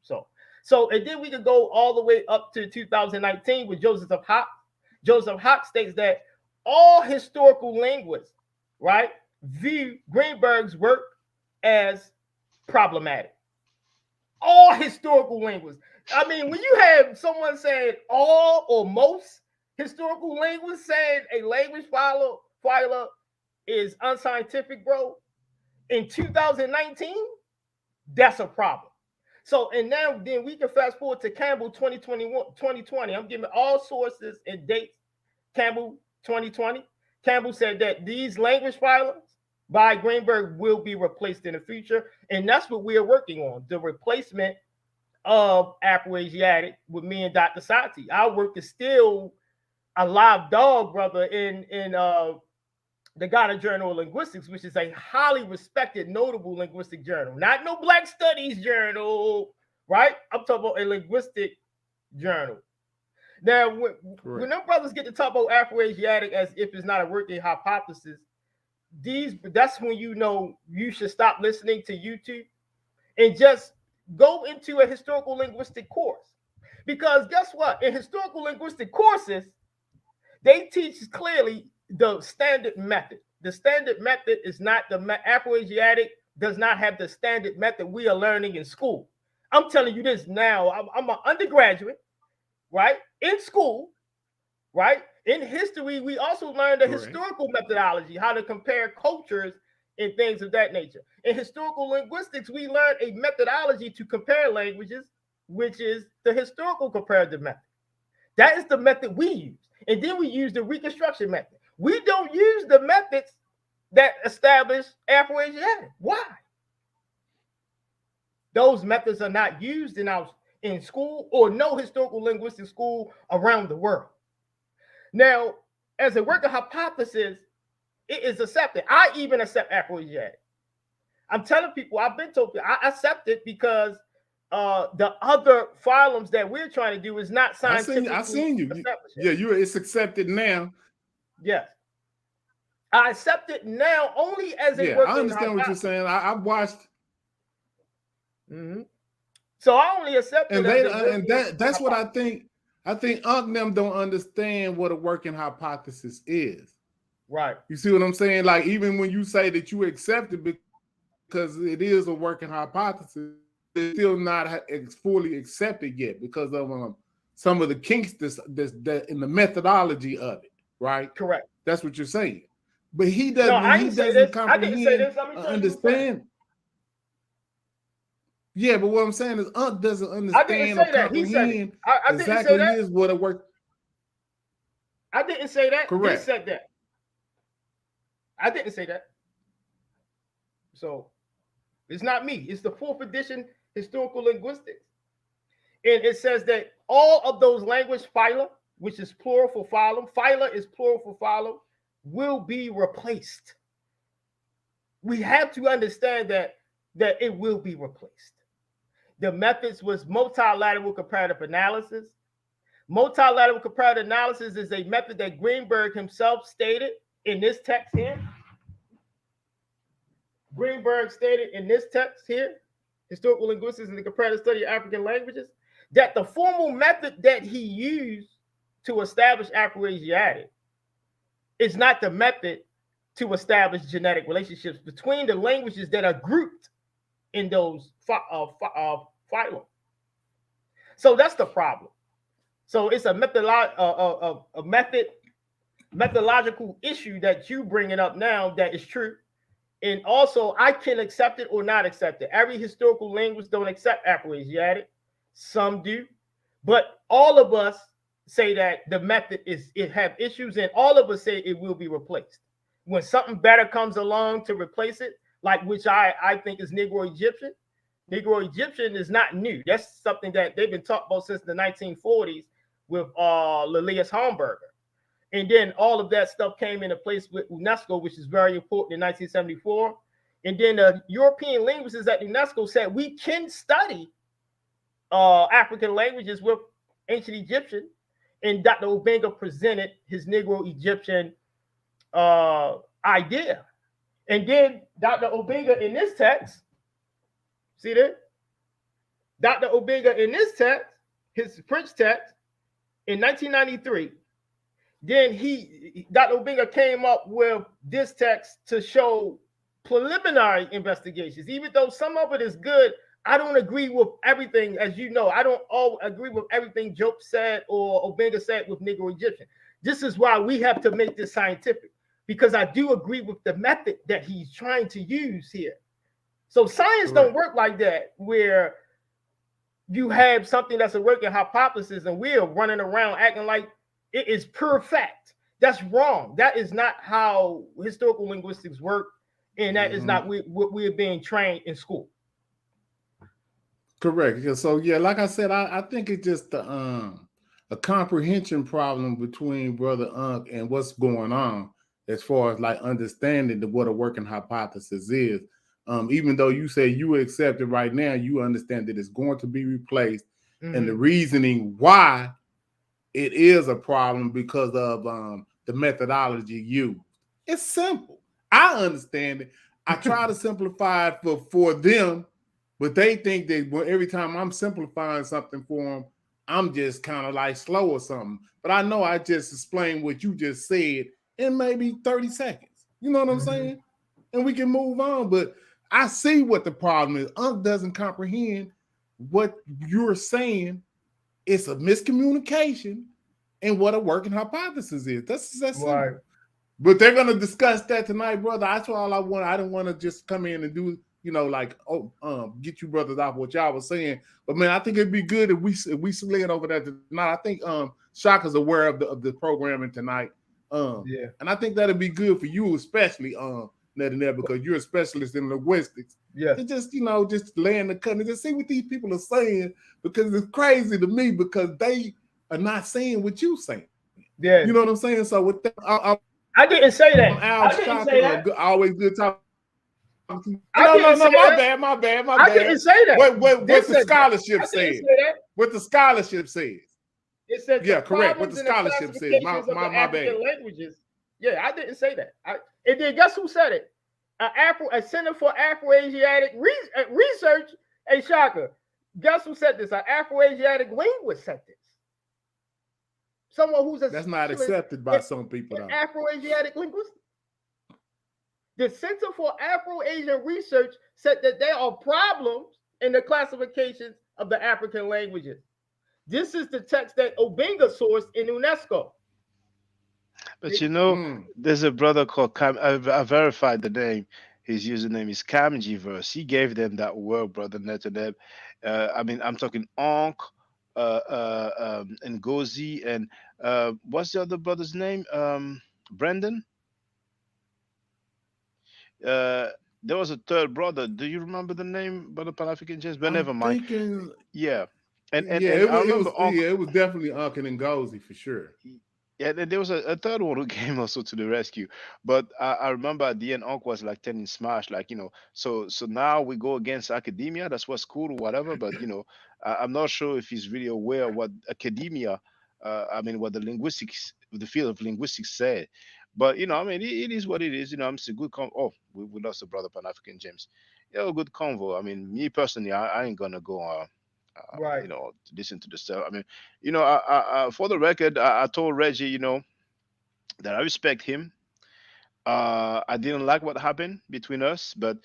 So and then we could go all the way up to 2019 with Joseph Hock. Joseph Hock states that all historical linguists, right, view Greenberg's work as problematic. All historical linguists. I mean, when you have someone saying all or most historical linguists saying a language phyla is unscientific, bro, in 2019, that's a problem. So, and now then we can fast forward to Campbell 2020. I'm giving all sources and dates. Campbell 2020. Campbell said that these language phyla by Greenberg will be replaced in the future. And that's what we are working on, the replacement of Afro-Asiatic with me and Dr. Sati. Our work is still a live dog, brother, in the Ghana Journal of Linguistics, which is a highly respected, notable linguistic journal. Not no Black Studies journal, right? I'm talking about a linguistic journal. Now, when them brothers get to talk about Afro-Asiatic as if it's not a working hypothesis, that's when you know you should stop listening to YouTube and just go into a historical linguistic course. Because guess what? In historical linguistic courses, they teach clearly the standard method. The standard method is not the Afroasiatic does not have the standard method we are learning in school. I'm telling you this now. I'm an undergraduate, right? In school, right? In history, we also learned the historical methodology, how to compare cultures and things of that nature. In historical linguistics, we learned a methodology to compare languages, which is the historical comparative method. That is the method we use. And then we use the reconstruction method. We don't use the methods that establish Afroasiatic. Why? Those methods are not used in school or no historical linguistic school around the world. Now, as a working hypothesis, it is accepted. I even accept Afroasiatic. I'm telling people, I've been told, I accept it because the other phylums that we're trying to do is not scientifically I seen you. established. Yeah, it's accepted now. Yes. I accept it now only as a working I understand what you're saying. I've watched. Mm-hmm. So I only accept it and that's what I think. I think them don't understand what a working hypothesis is. Right. You see what I'm saying? Like, even when you say that you accept it because it is a working hypothesis, it's still not fully accepted yet because of some of the kinks that in the methodology of it, right? Correct. That's what you're saying. But he doesn't. No, When he doesn't comprehend, understand. Yeah, but what I'm saying is, doesn't understand or comprehend exactly is what a work. I didn't say that. Correct. They said that. I didn't say that. So it's not me. It's the 4th edition historical linguistics. And it says that all of those language phyla, which is plural for phylum, phyla is plural for phylum, will be replaced. We have to understand that it will be replaced. The methods was multilateral comparative analysis. Multilateral comparative analysis is a method that Greenberg himself stated in this text here. Greenberg stated in this text here, Historical Linguistics and the Comparative Study of African Languages, that the formal method that he used to establish Afroasiatic is not the method to establish genetic relationships between the languages that are grouped in those phylum. So that's the problem. So it's a methodological issue that you bringing up now that is true. And also, I can accept it or not accept it. Every historical linguist don't accept Afroasiatic. Some do. But all of us say that the method have issues, and all of us say it will be replaced. When something better comes along to replace it, like which I think is Negro Egyptian. Negro Egyptian is not new. That's something that they've been talking about since the 1940s with Lilius Homburger. And then all of that stuff came into place with UNESCO, which is very important in 1974. And then the European linguists at UNESCO said we can study African languages with ancient Egyptian. And Dr. Obenga presented his Negro Egyptian idea. And then Dr. Obenga in this text, see that? Dr. Obenga in this text, his French text, in 1993, then Dr. Obenga came up with this text to show preliminary investigations. Even though some of it is good, I don't agree with everything, as you know. I don't all agree with everything Jope said or Obenga said with Negro Egyptian. This is why we have to make this scientific, because I do agree with the method that he's trying to use here. So science don't work like that, where you have something that's a working hypothesis and we're running around acting like it is pure fact. That's wrong. That is not how historical linguistics work, and that is not what we're being trained in school. Correct. So yeah, like I said, I think it's just a comprehension problem between Brother Ankh and what's going on as far as like understanding what a working hypothesis is. Even though you say you accept it right now, you understand that it's going to be replaced, and the reasoning why it is a problem because of the methodology used. It's simple. I understand it. I try to simplify it for them, but they think that every time I'm simplifying something for them, I'm just kind of like slow or something. But I know I just explained what you just said in maybe 30 seconds. You know what I'm saying? And we can move on. But I see what the problem is. Unc doesn't comprehend what you're saying. It's a miscommunication and what a working hypothesis is. That's simple. Right. But they're gonna discuss that tonight, brother. That's all I want. I don't want to just come in and do, like, get you brothers off what y'all was saying. But man, I think it'd be good if we slid over that tonight. I think Shaka's aware of the programming tonight. Yeah. And I think that'd be good for you, especially Net, because you're a specialist in linguistics. Yeah. To just just lay in the cut and just see what these people are saying, because it's crazy to me because they are not saying what you saying. Yeah. You know what I'm saying? So with that, I didn't say that. Al I didn't say that. Always good talking. No, my bad. I didn't say that. What the scholarship says. What the scholarship says. It said correct. What the scholarship says. My bad. Languages. Yeah, I didn't say that. And then guess who said it? A Center for Afro-Asiatic Research, a Shaka. Guess who said this? An Afro-Asiatic linguist said this. Someone who's that's not accepted by some people. Afro-Asiatic linguist. The Center for Afro-Asian Research said that there are problems in the classifications of the African languages. This is the text that Obenga sourced in UNESCO. But there's a brother called Cam. I verified the name. His username is Camgiverse. He gave them that word, brother Netaneb. I'm talking Ankh, and Gozi, and what's the other brother's name? Brendan. There was a third brother. Do you remember the name, brother Pan African James? But never mind. Yeah. And it was definitely Ankh and Ngozi for sure. Yeah, there was a third one who came also to the rescue. But I remember at the end, Ankh was like telling Smash, so now we go against academia. That's what's cool or whatever. But I'm not sure if he's really aware of what academia, what the field of linguistics said. But it is what it is. It's a good we lost a brother Pan African James. Yeah, a good convo. Me personally, I ain't gonna go right. To listen to the stuff. For the record, I told Reggie, that I respect him. I didn't like what happened between us, but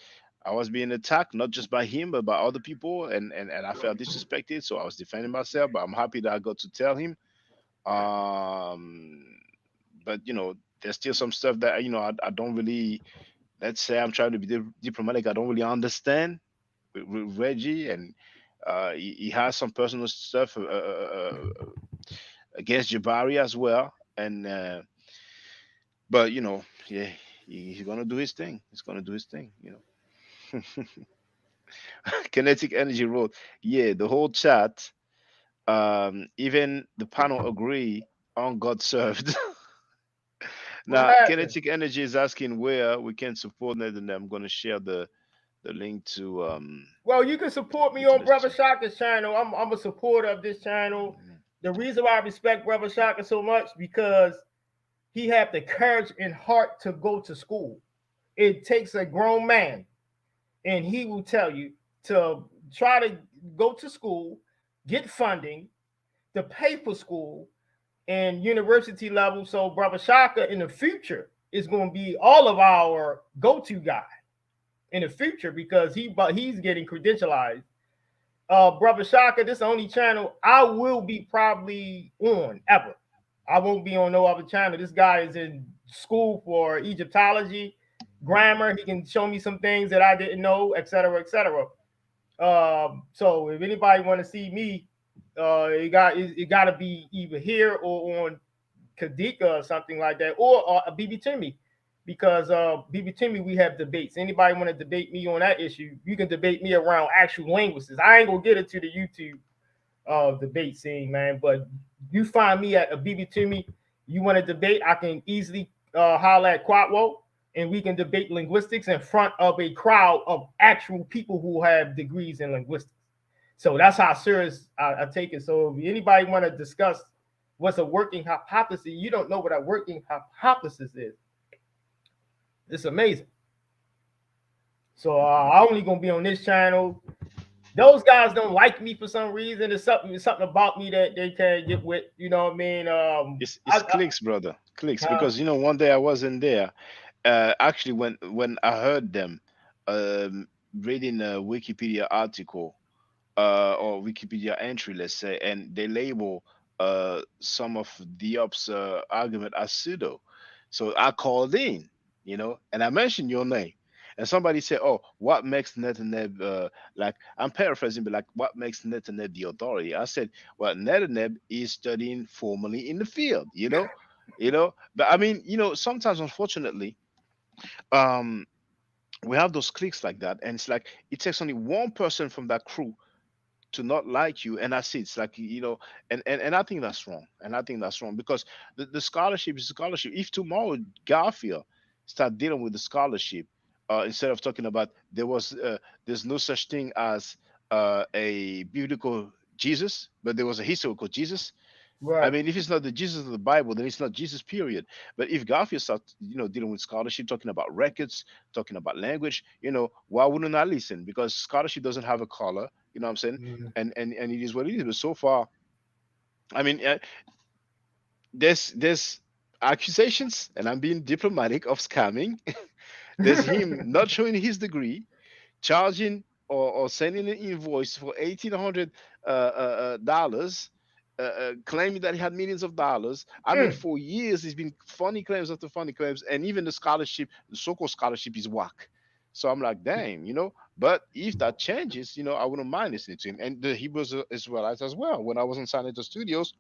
I was being attacked not just by him but by other people, and I felt disrespected, so I was defending myself. But I'm happy that I got to tell him. But there's still some stuff that I don't really. Let's say I'm trying to be diplomatic. I don't really understand with Reggie, and he has some personal stuff against Jabari as well, and but yeah, he's gonna do his thing. Kinetic Energy wrote, yeah, the whole chat, even the panel agree on God served. Now, Kinetic Energy is asking where we can support it, and I'm gonna share the link to well, you can support me on Brother Shaka's channel. I'm a supporter of this channel. The reason why I respect Brother Shaka so much, because he had the courage and heart to go to school. It takes a grown man, and he will tell you to try to go to school, get funding, to pay for school and university level. So Brother Shaka in the future is going to be all of our go-to guy in the future, because he's getting credentialized. Brother Shaka, this is the only channel I will be probably on ever. I won't be on no other channel. This guy is in school for Egyptology, grammar. He can show me some things that I didn't know, etc., etc. So if anybody want to see me, it got to be either here or on Kadika or something like that, or BB Timmy, because BB Timmy, we have debates. Anybody want to debate me on that issue, you can debate me around actual linguists. I ain't gonna get into the YouTube debate scene, man. But you find me at a BB Timmy, you want to debate, I can easily holler at Quatwo, and we can debate linguistics in front of a crowd of actual people who have degrees in linguistics. So that's how serious I take it. So if anybody want to discuss what's a working hypothesis, you don't know what a working hypothesis is. It's amazing. So I'm only gonna be on this channel. Those guys don't like me for some reason. There's something about me that they can't get with. You know what I mean? It's clicks, brother. Clicks, Huh? because one day I wasn't there. Actually, when I heard them um, reading a Wikipedia article or Wikipedia entry, let's say, and they label some of Diop's argument as pseudo. So I called in, and I mentioned your name. And somebody said, "Oh, what makes Netaneb like?" I'm paraphrasing, but like, what makes Netaneb the authority? I said, "Well, Netaneb is studying formally in the field. But I mean, sometimes, unfortunately, um, we have those cliques like that, and it's like it takes only one person from that crew to not like you, and that's it. It's like, and I think that's wrong, because the scholarship is scholarship. If tomorrow Garfield start dealing with the scholarship, instead of talking about there's no such thing as a biblical Jesus, but there was a historical Jesus. I Right. mean, if it's not the Jesus of the Bible, then it's not Jesus, period. But if Garfield starts, dealing with scholarship, talking about records, talking about language, why wouldn't I listen? Because scholarship doesn't have a color, you know what I'm saying? Mhm. And it is what it is. But so far, I mean, there's accusations, and I'm being diplomatic, of scamming. There's him not showing his degree, charging or sending an invoice for $1,800, claiming that he had millions of dollars. I mean, Mm. for years, he's been funny claims after funny claims, and even the scholarship, the so-called scholarship, is whack. So I'm like, damn. But if that changes, I wouldn't mind listening to him. And the Hebrews Israelites as well. When I was in San Antonio Studios,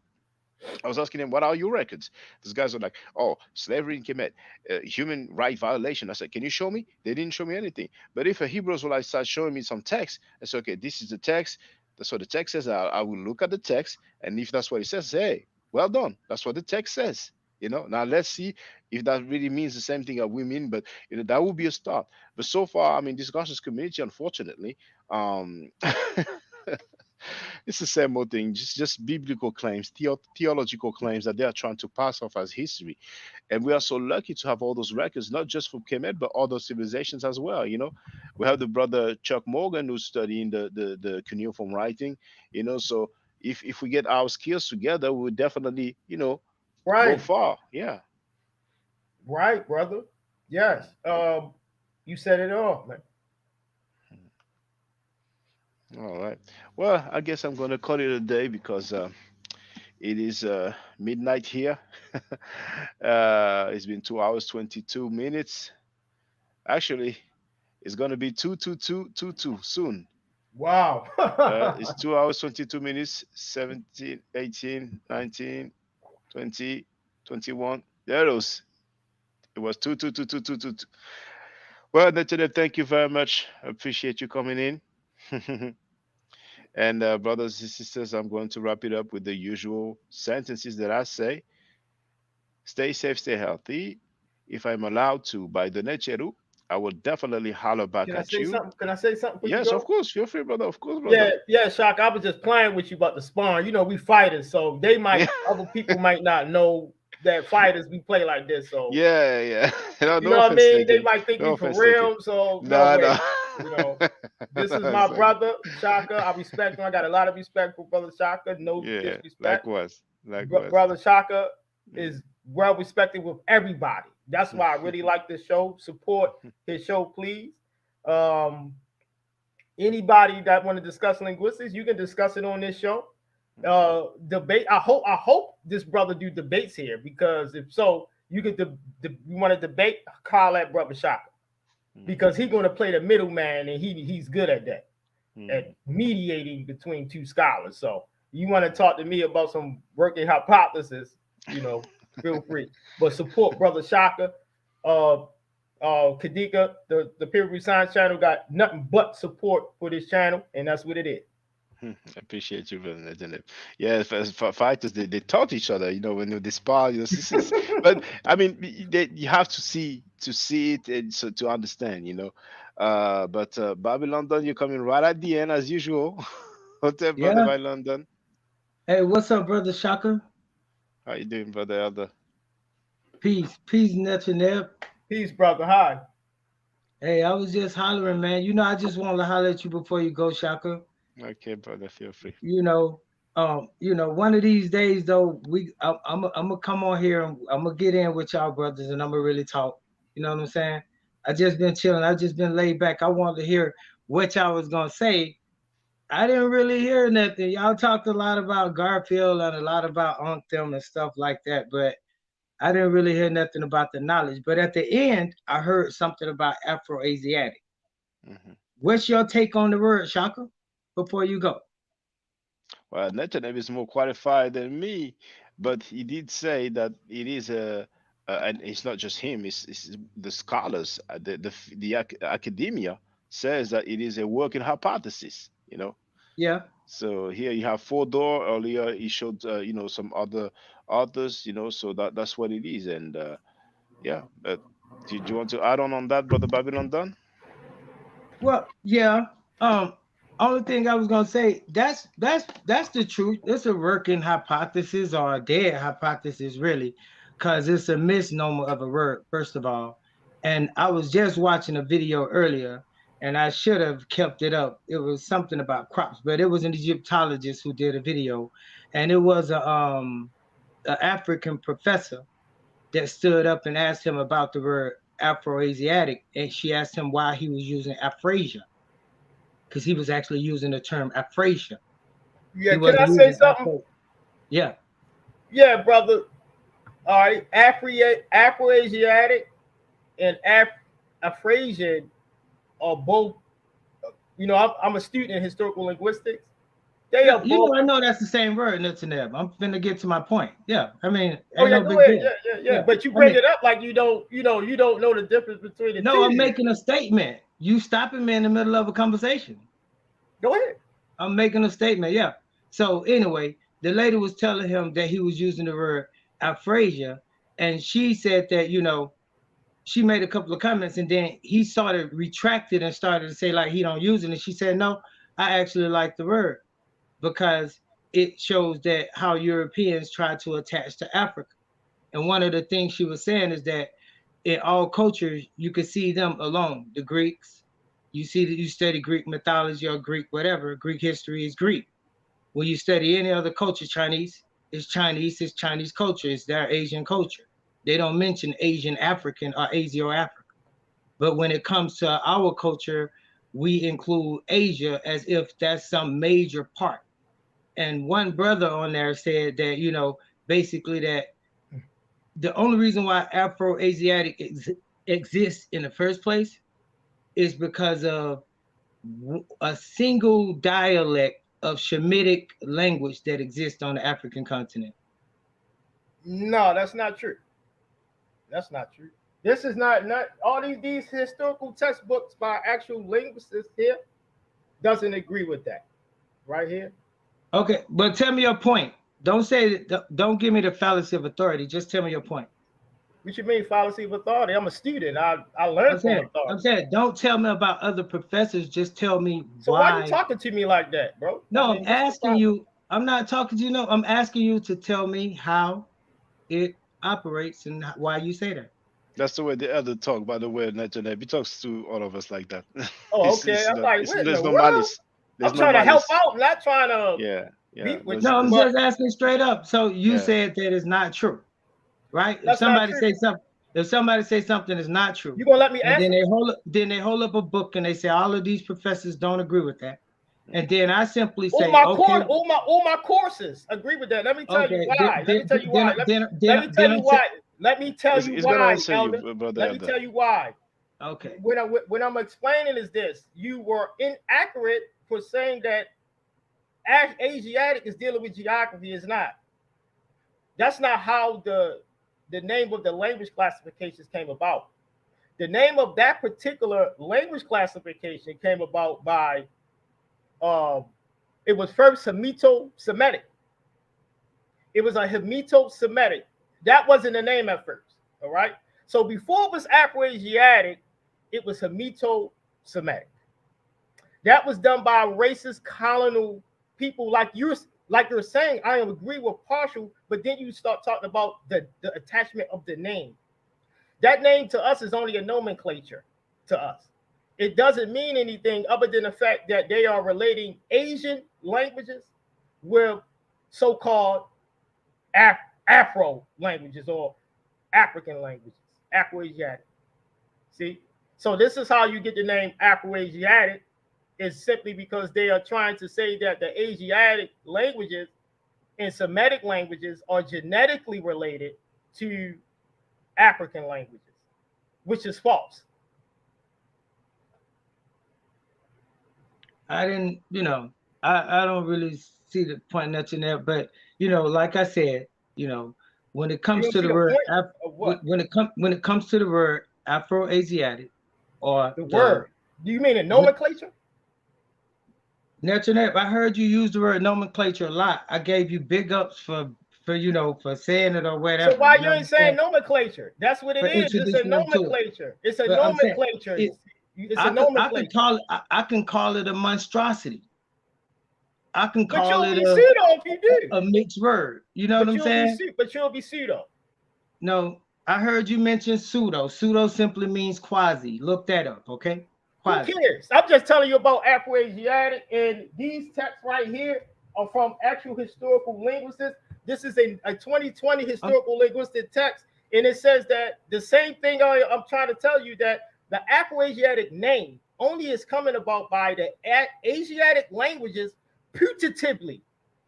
I was asking them, what are your records? These guys are like, oh, slavery in Kemet, human right violation. I said, can you show me? They didn't show me anything. But if a Hebrew will like start showing me some text, I said, okay, this is the text. That's what the text says. I will look at the text. And if that's what it says, hey, well done. That's what the text says. Now let's see if that really means the same thing that we mean. But that would be a start. But so far, I mean, this conscious community, unfortunately, it's the same old thing, just biblical claims, theological claims that they are trying to pass off as history. And we are so lucky to have all those records, not just from Kemet, but other civilizations as well. We have the brother Chuck Morgan who's studying the cuneiform writing. So if we get our skills together, we'll definitely, go Right. far. Yeah. Right, brother. Yes. You said it all, man. All right. Well, I guess I'm gonna call it a day because it is midnight here. It's been 2 hours 22 minutes. Actually, it's gonna be 2:22:22 soon. Wow. It's 2 hours 22 minutes, 17, 18, 19, 20, 21. There it is. It was 2:22:22:22. Well, Nathan, thank you very much. I appreciate you coming in. And brothers and sisters, I'm going to wrap it up with the usual sentences that I say. Stay safe, stay healthy. If I'm allowed to, by the Necheru, I will definitely holler back Can I at say you. something? Can I say something before you Yes, of go? course. Feel free, brother. Of course, Yeah, brother. yeah, Shock. I was just playing with you about the sparring. You know, we fighters, so they Yeah, might other people might not know that fighters we play like this. So yeah, yeah. No, you no know what I offense mean? They taken. might think No we for offense taken. real. So no No, way. no. You know, this is It's my like, brother Shaka. I respect him. I got a lot of respect for brother Shaka. No yeah, disrespect. likewise. Likewise. Brother Shaka Mm. is well respected with everybody. That's why I really like this show. Support his show, please. Um, Anybody that want to discuss linguistics, you can discuss it on this show. Debate. I hope this brother do debates here because if so, you could you want to debate, call that brother Shaka because he's going to play the middleman and he's good at that, at mediating between two scholars. So you want to talk to me about some working hypothesis, feel free. But support brother Shaka. Uh, Kadika, the peer review science channel got nothing but support for this channel, and that's what it is. Appreciate you, brother Nathan. Yeah, fighters they taught each other, when they spar, this is. But I mean, you have to see it and so to understand. But Bobby London, you're coming right at the end as usual. Hotel brother Yeah. by London. Hey, what's up, brother Shaka? How you doing, brother Elder? Peace, peace, Netanel. Peace, brother. Hi. Hey, I was just hollering, man. I just wanted to holler at you before you go, Shaka. Okay, brother, feel free. You know, One of these days though, I'm gonna come on here and I'm gonna get in with y'all brothers and I'm gonna really talk. You know what I'm saying? I just been chilling. I just been laid back. I wanted to hear what y'all was gonna say. I didn't really hear nothing. Y'all talked a lot about Garfield and a lot about Ankh and stuff like that, but I didn't really hear nothing about the knowledge. But at the end, I heard something about Afro-Asiatic. Mm-hmm. What's your take on the word, Shaka, before you go? Well, Netanyahu is more qualified than me, but he did say that it is and it's not just him; it's the scholars, academia says that it is a working hypothesis. Yeah. So here you have Fodor. Earlier he showed some other authors. So that's what it is, and yeah. But do you want to add on that, Brother Babylon Done? Well, yeah. Only thing I was gonna say, that's the truth. It's a working hypothesis or a dead hypothesis, really, because it's a misnomer of a word, first of all. And I was just watching a video earlier, and I should have kept it up. It was something about crops, but it was an Egyptologist who did a video, and it was a African professor that stood up and asked him about the word Afro-Asiatic, and she asked him why he was using aphasia, because he was actually using the term aphasia. Yeah, He can wasn't I say using something? Yeah. Yeah, brother. All right, Afro-Asiatic and Afrasian are both. I'm a student in historical linguistics. They Yeah, are both. I know that's the same word, Nitzaneb. I'm finna get to my point. Yeah, I mean, Oh ain't yeah, no go big ahead. deal. Yeah. But you I bring mean, it up like you don't know the difference between the no, I'm two. making a statement. You stopping me in the middle of a conversation. Go ahead. I'm making a statement. Yeah. So anyway, the lady was telling him that he was using the word aphasia, and she said that she made a couple of comments, and then he sort of retracted and started to say like he don't use it, and she said no, I actually like the word because it shows that how Europeans try to attach to Africa. And one of the things she was saying is that in all cultures you could see them alone. The Greeks, you see that you study Greek mythology or Greek whatever, Greek history is Greek. When you study any other culture, Chinese is Chinese, it's Chinese culture, it's their Asian culture. They don't mention Asian African or Asia or Africa. But when it comes to our culture, we include Asia as if that's some major part. And one brother on there said that, basically that the only reason why Afro-Asiatic exists in the first place is because of a single dialect of Shemitic language that exists on the African continent. No, that's not true. That's not true. This is not all these historical textbooks by actual linguists here doesn't agree with that. Right here. Okay, but tell me your point. Don't give me the fallacy of authority. Just tell me your point. What you mean fallacy of authority? I'm a student. I learned from authority. I'm saying, don't tell me about other professors. Just tell me so why. Why you talking to me like that, bro? No, I'm asking you. I'm not talking to you. No, I'm asking you to tell me how it operates and why you say that. That's the way the elder talk, by the way, Netanyahu. He talks to all of us like that. Oh, okay. I'm like, what in there's the no world? malice. I'm trying to help out, not trying to Yeah. No, I'm just asking straight up. So you said that it's not true, right? That's if somebody say something is not true, you gonna let me answer? Then they hold up a book and they say all of these professors don't agree with that. And then I simply say, all my courses agree with that. Let me tell you why. Let me tell you why. Let me tell you why, Elder. Let me tell you why. Okay. When I'm explaining is this: you were inaccurate for saying that Asiatic is dealing with geography. It's not. That's not how the name of the language classifications came about. The name of that particular language classification came about by it was first Hamito-Semitic. It was a Hamito-Semitic. That wasn't the name at first. All right. So before it was Afro-Asiatic, it was Hamito-Semitic. That was done by racist colonial people like you're saying. I agree with partial, but then you start talking about the attachment of the name. That name to us is only a nomenclature to us. It doesn't mean anything other than the fact that they are relating Asian languages with so-called Afro languages or African languages, Afroasiatic. See, so this is how you get the name Afroasiatic. Is simply because they are trying to say that the Asiatic languages and Semitic languages are genetically related to African languages, which is false. I didn't, I don't really see the point much in there, but like I said, when it You comes don't to see the the word point of what? when it comes to the word Afro-Asiatic or The word. Do you mean a nomenclature? Netanel, I heard you use the word nomenclature a lot. I gave you big ups for saying it or whatever. So why you ain't saying nomenclature? That's what it For is. It's a introducing them to it. nomenclature. It's a But I'm saying nomenclature. It's a I nomenclature. can call it a monstrosity. I can But call you'll it be pseudo if you do. a mixed word. You know what I'm saying? But you'll be pseudo. No, I heard you mention pseudo. Pseudo simply means quasi. Look that up, okay? Quasi. Who cares? I'm just telling you about Afroasiatic, and these texts right here are from actual historical linguists. This is a 2020 historical linguistic text, and it says that the same thing I'm trying to tell you, that the Afroasiatic name only is coming about by the Asiatic languages putatively.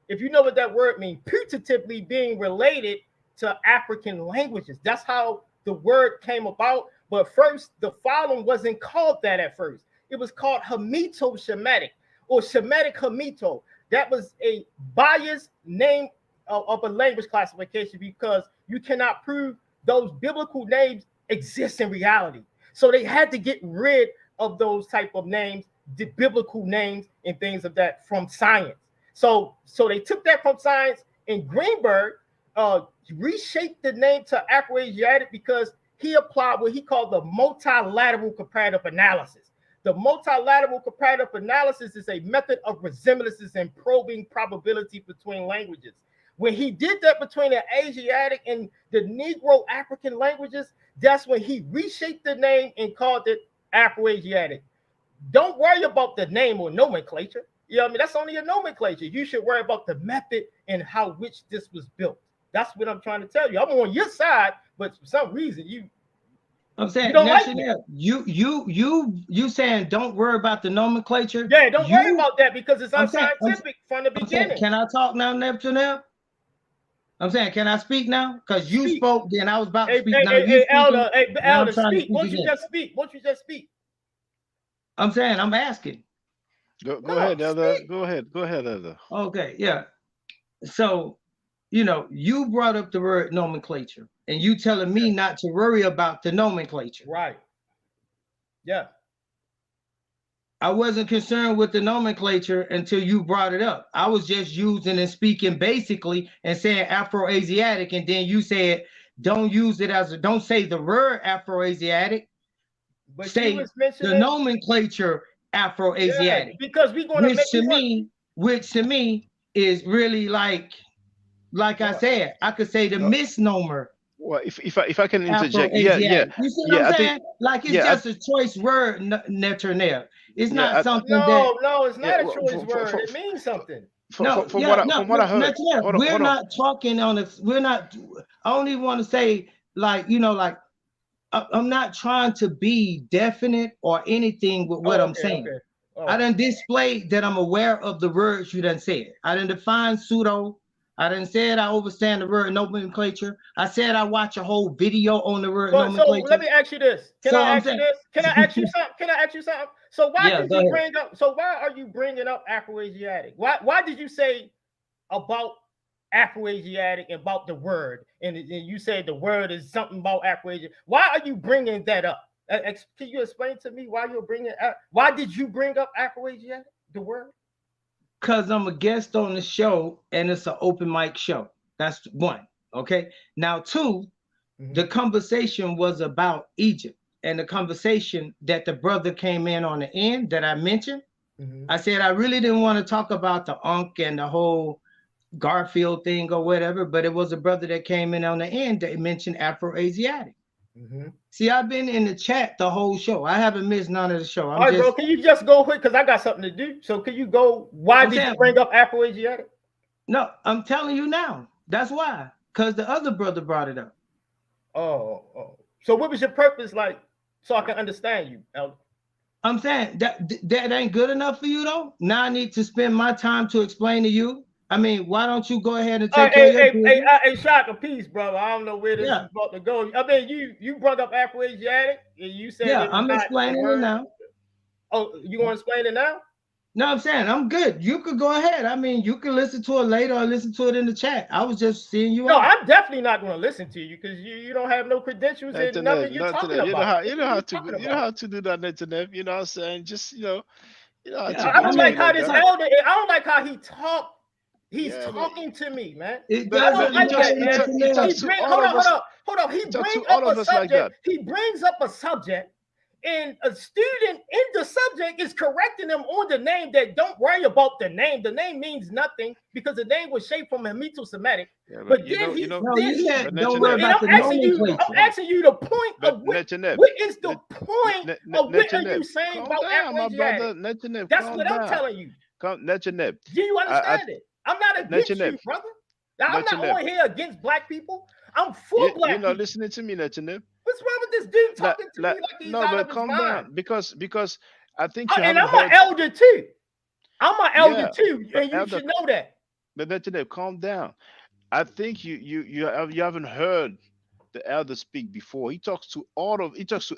If you know what that word means, putatively being related to African languages. That's how the word came about. But first, the following wasn't called that at first. It was called Hamito-Shemitic or Shemitic Hamito. That was a biased name of a language classification because you cannot prove those biblical names exist in reality. So they had to get rid of those type of names, the biblical names and things of that from science. So they took that from science, and Greenberg reshaped the name to Afroasiatic because he applied what he called the multilateral comparative analysis. The multilateral comparative analysis is a method of resemblances and probing probability between languages. When he did that between the Asiatic and the Negro African languages, that's when he reshaped the name and called it Afroasiatic. Don't worry about the name or nomenclature. You know what I mean? That's only a nomenclature. You should worry about the method and how which this was built. That's what I'm trying to tell you. I'm on your side, but for some reason I'm saying, you don't like me. You saying don't worry about the nomenclature. Yeah, don't worry about that because it's unscientific from the beginning. Can I talk now, Neptune? I'm saying, can I speak now? Because you spoke, then I was about to speak. Elder, speak. Won't you just speak? Won't you just speak? I'm saying, I'm asking. Go ahead, Elder. Go ahead, Elder. Okay, yeah. So, you brought up the word nomenclature, and you telling me not to worry about the nomenclature. Right. Yeah. I wasn't concerned with the nomenclature until you brought it up. I was just using and speaking basically and saying Afro-Asiatic, and then you said don't use it don't say the word Afro-Asiatic. But say the nomenclature Afro-Asiatic. Yeah, because we're going which to me is really like I said, I could say the misnomer. Well, if I can interject, yeah. You see what I'm saying? Like it's just a choice word, Netanel. It's not something that. No, it's not a choice word. It means something. From what I heard, we're not talking on a. We're not. I only want to say, I'm not trying to be definite or anything with what I'm saying. Okay. I done displayed that I'm aware of the words you done said. I done defined pseudo. I done said I understand the word nomenclature. I said I watch a whole video on the word nomenclature. So let me ask you this. Can I ask you something? So why did you bring up? So why are you bringing up Afroasiatic? Why did you say about Afroasiatic, about the word, and you said the word is something about Afroasiatic? Why are you bringing that up? Can you explain to me why you're bringing? Why did you bring up Afroasiatic, the word? Because I'm a guest on the show and it's an open mic show. That's one. Okay. Now, two, the conversation was about Egypt, and the conversation that the brother came in on the end that I mentioned. I said I really didn't want to talk about the Ankh and the whole Garfield thing or whatever, but it was a brother that came in on the end that mentioned Afro-Asiatic. See, I've been in the chat the whole show. I haven't missed none of the show. All right, bro, can you just go quick? Because I got something to do. So can you go? Why did you bring up Afro-Asiatic? No, I'm telling you now. That's why. Because the other brother brought it up. Oh. So what was your purpose, like, so I can understand you, Elder? I'm saying that ain't good enough for you though. Now I need to spend my time to explain to you. I mean, why don't you go ahead and take care of your business? Hey, Shaka, peace, brother. I don't know where this is about to go. I mean, you brought up Afro-Asiatic, and you said Yeah, it's I'm not explaining a word. it now. Oh, you want to explain it now? No, I'm saying I'm good. You could go ahead. I mean, you can listen to it later or listen to it in the chat. I was just seeing you No, out. I'm definitely not going to listen to you because you don't have no credentials and nothing you're talking about. You don't have to do that, Netanyahu. You know what I'm saying? Just you don't have to I go don't to like me how like this that. elder. I don't like how he talk. He's Yeah, talking to me, man. It I don't doesn't like matter, that, man. he talks He to bring all of us. hold on. He He talks brings to all up of a us like subject. that. He brings up a subject, and a student in the subject is correcting him on the name. That don't worry about the name. The name means nothing because the name was shaped from Hemito-Semitic. Yeah, but then he's No, you said don't worry Netanyahu, about the nomenclature. I'm asking you the point but of what Netanyahu, is the point of what are you saying calm about down, my brother. Afro-Asiatic? Netanyahu, That's calm what I'm down. telling you. Netanyahu, Do you understand it? I'm not against Netanyahu, you, brother. Now, I'm not Netanyahu. on here against black people. I'm for black You're not people. listening to me, Netanyahu. What's wrong with this dude talking to me like he's No, out but of his calm mind? down because I think you And haven't I'm an heard. elder too. I'm an elder Yeah, too, but and you elder, should know that. but Netanyahu, calm down. I think you haven't heard the elder speak before. He talks to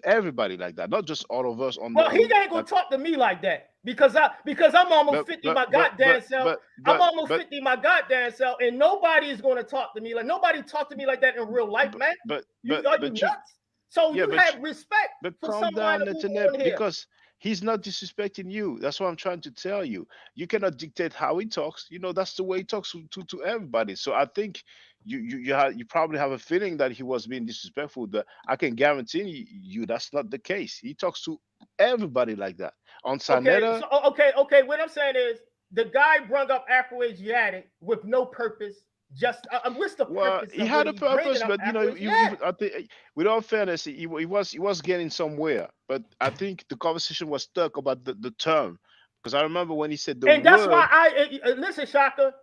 everybody like that, not just all of us on the Well, he on ain't gonna like. talk to me like that because I'm almost 50 my goddamn self. I'm almost 50 my goddamn self, and nobody is gonna talk to me like nobody talked to me like that in real life, man. Are you nuts? So Yeah, you have respect but for calm someone down, who's Netanyahu, on here. because he's not disrespecting you. That's what I'm trying to tell you. You cannot dictate how he talks. You know, that's the way he talks to everybody. So I think you probably have a feeling that he was being disrespectful. But I can guarantee you that's not the case. He talks to everybody like that. On Sanetta, Okay. What I'm saying is the guy brought up Afro-Asiatic with no purpose. Just what's the purpose he of had what a he's bringing purpose, up but you know, Afro-Asiatic? I think, with all fairness, he was getting somewhere. But I think the conversation was stuck about the term, because I remember when he said the And that's why word. I listen, Shaka.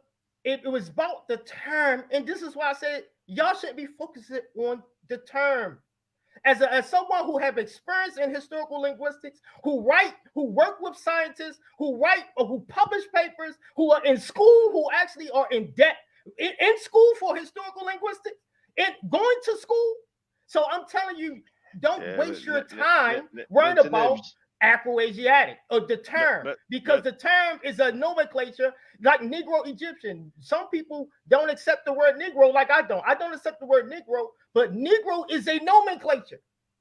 It was about the term, and this is why I said y'all should be focusing on the term. As someone who have experience in historical linguistics, who work with scientists, who write or who publish papers, who are in school, who actually are in debt in school for historical linguistics, and going to school. So I'm telling you, don't waste your time worrying about Afro-Asiatic or the term, because the term is a nomenclature like Negro Egyptian. Some people don't accept the word Negro like I don't. I don't accept the word Negro, but Negro is a nomenclature.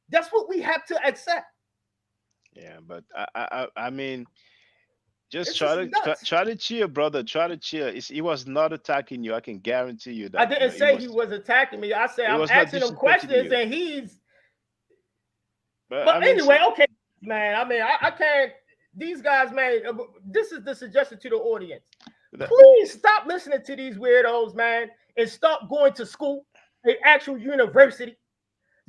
That's what we have to accept. Yeah, but I mean, just This is nuts. try to cheer, brother. Try to cheer. He was not attacking you. I can guarantee you that. I didn't say he was attacking me. I said I'm asking him questions, and he's. But I mean, anyway, okay, man. I mean, I can't. These guys, man. This is the suggestion to the audience. Please stop listening to these weirdos, man, and stop going to school, an actual university.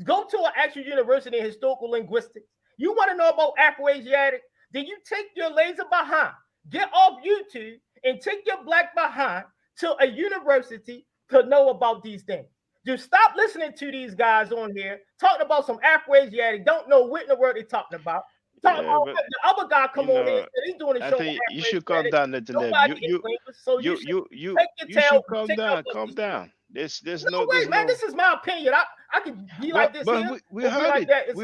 Go to an actual university in historical linguistics. You want to know about Afro-Asiatic? Then you take your laser behind, get off YouTube, and take your black behind to a university to know about these things. Just stop listening to these guys on here talking about some Afro-Asiatic, don't know what in the world they're talking about. Talking about the other guy come on here and he's doing a show. You should calm down, Netanyahu. You should calm down. Calm down. There's no way, man. This is my opinion. I could be like this here. We heard it. That. It's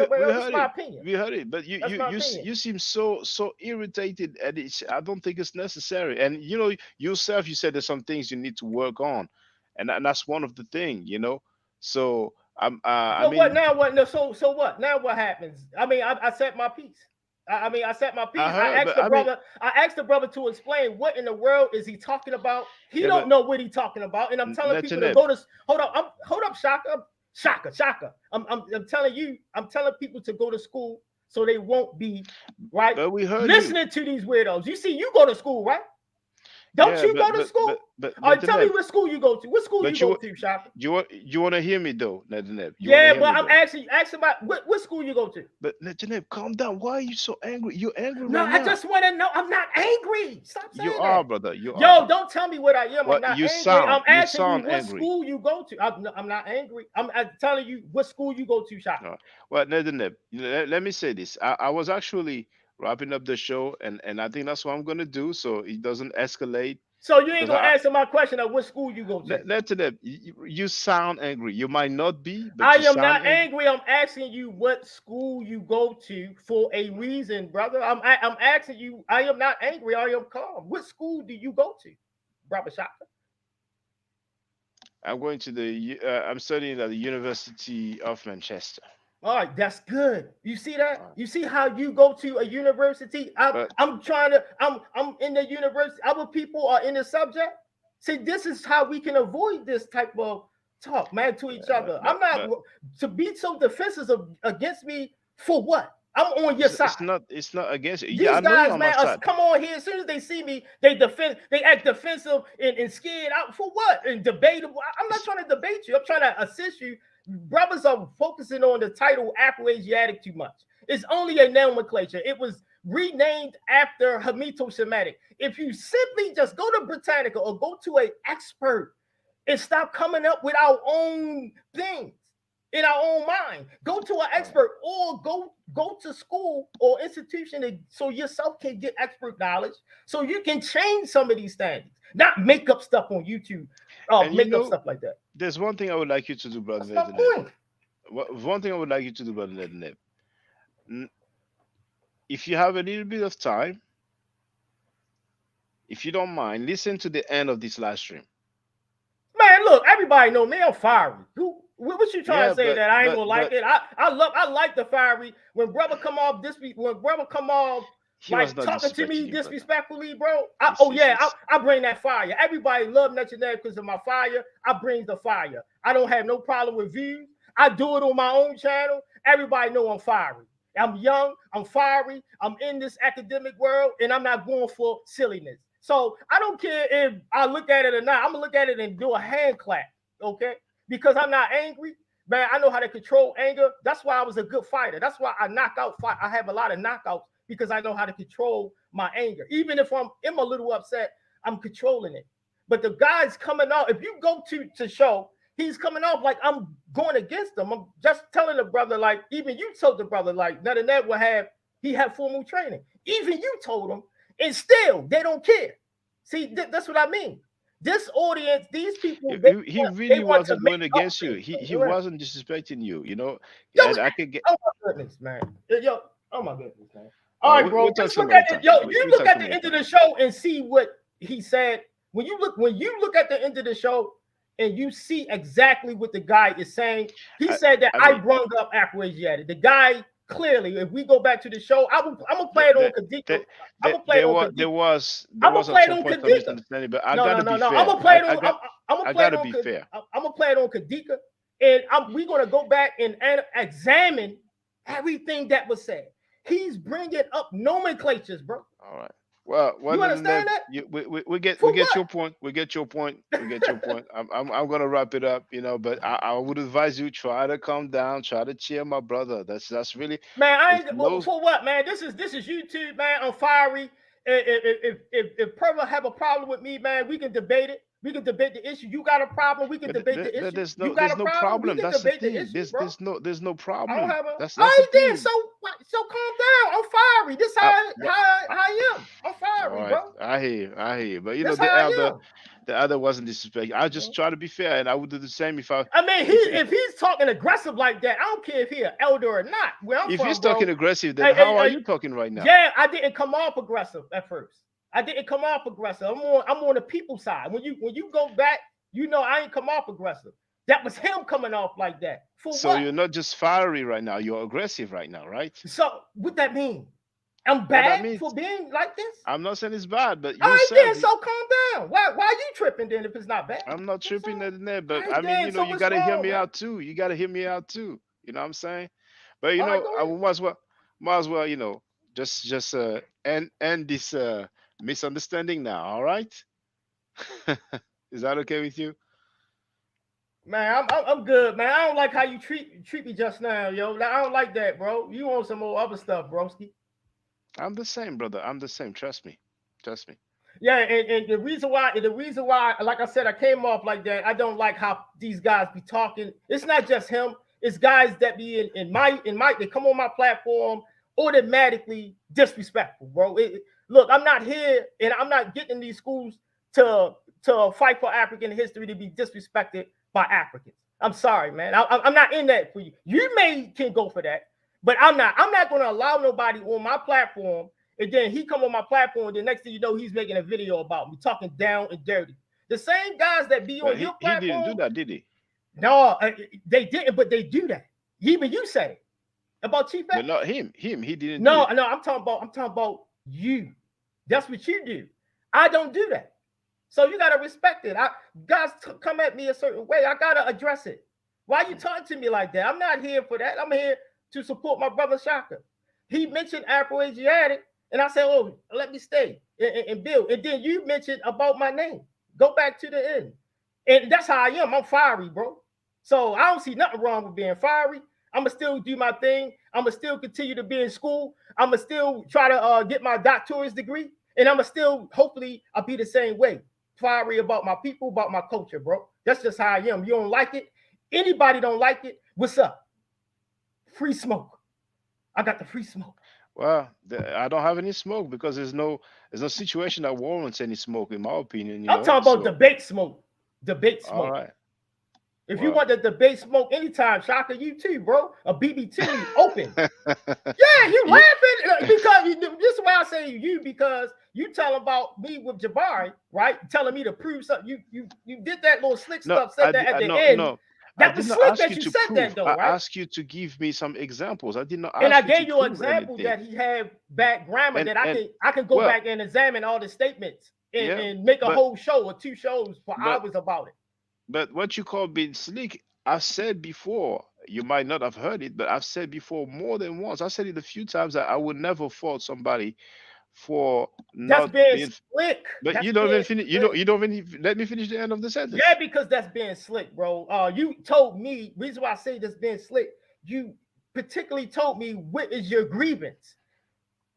my opinion. We heard it. But you seem so irritated, and I don't think it's necessary. And you know yourself, you said there's some things you need to work on, and that's one of the things. You know, so I mean, what now? What? No, so what? Now what happens? I mean, I said my piece. I said my piece. I asked the brother to explain what in the world is he talking about. He don't know what he's talking about, and I'm telling people to go to. Hold up, Shaka. I'm telling you. I'm telling people to go to school so they won't be right. But we heard listening to these weirdos. You see, you go to school, right? Don't Yeah, you go to school? All right, tell me Netaneb, what school you go to. What school you but you go wa- to, Shaka? you want to hear me though, Netaneb. You want to Yeah, hear but me I'm though. asking about what school you go to. But Netaneb, calm down. Why are you so angry? You're angry No, right I now. just want to know. I'm not angry. Stop You saying are, that. brother. You are, Yo, brother. don't tell me what I am. I'm What not angry. I'm you asking you sound what angry. school you go to. I'm not angry. I'm telling you what school you go to, Shaka. No. Well, Netaneb, let me say this. I was actually wrapping up the show, and I think that's what I'm gonna do so it doesn't escalate. So you ain't Because gonna answer my question of what school you go to. Netaneb, you sound angry. You might not be, but I you am sound not angry. angry. I'm asking you what school you go to for a reason, brother. I'm asking you. I am not angry. I am calm. What school do you go to, brother Shaka? I'm going to I'm studying at the University of Manchester. All right, that's good. You see that? Uh, You see how you go to a university? But I'm trying to. I'm in the university. Other people are in the subject. See, this is how we can avoid this type of talk, man, to each other. I'm not but to be so defensive against me for what? I'm on your side. it's not against you. Yeah, These I know you're guys, on my man, side. come on here. As soon as they see me, they act defensive and scared out for what? And debatable. I'm not trying to debate you. I'm trying to assist you. Brothers are focusing on the title Afro-Asiatic too much. It's only a nomenclature. It was renamed after Hamito-Semitic. If you simply just go to Britannica or go to an expert and stop coming up with our own things in our own mind. Go to an expert or go to school or institution so yourself can get expert knowledge so you can change some of these standards, not make up stuff on YouTube, And make up stuff like that. there's one thing I would like you to do, brother That's my Netaneb. point. One thing I would like you to do, brother Netaneb. If you have a little bit of time, if you don't mind, listen to the end of this live stream. Man, look, everybody know me. I'm fiery. What you trying Yeah, to say but that I ain't gonna like but it? I like the fiery. When brother come off when brother come off he was like not talking to disrespecting me you, brother. disrespectfully, bro. Yes. I bring that fire. Everybody love Netanyahu because of my fire. I bring the fire. I don't have no problem with views. I do it on my own channel. Everybody know I'm fiery. I'm young. I'm fiery. I'm in this academic world, and I'm not going for silliness. So I don't care if I look at it or not. I'm gonna look at it and do a hand clap, okay? Because I'm not angry, man. I know how to control anger. That's why I was a good fighter. That's why I knock out fight. I have a lot of knockouts because I know how to control my anger. Even if I'm a little upset, I'm controlling it. But the guy's coming off. If you go to show, he's coming off like I'm going against him. I'm just telling the brother, like, even you told the brother, like, none of that will have, he had formal training. Even you told him, and still they don't care. See, that's what I mean. This audience, these people, He they really want to wasn't make going up against you. things. He wasn't disrespecting you. Yo, And I could get. oh my goodness, man. Yo, oh my goodness, man. All right, bro. We'll talk Just some look other at it. time. Yo, you We'll look talk at some the other end of time. the show and see what he said. When you look at the end of the show and you see exactly what the guy is saying. He said that I brung up Afro-Asiatic. The guy clearly, if we go back to the show, I'm gonna play it on Kadika. I'm gonna play it on Kadika. There I'm gonna was play at it some on point some Kadika. misunderstanding, but I No, gotta no, be no, no. fair. I'm gonna play it on. I'm I gonna play it gotta on. be fair. I'm gonna play it on Kadika, and we're gonna go back and examine everything that was said. He's bringing up nomenclatures, bro. All right. Well, You understand that? we get your point. We get your point. We get your point. I'm gonna wrap it up. But I would advise you try to calm down, try to cheer my brother. That's really. Man, I It's ain't no. for what, man. This is YouTube, man. I'm fiery. If Perva have a problem with me, man, we can debate it. We can debate the issue. You got a problem, we can debate the issue. You got There's a no problem, we problem. can That's the debate the thing. issue, bro. There's no I don't problem. have a. That's All the right then. thing. So calm down. I'm fiery. This But how I am. I'm all fiery, right, bro. I hear you. I hear you. But That's how I am. the other wasn't disrespectful. I just try to be fair, and I would do the same if I. I mean, if he's talking aggressive like that, I don't care if he's an elder or not. Where I'm If from, he's bro. talking aggressive, then how are you talking right now? Yeah, I didn't come off aggressive at first. I didn't come off aggressive. I'm on the people side. When you go back, I ain't come off aggressive. That was him coming off like that. For So what? you're not just fiery right now. You're aggressive right now, right? So what that mean? I'm What that bad means? for being like this? I'm not saying it's bad, but All you right said then, so calm down. Why are you tripping then if it's not bad? I'm not tripping at that, but All right I mean, then, so you what's gotta hear wrong, me man? out too. You gotta hear me out too. You know what I'm saying? But All right, go I ahead. might as well, just end this misunderstanding now. All right? Is that okay with you? Man, I'm good, man. I don't like how you treat me just now, yo. I don't like that, bro. You want some more other stuff, broski. I'm the same, brother. I'm the same. Trust me. Trust me. Yeah, and the reason why, like I said, I came off like that. I don't like how these guys be talking. It's not just him. It's guys that be in my they come on my platform automatically disrespectful, bro. Look, I'm not here and I'm not getting in these schools to fight for African history to be disrespected by Africans. I'm sorry, man. I'm not in that for you. You can go for that, but I'm not. I'm not going to allow nobody on my platform. And then he come on my platform, and the next thing you know, he's making a video about me talking down and dirty. The same guys that be But on your he didn't do platform, that, did he? no, they didn't, but they do that. Even you said it about Chief But X. not him. He didn't do No, it. no, I'm talking about you. That's what you do. I don't do that. So you gotta respect it. Guys come at me a certain way. I gotta address it. Why you talking to me like that? I'm not here for that. I'm here to support my brother Shaka. He mentioned Afro-Asiatic, and I said, "Oh, let me stay and build." And then you mentioned about my name. Go back to the end, and that's how I am. I'm fiery, bro. So I don't see nothing wrong with being fiery. I'ma still do my thing. I'ma still continue to be in school. I'ma still try to get my doctorate degree, and I'ma still hopefully I'll be the same way fiery about my people, about my culture, bro. That's just how I am. You don't like it? Anybody don't like it? What's up? Free smoke. I got the free smoke. Well, I don't have any smoke because there's no situation that warrants any smoke, in my opinion. I'm talking about So debate smoke. Debate all smoke. right. If you Well, want the debate smoke anytime, Shaka, you too, bro. A BB2 open. Yeah, you you, laughing because this is why I say you because you tell about me with Jabari, right? Telling me to prove something. You did that little slick no, stuff, said that at the no, end. no. I That did was not slick ask that you you to said that prove. though, I right? asked you to give me some examples. I did not And I ask you to gave you an prove example anything. that he had bad grammar that And I can go well, back and examine all the statements yeah, and make a but whole show or 2 shows for but hours about it. but what you call being slick, I've said before. You might not have heard it, but I've said before more than once. I said it a few times that I would never fault somebody for That's not being being. slick. But That's you don't even being finish. slick. You don't even let me finish the end of the Yeah, sentence. because that's being slick, bro. You told me, reason why I say this being slick, you particularly told me what is your grievance.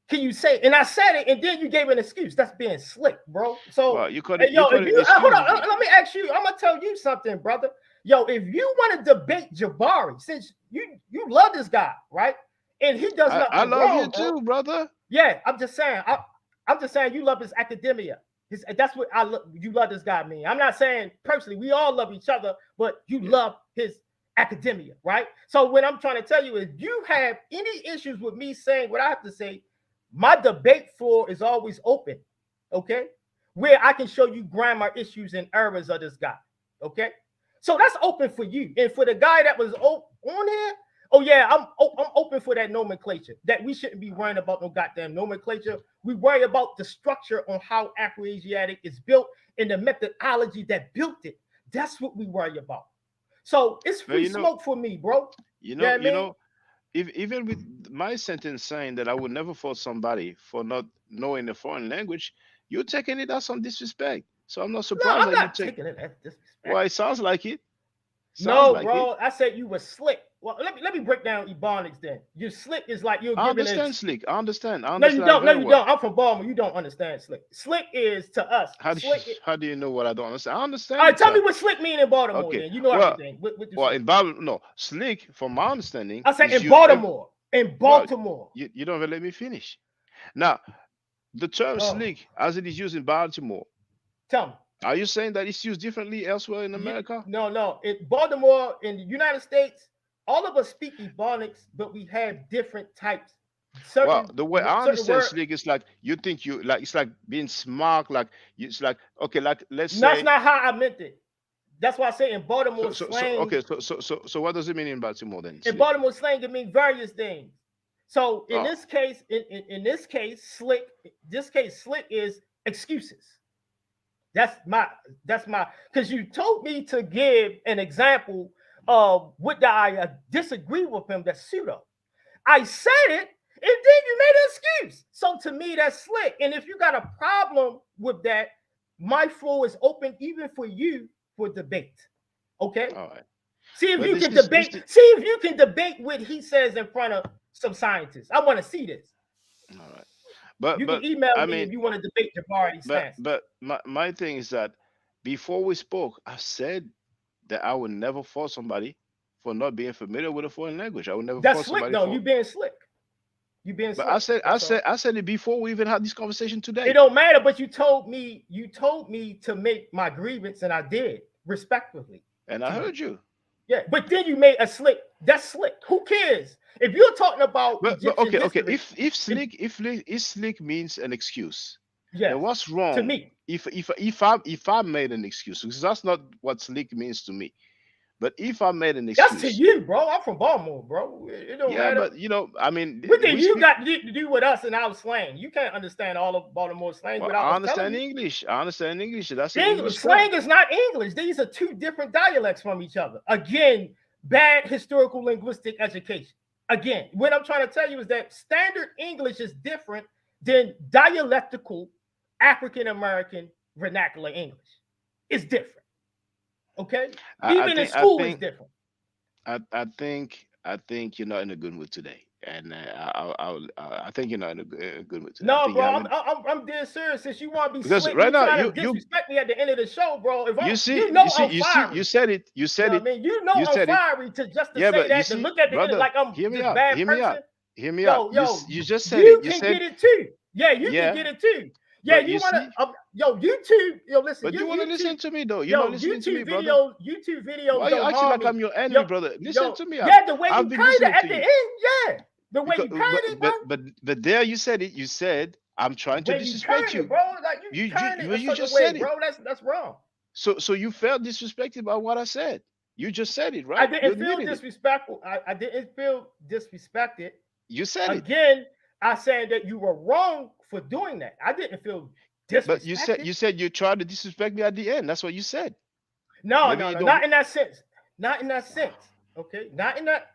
Can you say? And I said it, and then you gave an excuse. That's being slick, bro. So, Well, you call hey, it yo, if an you hold excuse. on, let me ask you. I'm gonna tell you something, brother. Yo, if you want to debate Jabari, since you love this guy, right? And he does I nothing love you wrong, bro. too, brother. Yeah, I'm just saying. I'm just saying you love his academia. That's what you love this guy. Me, I'm not saying personally. We all love each other, but you love his academia, right? So what I'm trying to tell you is, you have any issues with me saying what I have to say, my debate floor is always open. Okay, where I can show you grammar issues and errors of this guy. Okay, so that's open for you, and for the guy that was on here. Oh yeah, I'm open for that nomenclature. That we shouldn't be worrying about no goddamn nomenclature. We worry about the structure on how Afro-Asiatic is built and the methodology that built it. That's what we worry about. So it's But free smoke for me, bro. Yeah, I you mean, know, if even with my sentence saying that I would never fault somebody for not knowing a foreign language, you're taking it as some disrespect. So I'm not no, surprised I'm that you not take. taking it as disrespect. Well, it sounds like it. Sounds No, like it. bro. I said you were slick. Well, let me break down Ebonics then. You're slick is like you're I giving it. understand, Slick. I understand. I No, you understand don't. No, very you well. don't. I'm from Baltimore. You don't understand slick. Slick is to us. How do you know what I don't understand? I All understand right, it, tell me sir. what slick mean in Baltimore. Okay. Then you know Well, everything. What do well, slick? in Bible, no, slick, from my understanding, I said is in used. Baltimore. In Well, Baltimore. you don't even let me finish. Now, the term Oh, slick, as it is used in Baltimore, tell me. are you saying that it's used differently elsewhere in America? No, no. In Baltimore, in the United States, all of us speak Ebonics, but we have different types. Well, Certain the way I certain understand word. slick is like you think you like. It's like being smart. Like it's like okay. Like let's That's say. not how I meant it. That's why I say in Baltimore So slang. okay. So what does it mean in Baltimore then? In Slick. Baltimore slang can mean various things. So in Oh, this case, in this case, slick is excuses. That's my because you told me to give an example of what I disagree with him. That's pseudo. I said it, and then you made an excuse. So to me, that's slick. And if you got a problem with that, my floor is open even for you for debate. Okay. All right. See if But you this can is debate. See if you can debate what he says in front of some scientists. I want to see this. all right. But You can email I me mean, if you want to debate Jabari's stance. but my thing is that before we spoke, I said that I would never fault somebody for not being familiar with a foreign language. I would never That's fault slick somebody though. You for. being slick. You being But I slick. said That's all. I said it before we even had this conversation It today. don't matter, but you told me to make my grievance, and I did respectfully. And I heard you. Yeah, but then you made a slick. That's slick. Who cares? If you're talking about But Egyptian okay, history, if slick means an excuse, yes, then what's to wrong me. if I made an excuse? Because that's not what slick means to me. But if I made an That's to excuse, you, bro. I'm from Baltimore, bro. It don't yeah, matter. but you know, I mean, What did we you speak. got to do with us and our slang? You can't understand all of Baltimore slang Well, without I us telling understand you. English. I understand English. That's an English, English term. slang is not English. These are two different dialects from each other. Again, bad historical linguistic education. Again, what I'm trying to tell you is that standard English is different than dialectical African American vernacular English. It's different. Okay? Even in school, it's different. I think you're not in a good mood today, and I think you're not in a good mood today. I No, think bro, you're having, I'm dead serious. Since you want to be because slick, right you now trying to disrespect me at the end of the show, bro. If I'm, you know I'm fiery. you said it, You know what I mean? You know I'm said it. fiery to just to Yeah, say but you that, to see, look at the end brother, like I'm hear me this out, bad hear me out, person. hear me out. Yo, You just said you it. You can said, get it too. Yeah, you yeah, can get it too. Yeah, but you you wanna, see, YouTube. Yo, listen, but your you want to YouTube, listen to me though. You're yo, not listening to me, YouTube brother. videos Why are you don't acting harm like me. I'm your enemy, Yo, brother? Listen yo, to me. yeah, the way you I've been kind of listening at to the you. end, yeah, the way you kind it, bro. But there you said it. You said I'm trying to When you disrespect kind it, you. bro, like you kind it a You certain just way, said it. bro. That's wrong. So you felt disrespected by what I said. You just said it, I right? You didn't feel admitted it. disrespectful. I didn't feel disrespected. You said it. Again, I said that you were wrong for doing that. I didn't feel But disrespected. you said you tried to disrespect me at the end. That's what you said. No, Maybe you don't. not in that sense. Not in that sense. Okay, not in that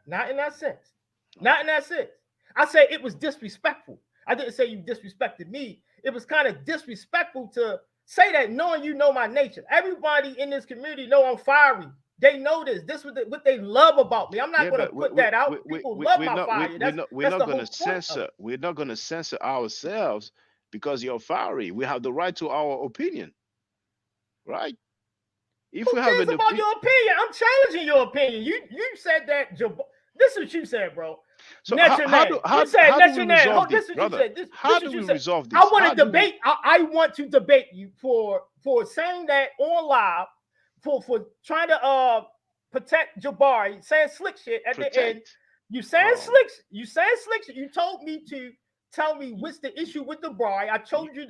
sense. Not in that sense. I say it was disrespectful. I didn't say you disrespected me. It was kind of disrespectful to say that, knowing you know my nature. Everybody in this community know I'm fiery. They know this. This is what they love about me. I'm not going to put that out. People love my fire. That's the whole point of it. We're not gonna censor ourselves because you're fiery. We have the right to our opinion, right? If Who we have cares an about your opinion? I'm challenging your opinion. You said that. This is what you said, bro. So You said do we resolve this this, is what brother? you said. How do we resolve this? I want to debate. I want to debate you for saying that on live, for trying to protect Jabari, saying slick shit at the end. You saying slick. You saying slick shit. You told me to tell me what's the issue with the bride. I told you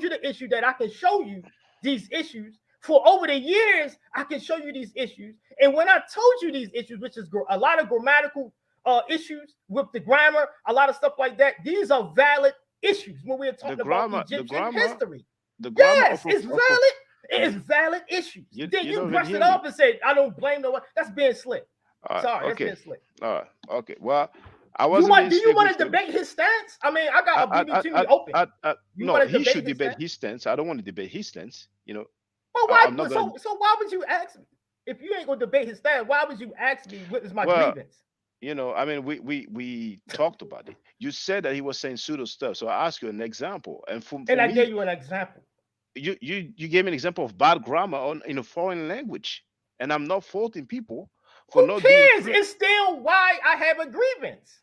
the issue, that I can show you these issues. For over the years, I can show you these issues. And when I told you these issues, which is a lot of grammatical issues with the grammar, a lot of stuff like that, these are valid issues when we're talking about Egyptian history. Yes, it's valid. It is valid issues. Then you brushed it off and said, I don't blame no one. That's being slick. Sorry, that's being slick. All right. Okay. Well, I wasn't. Do you want to debate his stance? I mean, I got a BB2 open. No, he should debate his stance. I don't want to debate his stance. You know. Well, why? So why would you ask me if you ain't gonna debate his stance? Why would you ask me what is my grievance? You know, I mean, we talked about it. You said that he was saying pseudo stuff, so I asked you an example, and I gave you an example. You gave me an example of bad grammar in a foreign language, and I'm not faulting people for Who not cares? being. It's still why I have a grievance.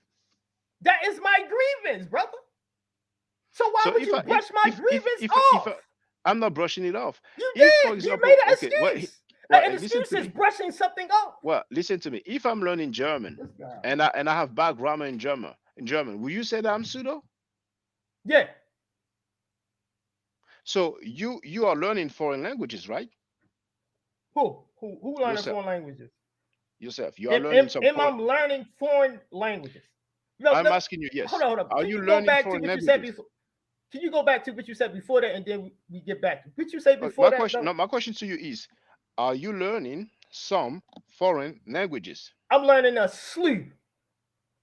That is my grievance, brother. So why would you brush my grievance off? I'm not brushing it off. You did. For example, you made an excuse. An excuse is brushing something off. Well, listen to me. If I'm learning German and I have bad grammar in German, will you say that I'm pseudo? Yeah. So you are learning foreign languages, right? Who learning foreign languages? Yourself. You are learning some. I'm learning foreign languages. I'm asking you. Yes. Hold on. Are you learning foreign languages? Can you go back to what you said before that, and then we get back to what you said before that? My question to you is, are you learning some foreign languages? I'm learning a slew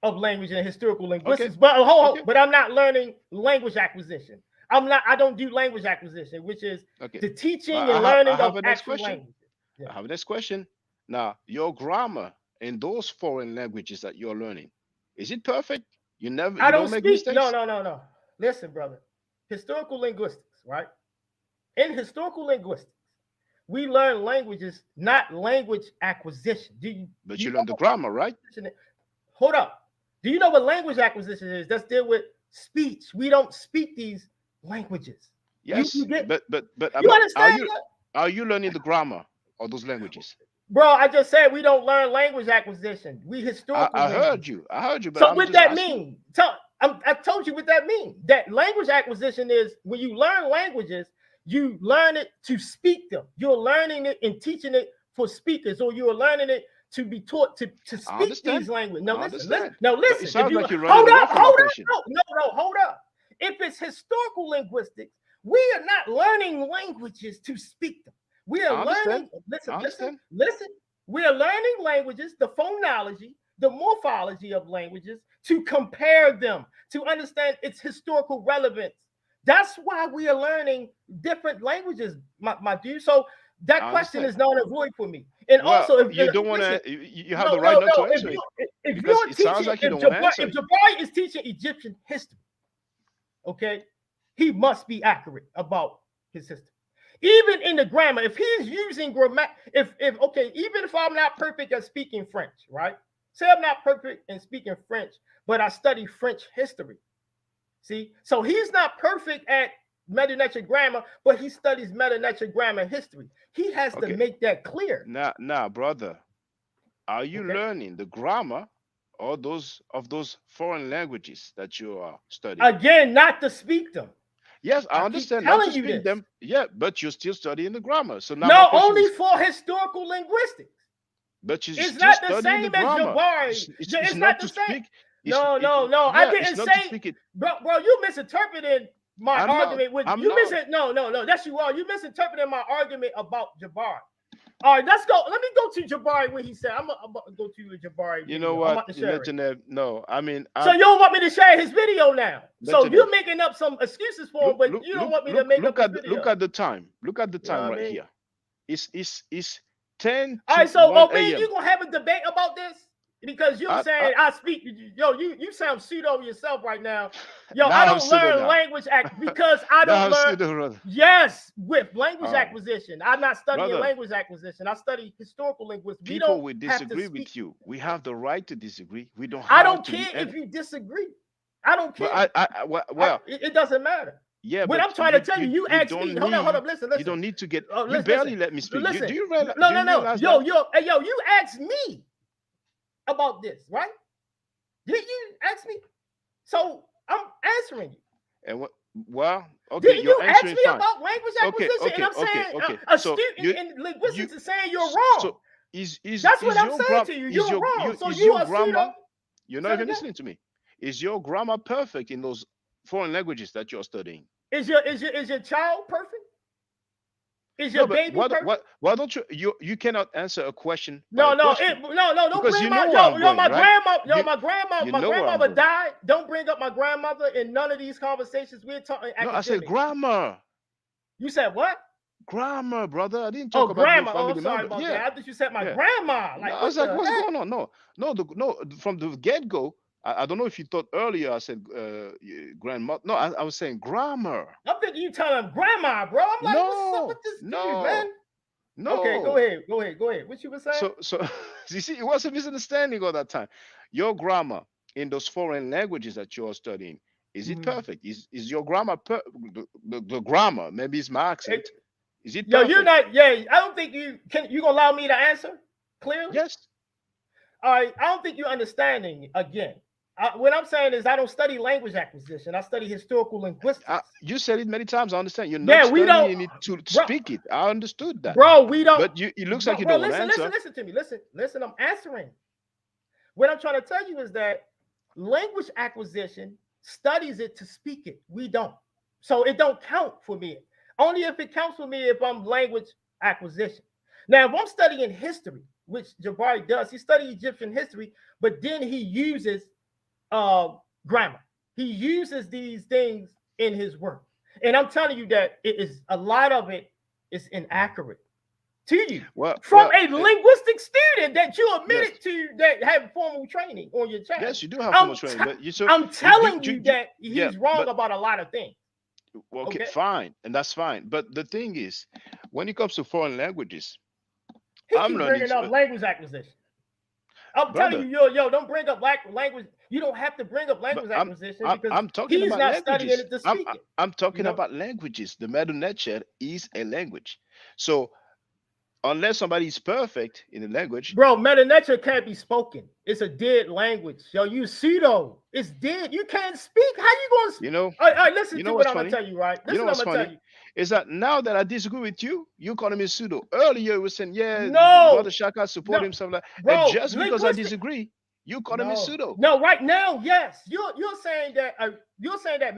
of language and historical linguistics, but but I'm not learning language acquisition. I don't do language acquisition, which is Okay. the teaching But and I learning have of a next actual question. language. Yeah. I have a next question. Now, your grammar in those foreign languages that you're learning, is it perfect? You I don't don't make speak. No, mistakes? no, no, no. Listen, brother. Historical linguistics, right? In historical linguistics, we learn languages, not language acquisition. But Do you you know learn the what grammar, right? acquisition is? Hold up. Do you know what language acquisition is? Let's deal with speech. We don't speak these languages. Yes, You get but you are understand you that? learning the grammar of those languages? Bro, I just said we don't learn language acquisition. We historical I heard linguists. you. I heard you, but So I'm what just that asking. mean? I told you what that mean. That language acquisition is when you learn languages, you learn it to speak them. You're learning it and teaching it for speakers, or you're learning it to be taught to I speak understand. these languages. I Now listen, listen. understand. Now But it listen. If sounds you like you're running away from my question. hold up. If it's historical linguistics, we are not learning languages to speak them. We are I understand. learning. Listen, I listen, understand. listen. We are learning languages, the phonology, the morphology of languages, to compare them, to understand its historical relevance. That's why we are learning different languages, my dude. So that I question understand. is not a void for me. And Well, also, if you don't want listen, to. You have the right not to answer it if because you're it sounds teaching, like you don't want to answer if it. Jabari is teaching Egyptian history, okay, he must be accurate about his history. Even in the grammar, if he's using grammar, if okay, even if I'm not perfect at speaking French, right? Say I'm not perfect in speaking French, but I study French history. See, so he's not perfect at Meta-Nature grammar, but he studies Meta-Nature grammar history. He has to Okay. make that clear. Now, brother, are you Okay. learning the grammar or those foreign languages that you are studying? Again, not to speak them. Yes, I I keep understand not to telling you speak this. them. Yeah, but you're still studying the grammar. So now my No, question only is, for historical linguistics. but you're It's still not the studying the same as grammar. Jabari. It's It's not not to the same. speak. No. I Yeah, it's didn't not to say, speak it. bro. You misinterpreted my I'm not. argument with I'm you. not. No. That's you are. You misinterpreted my argument about Jabari. All right, let's go. Let me go to Jabari when he said, I'm about to go to the Jabari You video. know I'm what, about to share it. Legendary? No, I mean, So you don't want me to share his video now. So Legendary. you're making up some excuses for him, but you don't want me to make up his video. Look at the time. Look at the You know time what I right mean? here. It's 10 All to right, so 1 man, a.m. you gonna have a debate about this? Because you're saying I speak, yo, you sound pseudo yourself right now. Yo, Now I I'm don't pseudo learn now. language because I Now don't I'm learn. pseudo, brother. Yes, with language All right. acquisition. I'm not studying Brother, language acquisition. I study historical linguistics. We people don't will have to disagree speak. with you. We have the right to disagree. We don't I have don't to be. care if you disagree. I don't care. Well, it doesn't matter. yeah, What but I'm trying to tell you, you asked me. Hold up, listen. You don't need to get. Oh, You listen, barely let me speak. Listen. Do you realize? No. Realize Yo, that? you asked me about this, right? Did you ask me? So I'm answering you. And what? Well, okay, Didn't you you're ask answering me fine. about language acquisition? And I'm saying a So student in linguistics is saying you're wrong. So is That's what I'm your saying to you. You're wrong. So is you your are grammar? pseudo. You're not even listening to me. Is your grammar perfect in those foreign languages that you're studying? Is your child perfect? Is your baby perfect? Why don't you cannot answer a question? No, don't bring my grandmother died. Don't bring up my grandmother in none of these conversations. We're talking academic. No, I said grammar. You said what? Grammar, brother. I didn't talk about grandma. your family I'm sorry member. about that. I thought you said my grandma. Like, no, I was like, what's going on? No. From the get-go, I don't know if you thought earlier I said grandma. No, I was saying grammar. I'm thinking you telling him grandma, bro. I'm like, what's up with this dude, man? No. Okay, go ahead. What you were saying? So you see, it was a misunderstanding all that time. Your grammar in those foreign languages that you're studying, is it perfect? Is your grammar the grammar? Maybe it's my accent. Is it perfect? You're not. Yeah, I don't think you gonna allow me to answer clearly. Yes. All right. I don't think you're understanding again. What I'm saying is I don't study language acquisition. I study historical linguistics. You said it many times. I understand. You're not studying it to speak it. I understood that. Bro, we don't. But it looks like you don't want to answer. Listen to me. Listen. I'm answering. What I'm trying to tell you is that language acquisition studies it to speak it. We don't. So it don't count for me. Only if it counts for me if I'm language acquisition. Now, if I'm studying history, which Jabari does, he studies Egyptian history, but then he uses grammar. He uses these things in his work. And I'm telling you that it is a lot of it is inaccurate to you from Well, a linguistic student that you yes, admitted to that have formal training on your channel. yes, you do have formal training, but I'm telling you that yeah, he's wrong but about a lot of things. okay, Okay, fine, and that's fine. But the thing is, when it comes to foreign languages, he I'm keep learning bringing up language acquisition. I'm telling brother. you, yo, don't bring up language. You don't have to bring up But language acquisition I'm because talking he's about not studying languages. it to speak it. I'm You talking know, about languages. The Medu Neter is a language. So unless somebody is perfect in a language, bro, Meta Nature can't be spoken. It's a dead language. Yo, you pseudo. It's dead. You can't speak. How you going to you know, all right, listen you to know what what's I'm going to funny? tell you, right? You know Listen, I'm what's going to tell funny you. is that now that I disagree with you, you calling me pseudo. Earlier you were saying, yeah, Brother No, Shaka support no, himself, like, and bro, just because I linguistic. disagree, you calling me pseudo. No, right now, yes. You're saying that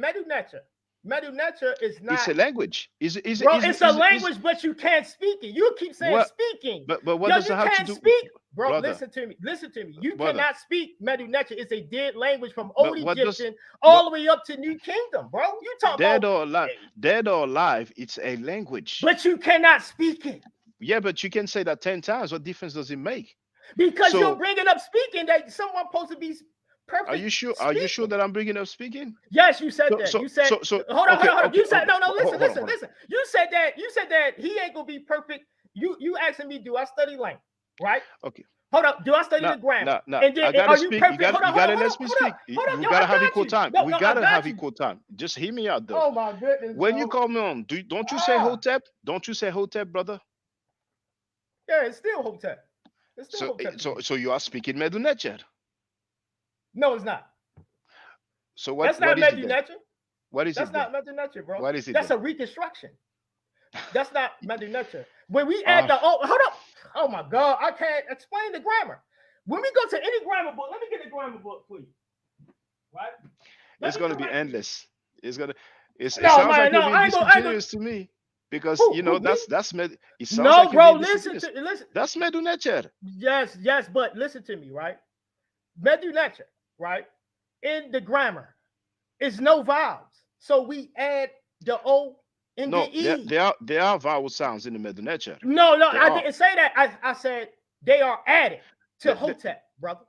Medu Nature is It's not, a language. bro, it's a language, but you can't speak it. You keep saying what? speaking. But what Yo, does you it have to can't do, speak. Bro, brother? listen to me. Listen to me. You Brother. cannot speak Medu Nature. It's a dead language from But Old what does Egyptian what all the way up to New Kingdom, bro. You talking dead about, or alive? Dead or alive? It's a language. but you cannot speak it. Yeah, but you can say that 10 times. What difference does it make? Because you're So bringing up speaking that someone supposed to be perfect. are you sure? Are you sure that I'm bringing up speaking? Yes, you said that. So You said hold on, okay, hold on. okay, You said okay. no. Listen, Hold on, listen, hold on. listen. You said that he ain't gonna be perfect. You asking me, do I study language? Right? Okay. Hold up. Do I study the grammar? No. And then I gotta are you speak. perfect? You gotta let me speak. Hold up. We Yo, gotta I have got equal you. time. No, We I gotta have got you. equal time. Just hear me out though. Oh my goodness. When you bro. come on, don't you say Hotep? Don't you say Hotep, brother? Yeah, it's still Hotep. It's still Hotep. So you are speaking Medu Neter. No, it's not. So That's what not is it Medu then? Nature. What is That's it then? not Medu Nature, bro. What is it That's then? a reconstruction. That's not Medu Nature. When we add the hold up. Oh my God, I can't explain the grammar. When we go to any grammar book, let me get a grammar book for you. Right? It's gonna be endless. It No, sounds man, like you're no, being I ain't gonna. disingenuous to me because you know Me? it sounds No, like you're bro, being disingenuous. listen. That's Medu Neter. Yes, but listen to me, right? Medu Nature, right? In the grammar, it's no vowels. So we add the O and the E. There are vowel sounds in the Medu Neter. No, I didn't say that. I said they are added to Hotep, brother.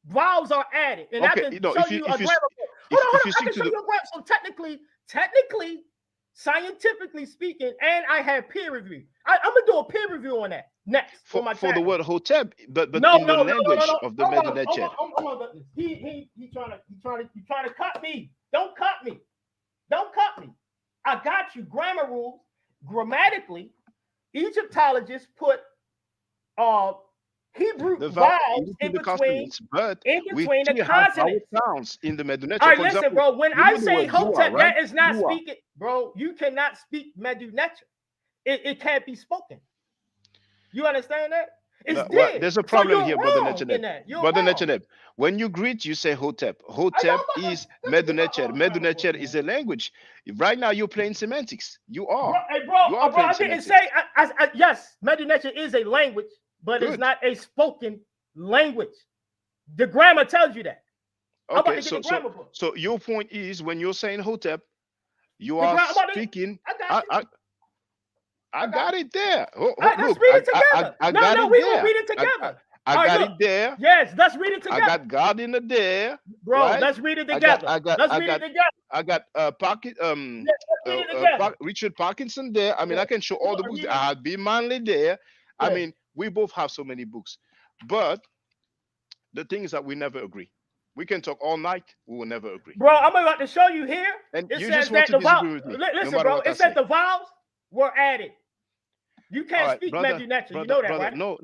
Vowels are added, and okay, I can show you a grammar book. Hold on. I can show you a grammar. So technically, scientifically speaking, and I have peer review. I'm gonna do a peer review on that next for my for the word Hotep, but no, in the language of the Medu Neter. He trying to cut me. Don't cut me. Don't cut me. I got you. Grammar rules. Grammatically, Egyptologists put Hebrew vowels in between the consonants. Sounds in the Medu Neter. All right, listen, bro. When I say Hotep, that is not speaking, bro. You cannot speak Medu Neter. It can't be spoken. You understand that? It's dead. There's a problem so here, Brother Necheneb. Brother Necheneb, when you greet, you say Hotep. Hotep is Medu Neter. Medu Neter is a language. Right now, you're playing semantics. You are. Bro, I didn't say. Yes, Medu Neter is a language, but it's not a spoken language. The grammar tells you that. Okay, so your point is when you're saying Hotep, you are speaking. I got it there. Let's read it together. No, we will read it together. I got it there. Yes, let's read it together. I got God in the there. Bro, right? let's read it together. I got Richard Parkinson there. I mean, I can show all the books. I had Be Manly there. I mean, we both have so many books. But the thing is that we never agree. We can talk all night. We will never agree. Bro, I'm about to show you here. And it you says just want that to disagree with me. Listen, bro, it said the vowels were added. You can't speak Medu Neter. You know that, right? No.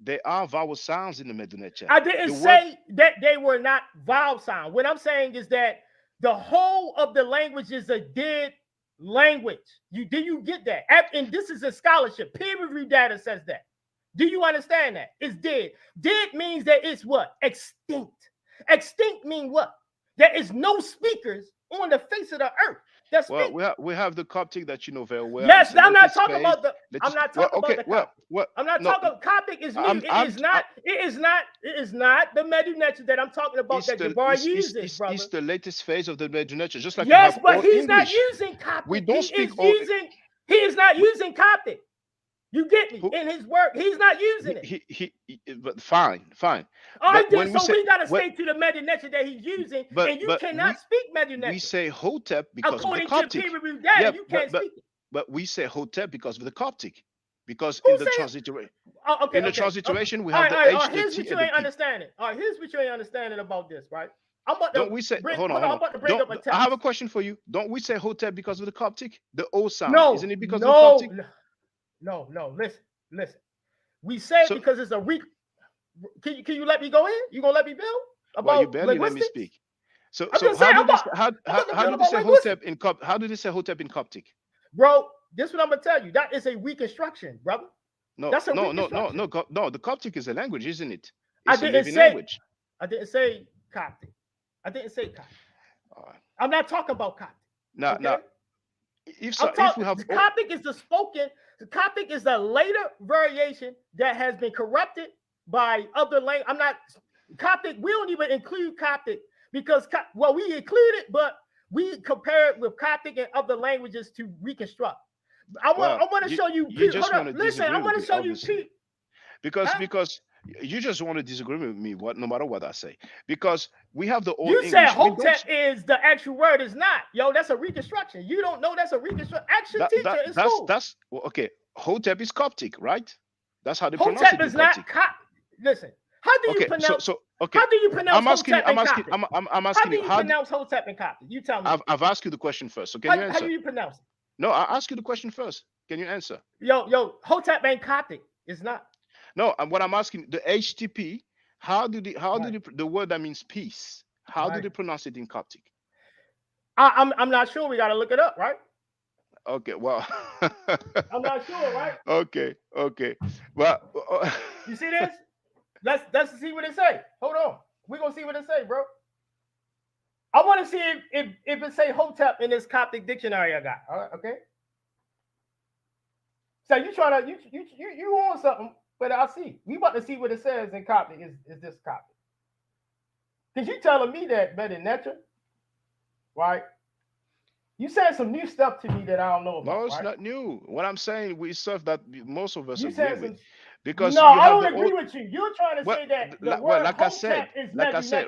There are vowel sounds in the Medu Neter. I didn't say that they were not vowel sound. What I'm saying is that the whole of the language is a dead language. Do you get that? And this is a scholarship. Peer review data says that. Do you understand that? It's dead. Dead means that it's what? Extinct. Extinct means what? There is no speakers on the face of the earth. Well, we have the Coptic that you know very well. Yes, I'm not talking about the. I'm not talking about the Coptic. I'm not talking. Coptic is me. It is not. It is not the Medu that I'm talking about that Jabari uses, brother. It's the latest phase of the Medu just like yes, you have but Old he's English. not using Coptic. We don't speak He is not using Coptic. You get me? In his work, he's not using it. But fine. All right, then, so we got to stay to the Medu that he's using, and you cannot speak Medu We say Hotep because according of the Coptic. to peer reviewed data, you can't speak it. But we say Hotep because of the Coptic. Because in the transliteration, we have the H, the here's T, what you ain't understanding. All right, here's what you ain't understanding about this, right? I'm about Don't we say? Hold on. I'm about to bring up a text. I have a question for you. Don't we say Hotep because of the Coptic? The O sound, no, isn't it because of the Coptic? No. Listen. We say it because it's a Can you let me go in? You gonna let me build? Well, you barely let me speak. So how did they say Hotep in Coptic? How did they say Hotep in Coptic? Bro, this is what I'm gonna tell you. That is a reconstruction, brother. No, that's a no. The Coptic is a language, isn't it? It's a living language. I didn't say Coptic. I'm not talking about Coptic. Now, if we have Coptic is the spoken. Coptic is the later variation that has been corrupted by other language. I'm not Coptic. We don't even include Coptic because we include it, but we compare it with Coptic and other languages to reconstruct. I want to show you. Listen, I want to show you. Because you just want to disagree with me, no matter what I say. Because we have the old You English. said Hotep is the actual word. Is not. Yo, that's a reconstruction. You don't know that's a reconstruction. Action teacher is cool. That's okay. Hotep is Coptic, right? That's how they pronounce it. Hotep is not Coptic. Listen. How do you pronounce? Okay. How do you pronounce Hotep in Coptic? I'm asking you. How do you pronounce Hotep in Coptic? You tell me. I've asked you the question first. So can you answer? How do you pronounce it? No, I asked you the question first. Can you answer? Yo, Hotep ain't Coptic. It's not. No, what I'm asking, the HTP, how do the word that means peace, how do they pronounce it in Coptic? I'm not sure. We got to look it up, right? Okay, well. I'm not sure, right? Okay. Well. You see this? Let's see what it say. Hold on. We're going to see what it say, bro. I want to see if it say Hotep in this Coptic dictionary I got. All right, okay? So you trying to, you on something. But I'll see. We about to see what it says in Coptic. Is this Coptic? Because you telling me that Medinetra, right? You said some new stuff to me that I don't know about. No, it's not new. What I'm saying, we stuff that most of us agree with. Because no, I don't agree with you. You're trying to say that the word like I said,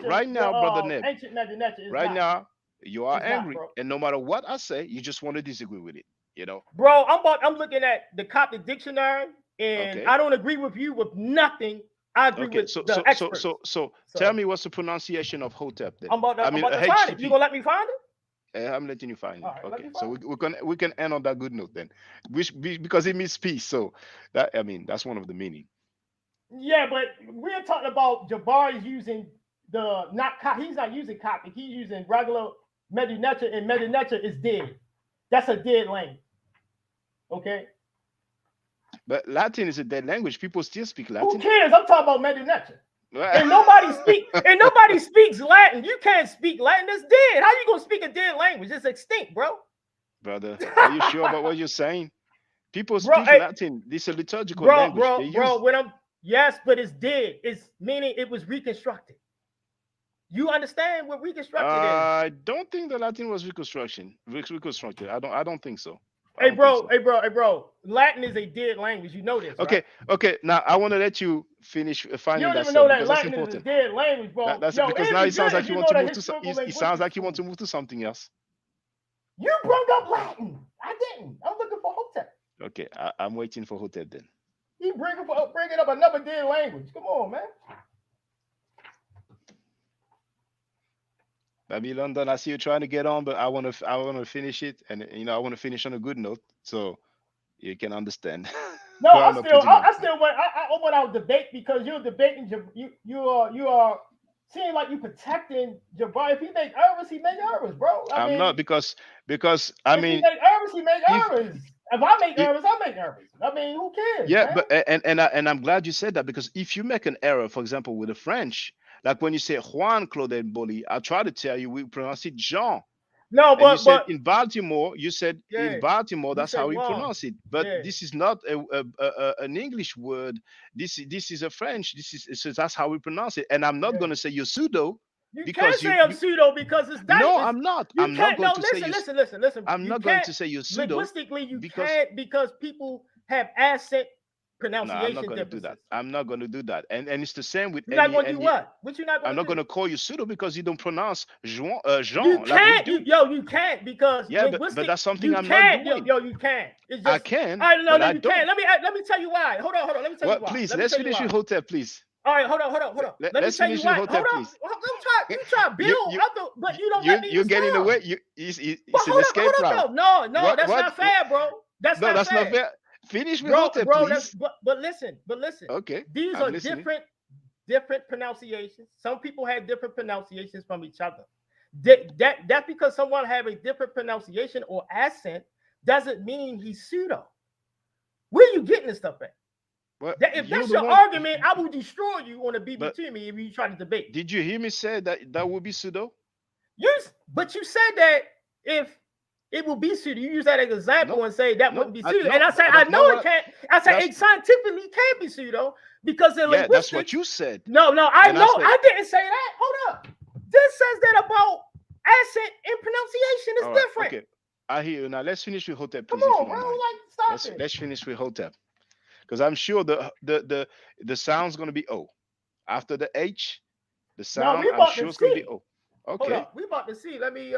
right now, brother Neb, ancient Medinetra is right not. Now, you are angry, not, and no matter what I say, you just want to disagree with it. You know, bro. I'm looking at the Coptic dictionary. And I don't agree with you with nothing. I agree with the experts. So tell me what's the pronunciation of Hotep then? I'm about to find it. You gonna let me find it? I'm letting you find it. Right, okay, so we can end on that good note then, because it means peace. So that's one of the meaning. Yeah, but we're talking about Jabari's using he's not using Coptic. He's using regular Medinetra, and Medinetra is dead. That's a dead language. Okay. But Latin is a dead language. People still speak Latin. Who cares? I'm talking about Medinetra. And nobody speaks Latin. You can't speak Latin. It's dead. How you gonna speak a dead language? It's extinct, bro. Brother, are you sure about what you're saying? People speak Latin. This is a liturgical language. Yes, but it's dead. It's meaning it was reconstructed. You understand what reconstructed is? I don't think the Latin was reconstructed. I don't think so. Hey bro. Latin is a dead language. You know this. Okay, right? Okay. Now I want to let you finish finding that. You don't even know that Latin is a dead language, bro. Because now it sounds like you want to move to. It sounds like you want to move to something else. You brought up Latin. I didn't. I'm looking for Hotep. Okay, I'm waiting for Hotep then. You bringing up another dead language. Come on, man. Maybe London, I see you trying to get on, but I want to finish it, and I want to finish on a good note, so you can understand. No, I still want our debate because you're debating. You are seeing like you protecting Jabari. If he make errors, bro. I'm not because I mean, he make errors. If I make errors, I make errors. I mean, who cares? Yeah, man? but I'm glad you said that, because if you make an error, for example, with the French. Like when you say Juan Claude Boli, I try to tell you we pronounce it Jean. No, And you said but in Baltimore, you said in yeah, Baltimore, you that's say how we one. pronounce it. But Yeah, this is not an English word. This is a French. So that's how we pronounce it. And I'm not yeah. going to say you're pseudo You can't because say I'm pseudo because it's that no, is I'm not. you I'm not can't. going No, to say listen. I'm You not going can't to say you're pseudo linguistically. You because can't because people have accent no, I'm not pronunciation going to do that. differences. I'm not going to do that. And it's the same with You're not going to do any. what? What you not I'm going to not do? going to call you pseudo because you don't pronounce You Jean like we can't. do. You can't because Yeah, but that's something You I'm not can't. doing. You can't. It's I just. can, I no, but no, I you can't. don't. Let me tell you why. Hold on. Let me tell you Well, why. please, Let me let's tell you finish why. with hotel, please. All right, hold on. Let me Let's tell you finish with why. hotel, Hold on. please. You try to You build you other, but you don't let me you're getting respond. away. But It's an escape route. no, What that's what? not fair, bro. That's No, not that's not fair, fair. Finish with hotel, bro. That's please. but listen. Okay, These I'm are listening. different pronunciations. Some people have different pronunciations from each other. That because someone have a different pronunciation or accent doesn't mean he's pseudo. Where are you getting this stuff at? Well, If you're that's the your one. argument, I will destroy you on a But BBT me if you try to debate. did you hear me say that would be pseudo? But you said that if it will be pseudo, you use that as an example No, and say that no, wouldn't be pseudo. And no. I say I That's know not it what. can't. I say That's it scientifically can't be pseudo because in yeah. That's what linguistics. you said. No, I And I know said, I didn't say that. Hold up. This says that about accent and pronunciation is all right, different. okay. I hear you now. Let's finish with hotel, Come please, if you on, bro. don't mind. Like stop it. Let's finish with hotel because I'm sure the sound's gonna be O after the H. The No, sound we I'm about sure to is gonna be see. O. Hold Okay. up. We about to see. Let me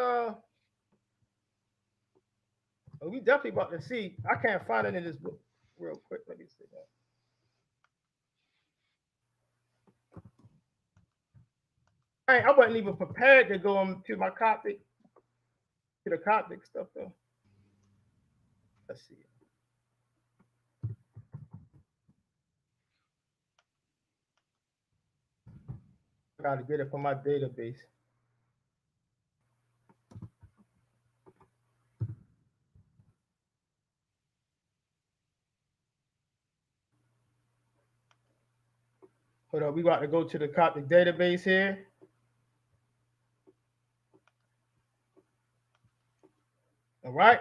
we definitely about to see. I can't find it in this book real quick. Let me see that. I wasn't even prepared to go into my Coptic, to the Coptic stuff though. Let's see. I gotta get it from my database. Hold on, we about to go to the Coptic database here. All right.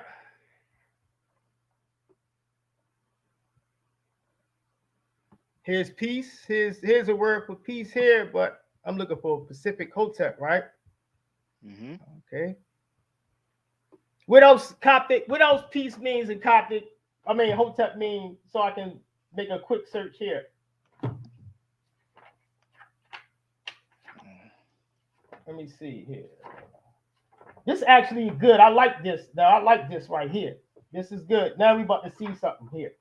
Here's peace. Here's a word for peace here, but I'm looking for Pacific Hotep, right? Mm-hmm. Okay. What else Coptic? What else peace means in Coptic? I mean Hotep means, so I can make a quick search here. Let me see here. This actually is good. I like this. Now I like this right here. This is good. Now we about to see something here.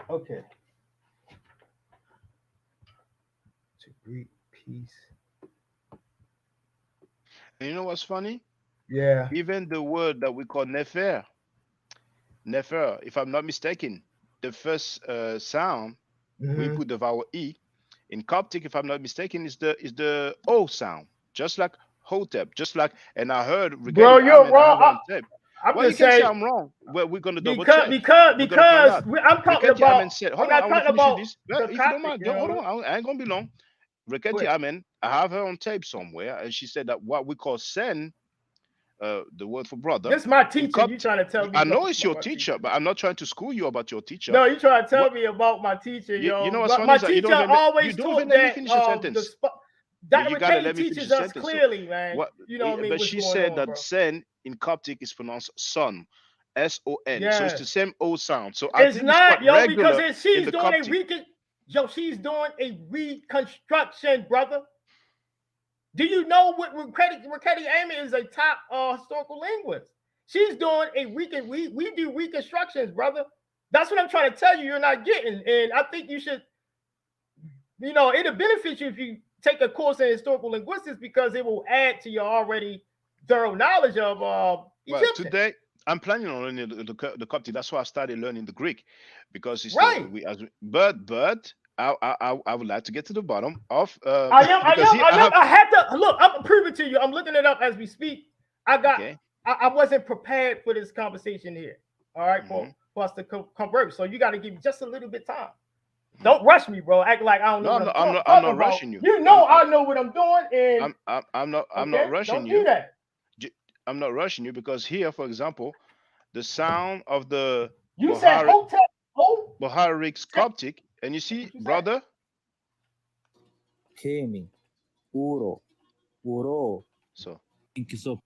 Okay. To greet peace. And you know what's funny? Yeah. Even the word that we call nefer, if I'm not mistaken, the first sound we put the vowel e. In Coptic, if I'm not mistaken, is the O sound, just like Hotep, just like. And I heard Bro, Rigetti you're Ahmed, I wrong. have it on tape. I'm Well, you just can say saying I'm wrong. Well, we're gonna double because check. We're gonna find out. I'm talking Rigetti about. Ahmed said, We're "Hold on, not I want to talking finish with about this. the If you don't Coptic. mind, hold on, I ain't gonna be long." Rigetti Ahmed, I have her on tape somewhere, and she said that what we call sen, the word for brother. This is my In teacher. You Copt, trying to tell me I something know it's about your my teacher, teacher? but I'm not trying to school you about your teacher. No, you trying to tell What me about my teacher, you know yo. what's But funny my is that teacher you always don't even taught let me that finish a sentence. But Dr. you gotta McKay let me finish teaches the us sentence. So clearly, man. what? You know what I mean? But What's she going said on, that bro? sen in Coptic is pronounced son, son. So it's the Yes. same O sound. So I It's think it's quite not, yo, because regular in she's the doing Coptic. she's doing a reconstruction, brother. Do you know what Rigetti Amy is a top historical linguist? She's doing we do reconstructions, brother. That's what I'm trying to tell you. You're not getting, and I think you should. It'll benefit you if you take a course in historical linguistics because it will add to your already thorough knowledge of Well, Egyptian. today I'm planning on learning the Coptic. That's why I started learning the Greek, because it's Right. but I would like to get to the bottom of I had to look. I'm proving to you. I'm looking it up as we speak. Okay. I wasn't prepared for this conversation here. All right, for us to convert. So you got to give me just a little bit time. Don't rush me, bro. Act like I don't know what I'm talking about. rushing you. You know I know what I'm doing, and I'm not rushing don't you. do that. I'm not rushing you because here, for example, the sound of the You said Hotep. Boharic's Coptic, and you see, brother. Kemi, Uro, Uro, so Inkiso,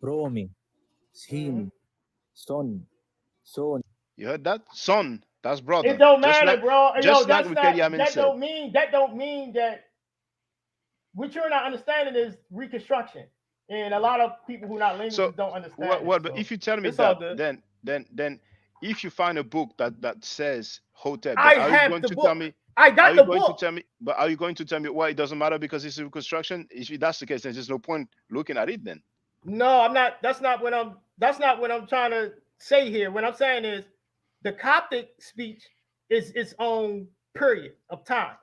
Romi, Sin, Son, Son. You heard that? Son, that's brother. It don't matter, bro. Just Yo, like that don't mean that what you're not understanding is reconstruction. And a lot of people who are not linguists don't understand. Well, but if you tell me that, then if you find a book that says Hotep, I have the book. I got the book. But are you going to tell me why it doesn't matter because it's a reconstruction? If that's the case, then there's no point looking at it then. No, I'm not. That's not what I'm trying to say here. What I'm saying is the Coptic speech is its own period of time.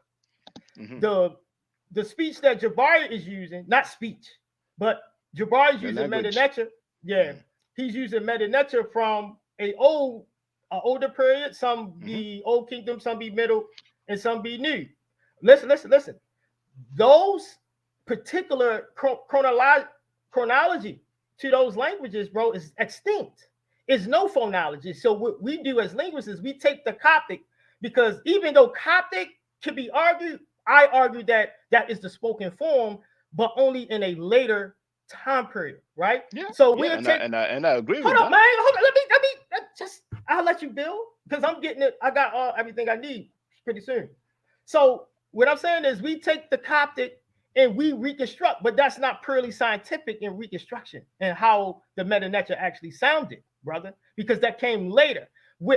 Mm-hmm. The speech that Jabari is using, not speech, but Jabari is using Medinetra. Yeah, he's using Medinetra from an older period. Some be Old Kingdom, some be Middle, and some be New. Listen. Those particular chronology to those languages, bro, is extinct. It's no phonology. So what we do as linguists is we take the Coptic, because even though Coptic can be argued, I argue that is the spoken form, but only in a later time period, right? Yeah. So we'll take, and I agree with that. Hold on, man. I'll let you build, because I'm getting it. I got everything I need pretty soon. So what I'm saying is we take the Coptic and we reconstruct, but that's not purely scientific in reconstruction and how the Medinetra actually sounded, brother, because that came later.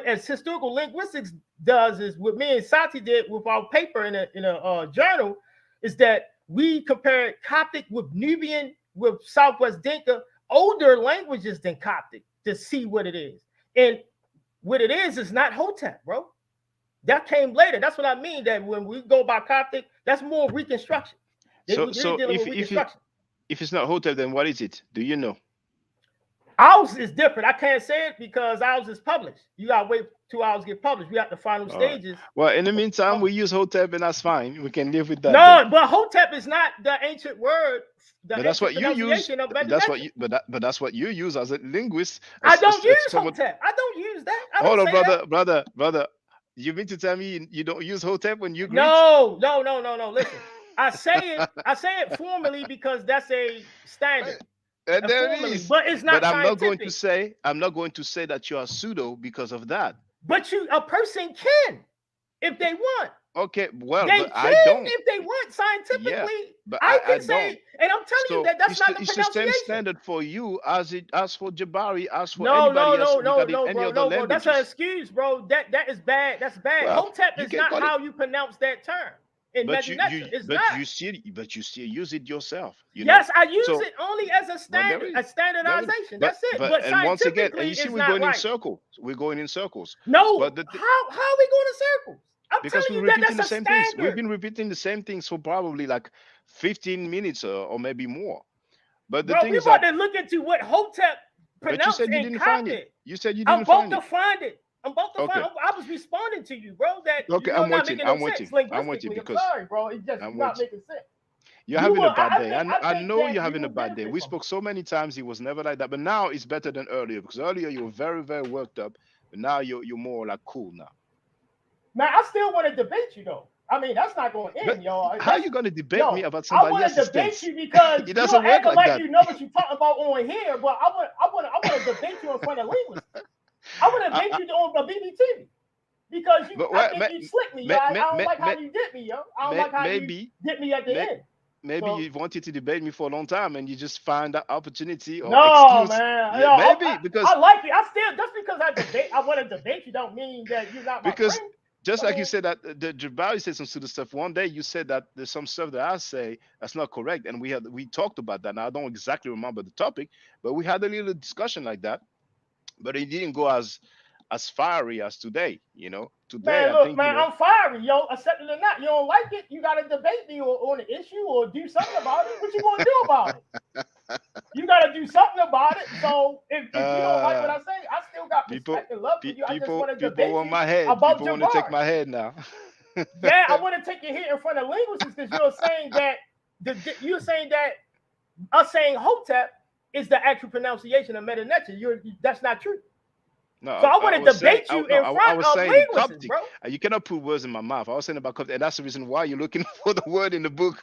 As historical linguistics does, is what me and Sati did with our paper in a journal, is that we compared Coptic with Nubian, with Southwest Dinka, older languages than Coptic, to see what it is. And what it is not Hotep, bro. That came later. That's what I mean. That when we go by Coptic, that's more reconstruction. So if it's not Hotep, then what is it? Do you know? Ours is different. I can't say it because ours is published. You gotta wait 2 hours to get published. We at the final stages. Well, in the meantime, we use Hotep, and that's fine. We can live with that. No, but Hotep is not the ancient word. But that's what you use. But that's what you use as a linguist. I don't use Hotep. I don't use that. Hold on, brother. You mean to tell me you don't use Hotep when you greet? No. Listen, I say it formally because that's a standard. And there it is. But it's not. But I'm scientific. not going to say that you are pseudo because of that. But a person can, if they want. Okay, well, they but can I don't. If they want scientifically. Yeah, but I can don't. say, and I'm telling you that's not the it's pronunciation. the same standard for you as for Jabari, as for anybody else. No, that's an excuse, bro. That is bad. That's bad. Well, Hotep is not how you pronounce that term. But you still use it yourself. Yes, I use it only as a standard, a standardization. That's it. But and once again, and you see, we're going in circles. We're going in circles. No, but how are we going in circles? I'm because telling we're you repeating the that's same a things. standard. We've been repeating the same things for probably like 15 minutes or maybe more. But the thing we is want to look into what Hotep pronounced you in didn't Coptic. find it. You said you didn't find it. I'm about to find it. I was responding to you, bro. I'm waiting. I'm waiting because I'm sorry, bro. It's just not making sense. You're having a bad day. I know you're having a bad day. We spoke so many times. It was never like that. But now it's better than earlier, because earlier you were very, very worked up. But now you're more like cool now. Man, I still want to debate you though. I mean, that's not going to end, y'all. How are you going to debate me about somebody else's things? I want to debate you because it doesn't work like that. You know what you're talking about on here, but I want to debate you in front of linguists. I want to debate you on the BBT because I think you slicked me. I don't like how you did me, yo. I don't like how you did me at the end. Maybe you wanted to debate me for a long time and you just find that opportunity or excuse. Man. Yeah, maybe because I like it. I still just because I want to debate you don't mean that you're not my friend. Just like you said that the Jabari said some sort of stuff. One day you said that there's some stuff that I say that's not correct, and we talked about that. Now I don't exactly remember the topic, but we had a little discussion like that. But it didn't go as fiery as today. You know, today man, look, I'm fiery, yo. Accept it or not, you don't like it, you gotta debate me on the issue or do something about it. What you gonna do about it? You gotta do something about it. So if you don't like what I say, I still got People, respect and love for you. I just want to people debate want you my head. about People your want to take bars. my head now. Yeah, I want to take your hit in front of linguists because you're saying that you're saying that us saying Hotep is the actual pronunciation of Meta Nature. That's not true. No, So I I want to was saying, debate you no, in I front was of saying in linguists, Coptic. bro. You cannot put words in my mouth. I was saying about Coptic, and that's the reason why you're looking for the word in the book.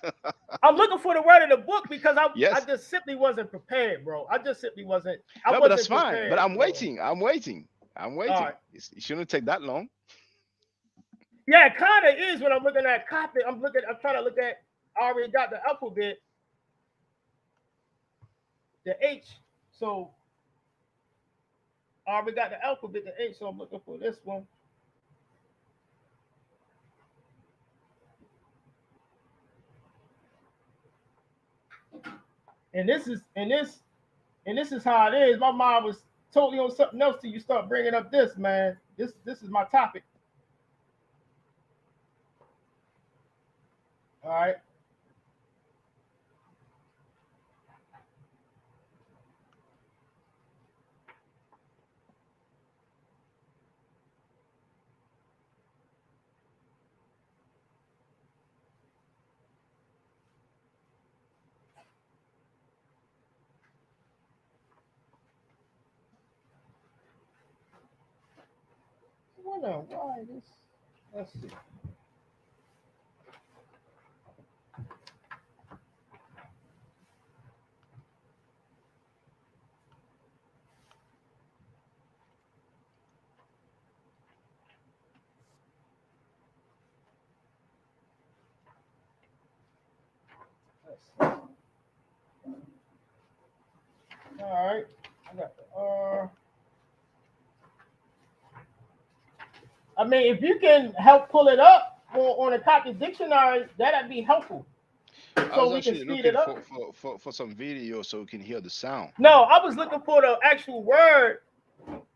I'm looking for the word in the book because I Yes. just simply wasn't prepared, bro. I just simply wasn't. No, but that's fine. But prepared. I'm Bro. waiting. I'm waiting. I'm waiting. All right. It shouldn't take that long. Yeah, it kind of is when I'm looking at Coptic. I'm trying to look at. I already got the alphabet, the H. So I already got the alphabet, the H. So I'm looking for this one. And this is how it is. My mind was totally on something else till you start bringing up this, man. This is my topic. All right. I wonder why this. Let's see. All right. I got the I mean, if you can help pull it up on a copy dictionary, that'd be helpful. I So was we can actually speed looking it up. for some video so we can hear the sound. No, I was looking for the actual word.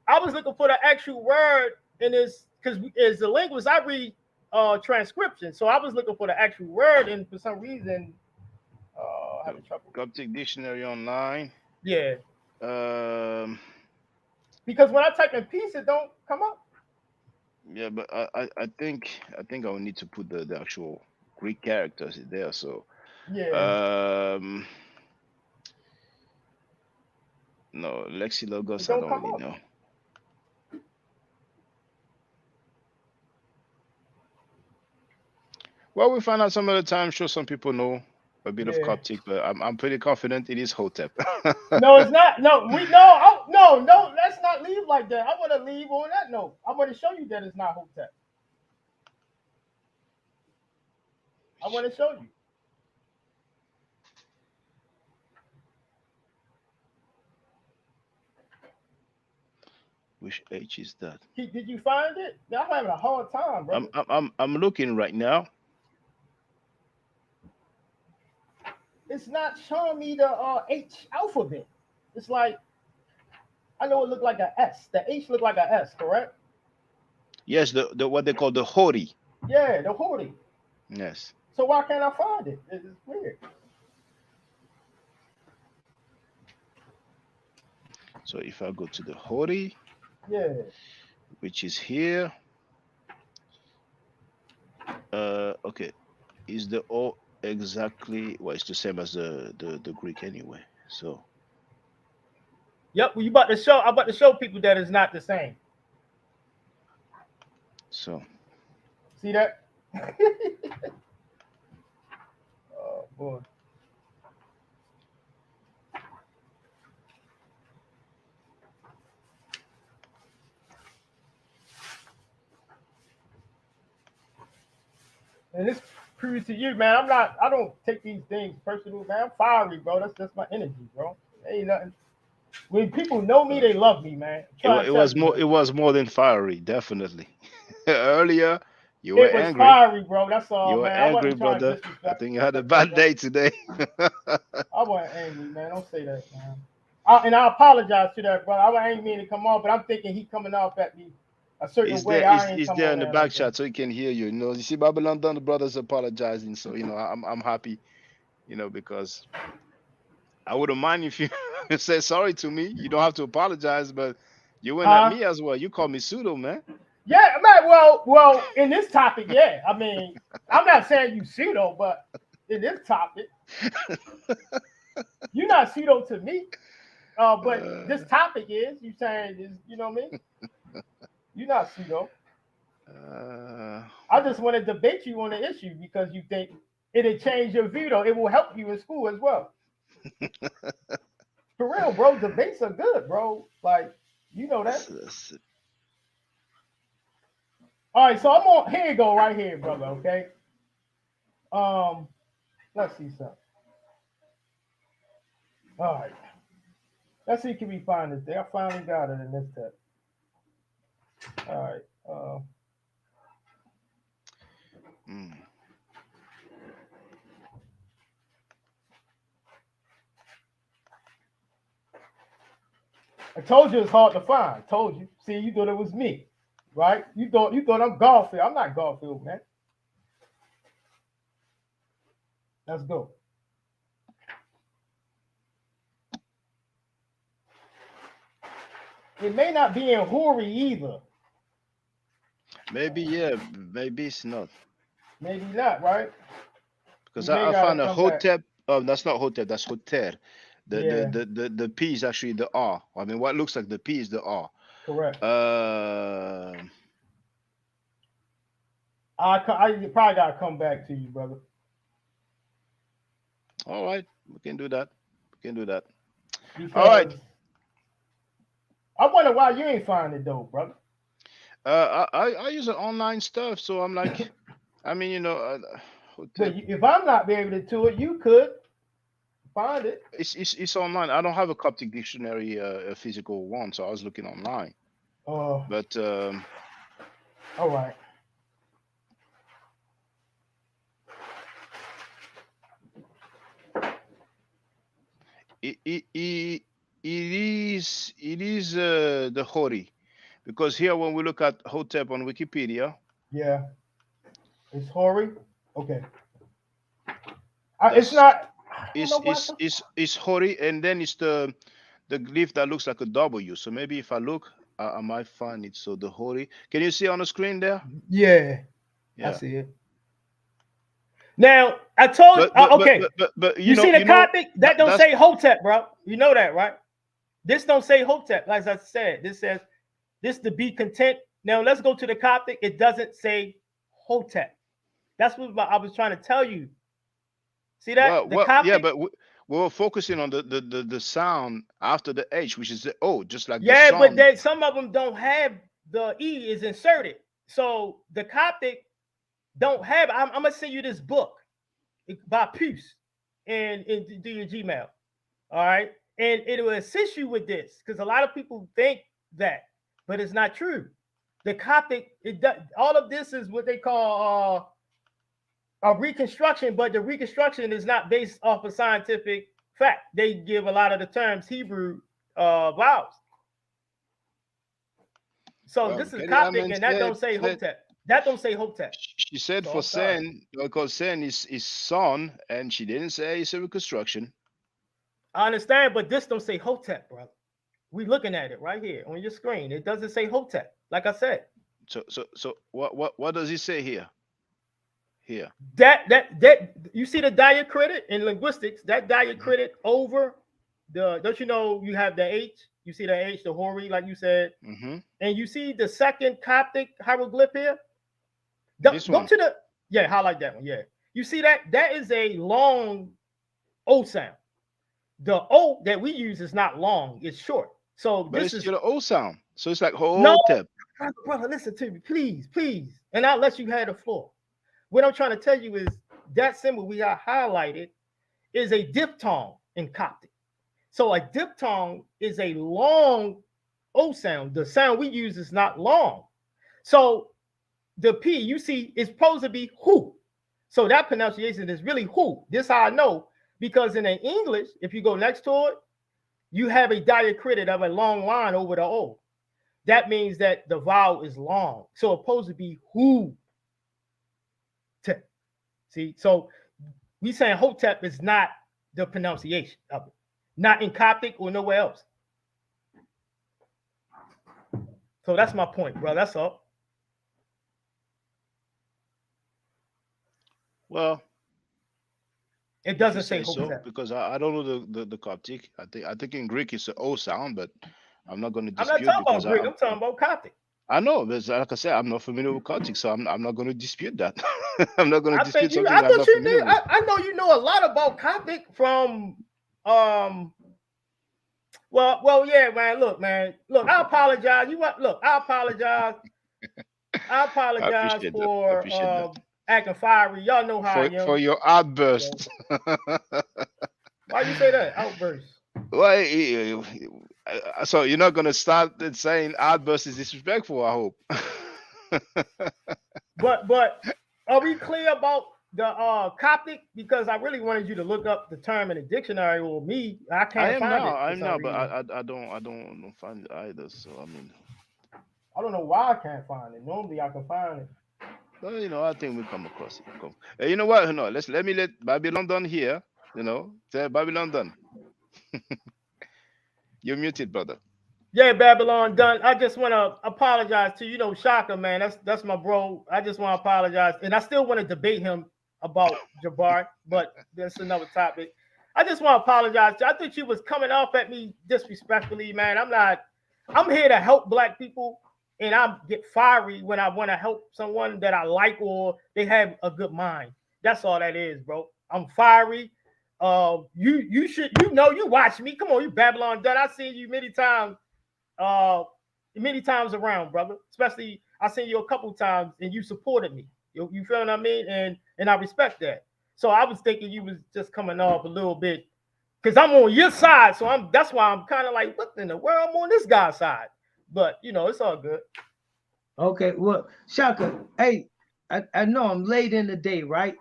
I was looking for the actual word in this because as a linguist, I read transcription. So I was looking for the actual word, and for some reason, having trouble. Coptic dictionary online. Yeah. Um. Because when I type in peace, it don't come up. Yeah, but I think I will need to put the actual Greek characters in there. So. Yeah. No, It Lexilogos, I don't don't come really up. know. Well, we find out some other time. Sure, some people know a bit of Coptic, but I'm pretty confident it is Hotep. No, it's not. No, no. Let's not leave like that. I want to leave on that note. I want to show you that it's not Hotep. I want to show you. Which H is that? Did you find it? I'm having a hard time, bro. I'm looking right now. It's not showing me the H alphabet. It's like I know it looked like an S. The H looked like an S, correct? Yes, the what they call the Hori. Yeah, the Hori. Yes. So why can't I find it? It's weird. So if I go to the Hori, yeah, which is here, okay, is the O exactly? Well, it's the same as the Greek anyway. So. Yep. Well, I'm about to show people that it's not the same. So. See that? Oh boy. And this proves to you, man. I don't take these things personal, man. I'm fiery, bro. That's my energy, bro. Ain't nothing. When people know me, they love me, man. It was more than fiery, definitely. Earlier, you were It was angry. fiery, bro. That's all, You were man. angry, I wasn't trying to brother. disrespect. I think you had a bad day today. I wasn't angry, man. Don't say that, man. I apologize to that, brother. I ain't mean to come off, but I'm thinking he coming off at me a certain way. I ain't It's come there on in the there back like shot so he can hear you. You know, you see Babylon done, the brothers apologizing. So, I'm happy, because I wouldn't mind if you say sorry to me. You don't have to apologize, but You went at me as well. You called me pseudo, man. Yeah, man. Well, in this topic, yeah. I mean, I'm not saying you pseudo, but in this topic, you're not pseudo to me. But this topic is you saying is, you know what I mean? You're not pseudo. I just want to debate you on the issue because you think it'll change your view, though. It will help you in school as well. For real, bro. Debates are good, bro. Like, you know that. All right, so I'm on. Here you go, right here, brother. Okay. Let's see something. All right. Let's see, can we find this? I finally got it in this text. All right. I told you it's hard to find. Told you. See, you thought it was me, right? You thought I'm Garfield. I'm not Garfield, man. Let's go. It may not be in Hori either. Maybe, yeah. Maybe it's not. Maybe not, right? Because I found a Hotep. Oh, that's not Hotep. That's Hoter. The P is actually the R. I mean, what looks like the P is the R. Correct. I probably gotta come back to you, brother. All right, we can do that. Because all right. I wonder why you ain't find it though, brother. I use online stuff, so I'm like, I mean, you know. But if I'm not be able to do it, you could find it. It's online. I don't have a Coptic dictionary, a physical one, so I was looking online. But all right. It is the Hori, because here when we look at Hotep on Wikipedia, yeah, it's Hori. Okay, it's not. It's Hori, and then it's the glyph that looks like a W. So maybe if I look, I might find it. So the Hori. Can you see on the screen there? Yeah. I see it. Now I told you. Okay, but you see the Coptic that don't say Hotep, bro. You know that, right? This don't say Hotep. Like I said, this says this to be content. Now let's go to the Coptic. It doesn't say Hotep. That's what I was trying to tell you. See that? Coptic, yeah, but we're focusing on the sound after the H, which is the O, just like the song. But then some of them don't have the E is inserted. So the Coptic don't have. I'm gonna send you this book by Puce and do your Gmail. All right, and it will assist you with this because a lot of people think that, but it's not true. The Coptic, all of this is what they call a reconstruction, but the reconstruction is not based off of scientific fact. They give a lot of the terms Hebrew vowels. So this is Coptic, and that don't say Hotep. That don't say Hotep. She said for Sen, because Sen is son, and she didn't say it's a reconstruction. I understand, but this don't say Hotep, brother. We looking at it right here on your screen. It doesn't say Hotep, like I said. So what does it say here? Here. That you see the diacritic in linguistics, that diacritic over the, don't you know you have the H? You see the H, the Hori, like you said. And you see the second Coptic hieroglyph here? Go to the, highlight that one, yeah. You see that? That is a long O sound. The O that we use is not long, it's short. So but this it's is still an O sound. So it's like Hotep. No, brother, listen to me, please. And I'll let you have the floor. What I'm trying to tell you is that symbol we got highlighted is a diphthong in Coptic. So a diphthong is a long O sound. The sound we use is not long. So the P, you see, is supposed to be who. So that pronunciation is really who. This how I know, because in the English, if you go next to it, you have a diacritic of a long line over the O. That means that the vowel is long. So it's supposed to be who. See, so we saying Hotep is not the pronunciation of it. Not in Coptic or nowhere else. So that's my point, bro. That's all. Well, It if you doesn't say say so, Hotep. because I don't know the Coptic. I think in Greek it's an O sound, but I'm not going to I'm not dispute talking about because Greek. I'm talking about Coptic. I know, but like I said, I'm not familiar with Coptic, so I'm not going to dispute that. I'm not going to I think dispute you. something I that I'm thought not you familiar knew. with. I know you know a lot about Coptic from. Um. Well, yeah, man. Look, man. Look, I apologize. You what? Look, I apologize. I I apologize appreciate that. I for appreciate that. acting fiery. Y'all know how I For am. your So, outburst. why you say that? Outburst. Well, so you're not gonna start saying outburst is disrespectful, I hope. But are we clear about the Coptic? Because I really wanted you to look up the term in the dictionary, or me. I I can't am find now. it for I'm some now, but reason. I don't find it either. So I mean, I don't know why I can't find it. Normally I can find it. well, I think we come across it. You know what? No, let me let Babylon done here. Tell Babylon done. You're muted, brother. Yeah, Babylon done. I just want to apologize to Shaka, man. That's my bro. I just want to apologize, and I still want to debate him about Jabbar, but that's another topic. I just want to apologize. I think she was coming off at me disrespectfully, man. I'm not. I'm here to help black people, and I get fiery when I want to help someone that I like or they have a good mind. That's all that is, bro. I'm fiery. You should you watch me. Come on, you Babylon done. I've seen you uh many times around, brother. Especially I seen you a couple times and you supported me. You feel what I mean? And I respect that. So I was thinking you was just coming off a little bit because I'm on your side. So that's why I'm kind of like, what in the world? I'm on this guy's side. But it's all good. Okay, well, Shaka, hey, I know I'm late in the day, right?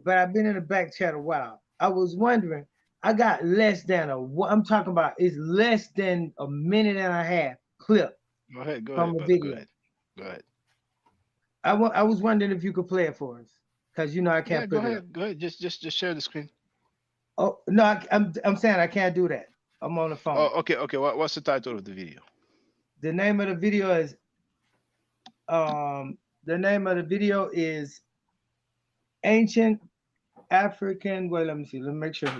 But I've been in the back chat a while. I was wondering, I got less than I'm talking about it's less than a minute and a half clip Go ahead, from a brother. Go video. ahead. Go ahead. I was wondering if you could play it for us, because I Yeah, can't go put it up. ahead. Go ahead. Just share the screen. Oh no, I'm saying I can't do that. I'm on the phone. Oh, okay. What's the title of the video? The name of the video is Ancient African. Wait, let me see. Let me make sure.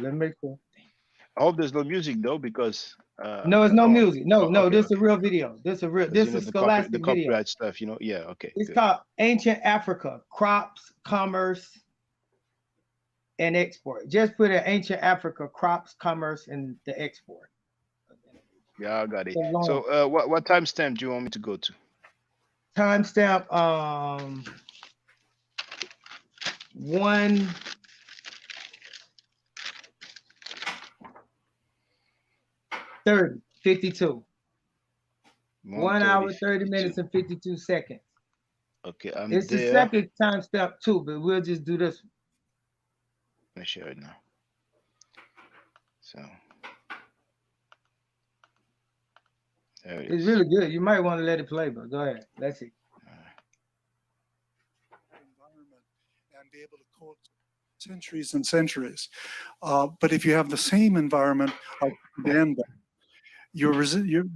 I hope there's no music though, because No, it's no music. No, no, okay, this is a okay. real video. Because This is the scholastic video. copyright stuff. Yeah. Okay. It's Good. called Ancient Africa: Crops, Commerce, and Export. Just put in Ancient Africa: Crops, Commerce, and the Export. Yeah, I got it. So long. So, what timestamp do you want me to go to? Timestamp 1 30 52. 1 hour 30 minutes and 52 seconds. Okay, I'm It's the there. second timestamp too, but we'll just do this. Let me share it now. So there it It's is. really good. You might want to let it play, but go ahead. Let's see. Environment and be able to coexist centuries and centuries. But if you have the same environment like Sudan, your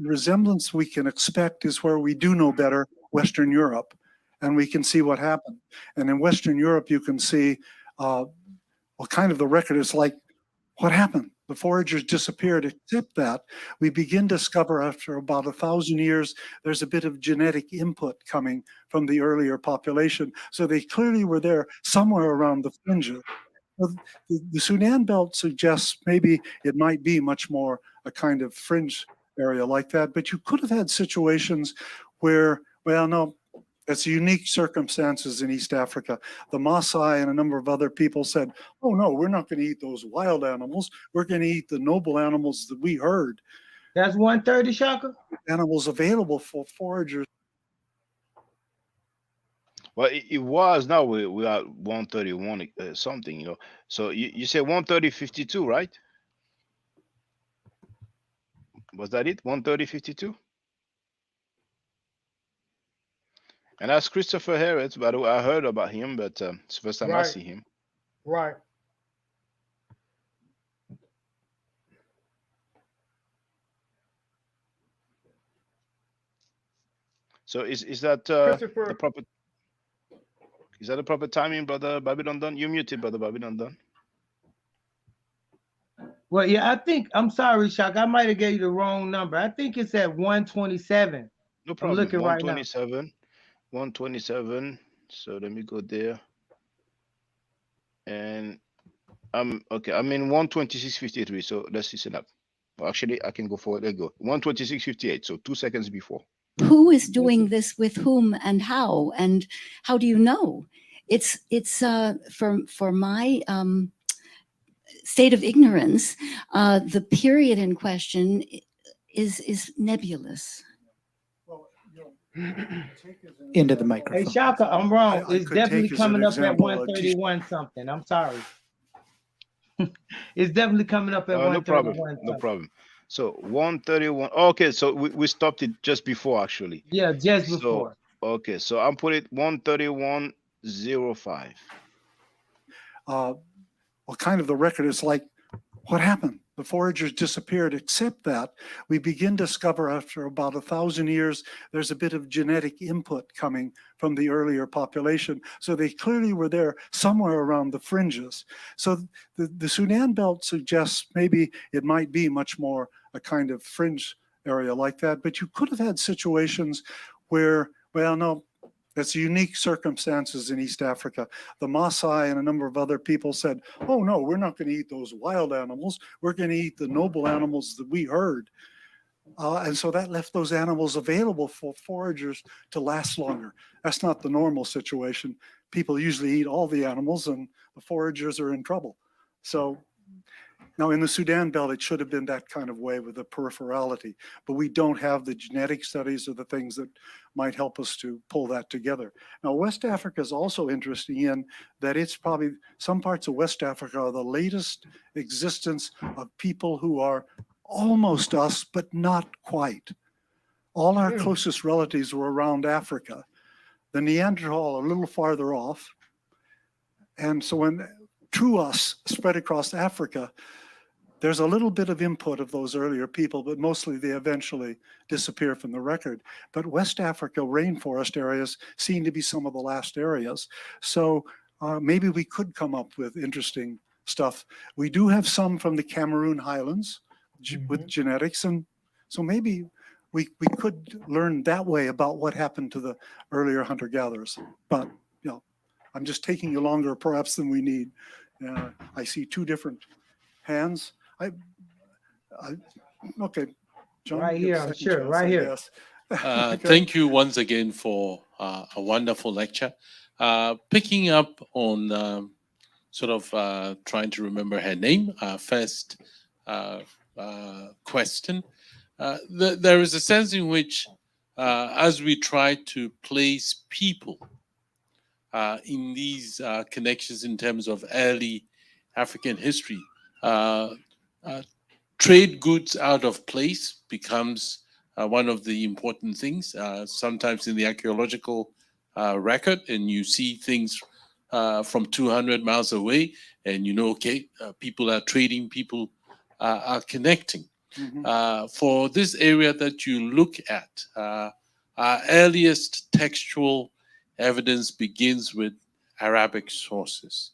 resemblance we can expect is where we do know better, Western Europe, and we can see what happened. And in Western Europe, you can see what kind of the record is like. What happened? The foragers disappeared, except that we begin to discover after about 1,000 years, there's a bit of genetic input coming from the earlier population. So they clearly were there somewhere around the fringes. The Sudan belt suggests maybe it might be much more a kind of fringe area like that, but you could have had situations where, well, no, it's unique circumstances in East Africa. The Maasai and a number of other people said, oh no, we're not going to eat those wild animals. We're going to eat the noble animals that we herd. That's 130, Shaka? Animals available for foragers. Well, it was. Now we are 131 something. So you say 130.52, right? Was that it? 130.52? And that's Christopher Harris. By the way, I heard about him, but it's the first time I Right. see him. Right. So is that the Christopher. proper? Is that the proper timing, brother Babylon Done? You muted, brother Babylon Done. Well, yeah, I think I'm sorry, Shock. I might have gave you the wrong number. I think it's at 127. No I'm problem. looking right now. 127. 127. So let me go there. And I'm okay. I'm in 126.53. So let's listen up. Well, actually, I can go forward. There you go. 126.58. So 2 seconds before. Who is doing this with whom and how do you know? It's for my state of ignorance, the period in question is nebulous. Into the Hey, microphone. Shaka, I'm wrong. I It's could take definitely as an coming up at example, 131 something. I'm sorry. It's definitely coming up at No problem. 131 No something. problem. So 131. Okay, so we stopped it just before actually. Yeah, just So before. okay, so I'm putting 131.05. Well, kind of the record is like, what happened? The foragers disappeared, except that we begin to discover after about 1,000 years, there's a bit of genetic input coming from the earlier population. So they clearly were there somewhere around the fringes. So the Sudan belt suggests maybe it might be much more a kind of fringe area like that, but you could have had situations where, well, no, it's unique circumstances in East Africa. The Maasai and a number of other people said, oh no, we're not going to eat those wild animals. We're going to eat the noble animals that we herd. And so that left those animals available for foragers to last longer. That's not the normal situation. People usually eat all the animals and the foragers are in trouble. So now in the Sudan belt, it should have been that kind of way with the peripherality, but we don't have the genetic studies or the things that might help us to pull that together. Now, West Africa is also interesting in that it's probably, some parts of West Africa are the latest existence of people who are almost us, but not quite. All our closest relatives were around Africa. The Neanderthal a little farther off. And so when true us spread across Africa, there's a little bit of input of those earlier people, but mostly they eventually disappear from the record. But West Africa rainforest areas seem to be some of the last areas. So maybe we could come up with interesting stuff. We do have some from the Cameroon highlands with genetics. And so maybe we could learn that way about what happened to the earlier hunter-gatherers. But, you know, I'm just taking you longer perhaps than we need. I see two different hands. Okay, John. Right you have here, a I'm second sure. chance, Right I here. guess. Okay. Thank you once again for a wonderful lecture. Picking up on trying to remember her name, first question. There is a sense in which, as we try to place people in these connections in terms of early African history, trade goods out of place becomes one of the important things. Sometimes in the archaeological record, and you see things from 200 miles away, and you know, okay, people are trading, people are connecting. For this area that you look at, our earliest textual evidence begins with Arabic sources.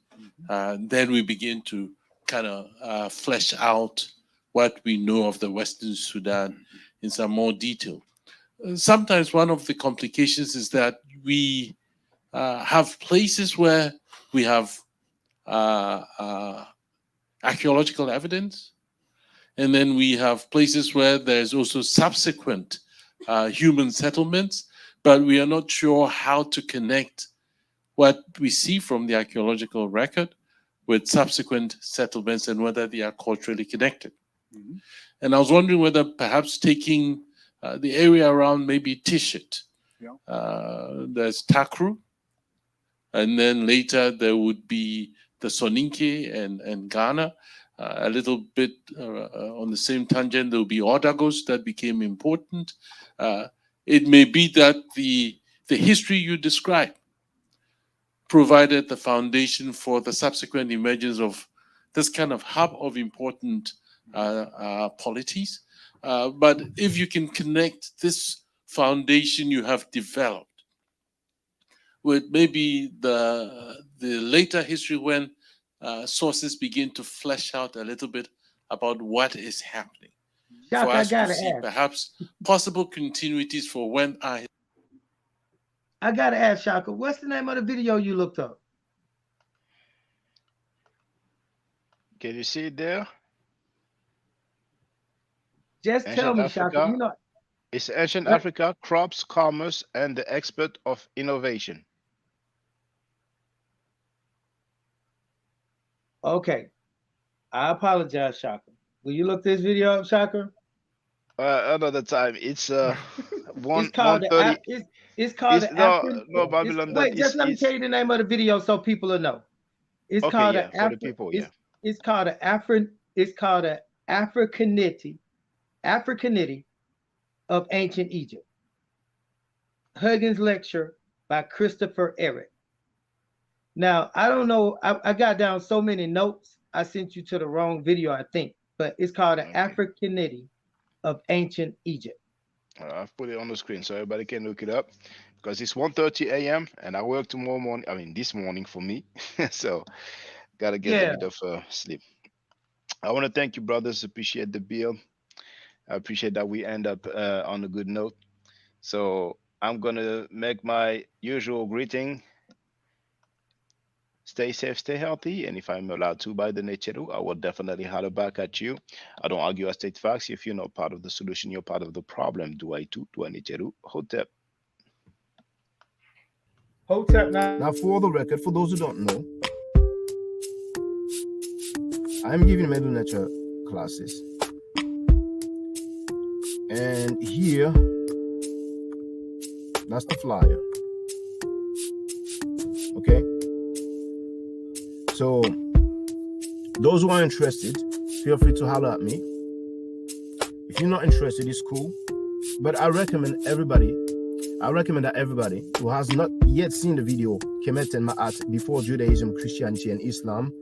Then we begin to kind of flesh out what we know of the Western Sudan in some more detail. Sometimes one of the complications is that we have places where we have archaeological evidence, and then we have places where there's also subsequent human settlements, but we are not sure how to connect what we see from the archaeological record with subsequent settlements and whether they are culturally connected. And I was wondering whether perhaps taking the area around maybe Tishit, there's Takru, and then later there would be the Soninke and Ghana. A little bit on the same tangent, there will be Odagos that became important. It may be that the history you describe provided the foundation for the subsequent emergence of this kind of hub of important polities. But if you can connect this foundation you have developed, with maybe the later history when sources begin to flesh out a little bit about what is happening, for Shaka, I us to gotta see ask. perhaps possible continuities for when I gotta ask Shaka, what's the name of the video you looked up? Can you see it there? Just tell Ancient me, Shaka. Africa. You know, It's Ancient let- Africa, Crops, Commerce, and the Expert of Innovation. okay. I apologize, Shaka. Will you look this video up, Shaka? Another time. It's It's one called the thirty. it's called the African. No It's, Babylon. That wait, just let me tell you the name of the video so people will know. It's okay. called Yeah, the for the people. Yeah. It's called the Africanity of Ancient Egypt. Huggins lecture by Christopher Eric. Now, I don't know. I got down so many notes. I sent you to the wrong video, I think, but it's called the Africanity of Ancient Egypt. I've put it on the screen so everybody can look it up, because it's 1:30 a.m. and I work tomorrow morning. I mean, this morning for me, so gotta get a Yeah. bit of sleep. I want to thank you, brothers. Appreciate the bill. I appreciate that we end up on a good note. So I'm gonna make my usual greeting. Stay safe, stay healthy, and if I'm allowed to by the nature, I will definitely holler back at you. I don't argue, I state facts. If you're not part of the solution, you're part of the problem. Do I Necheru, Hotep. Hotep now. Now, for the record, for those who don't know, I'm giving Medu Nature classes. And here, that's the flyer. Okay? So, those who are interested, feel free to holler at me. If you're not interested, it's cool. But I recommend that everybody who has not yet seen the video, Kemet and Ma'at, Before Judaism, Christianity, and Islam,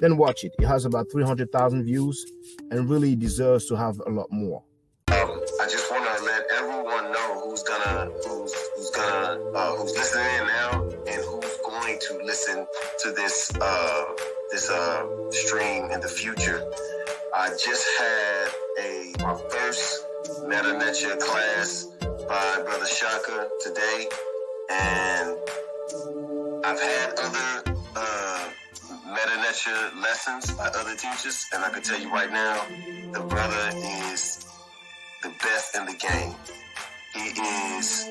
then watch it. It has about 300,000 views and really deserves to have a lot more. I just want to let everyone know who's listening in now and who's going to listen to this stream in the future. I just had my first Meta Nature class by Brother Shaka today, and I've had other Meta Nature lessons by other teachers, and I can tell you right now, the brother is the best in the game. He is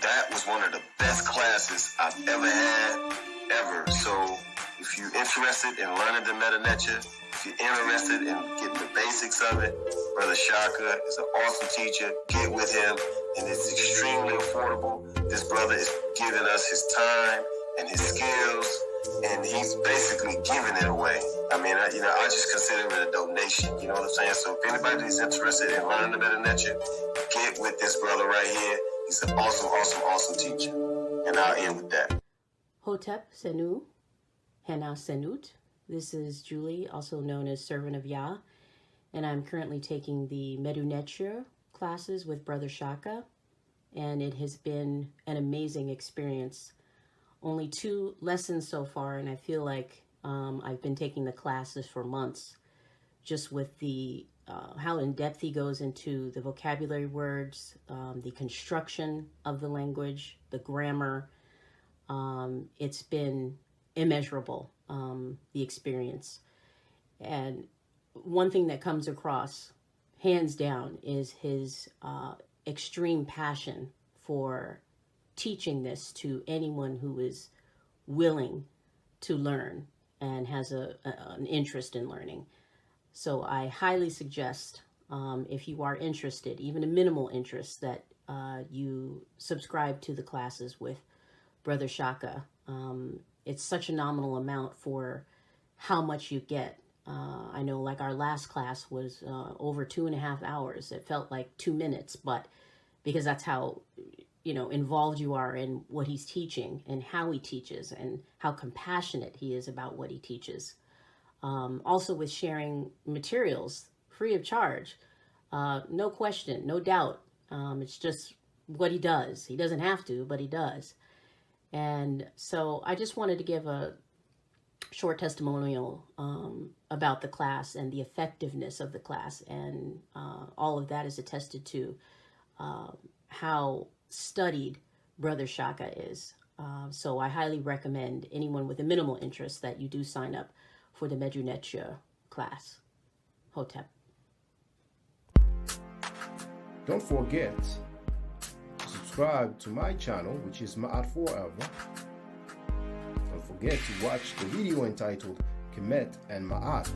that was one of the best classes I've ever had, ever. So if you're interested in learning the Meta Nature, if you're interested in getting the basics of it, Brother Shaka is an awesome teacher. Get with him, and it's extremely affordable. This brother is giving us his time and his skills, and he's basically giving it away. I mean, I just consider it a donation. You know what I'm saying? So if anybody is interested in learning the Meta Nature, get with this brother right here. He's an awesome, awesome, awesome teacher. And I'll end with that. Hotep Senu, Hena Senut. This is Julie, also known as Servant of Yah, and I'm currently taking the Medu Neture classes with Brother Shaka, and it has been an amazing experience. Only 2 lessons so far, and I feel like I've been taking the classes for months, just with the how in depth he goes into the vocabulary words, the construction of the language, the grammar. It's been immeasurable, the experience. And one thing that comes across, hands down, is his extreme passion for teaching this to anyone who is willing to learn and has an interest in learning. So I highly suggest, if you are interested, even a minimal interest, that you subscribe to the classes with Brother Shaka. It's such a nominal amount for how much you get. I know, like, our last class was over 2.5 hours. It felt like 2 minutes, but because that's how involved you are in what he's teaching and how he teaches and how compassionate he is about what he teaches. Also with sharing materials free of charge. No question, no doubt. It's just what he does. He doesn't have to, but he does. And so I just wanted to give a short testimonial about the class and the effectiveness of the class. And all of that is attested to how studied Brother Shaka is. So I highly recommend anyone with a minimal interest that you do sign up for the Medu Netia class. Hotep. Don't forget to subscribe to my channel, which is Ma'at Forever. Don't forget to watch the video entitled Kemet and Ma'at.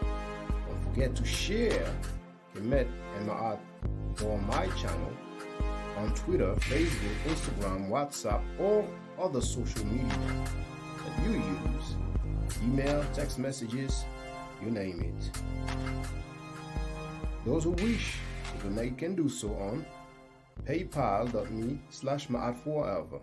Don't forget to share Kemet and Ma'at on my channel on Twitter, Facebook, Instagram, WhatsApp, or other social media that you use. Email, text messages, you name it. Those who wish to donate can do so on paypal.me/Ma'at Forever.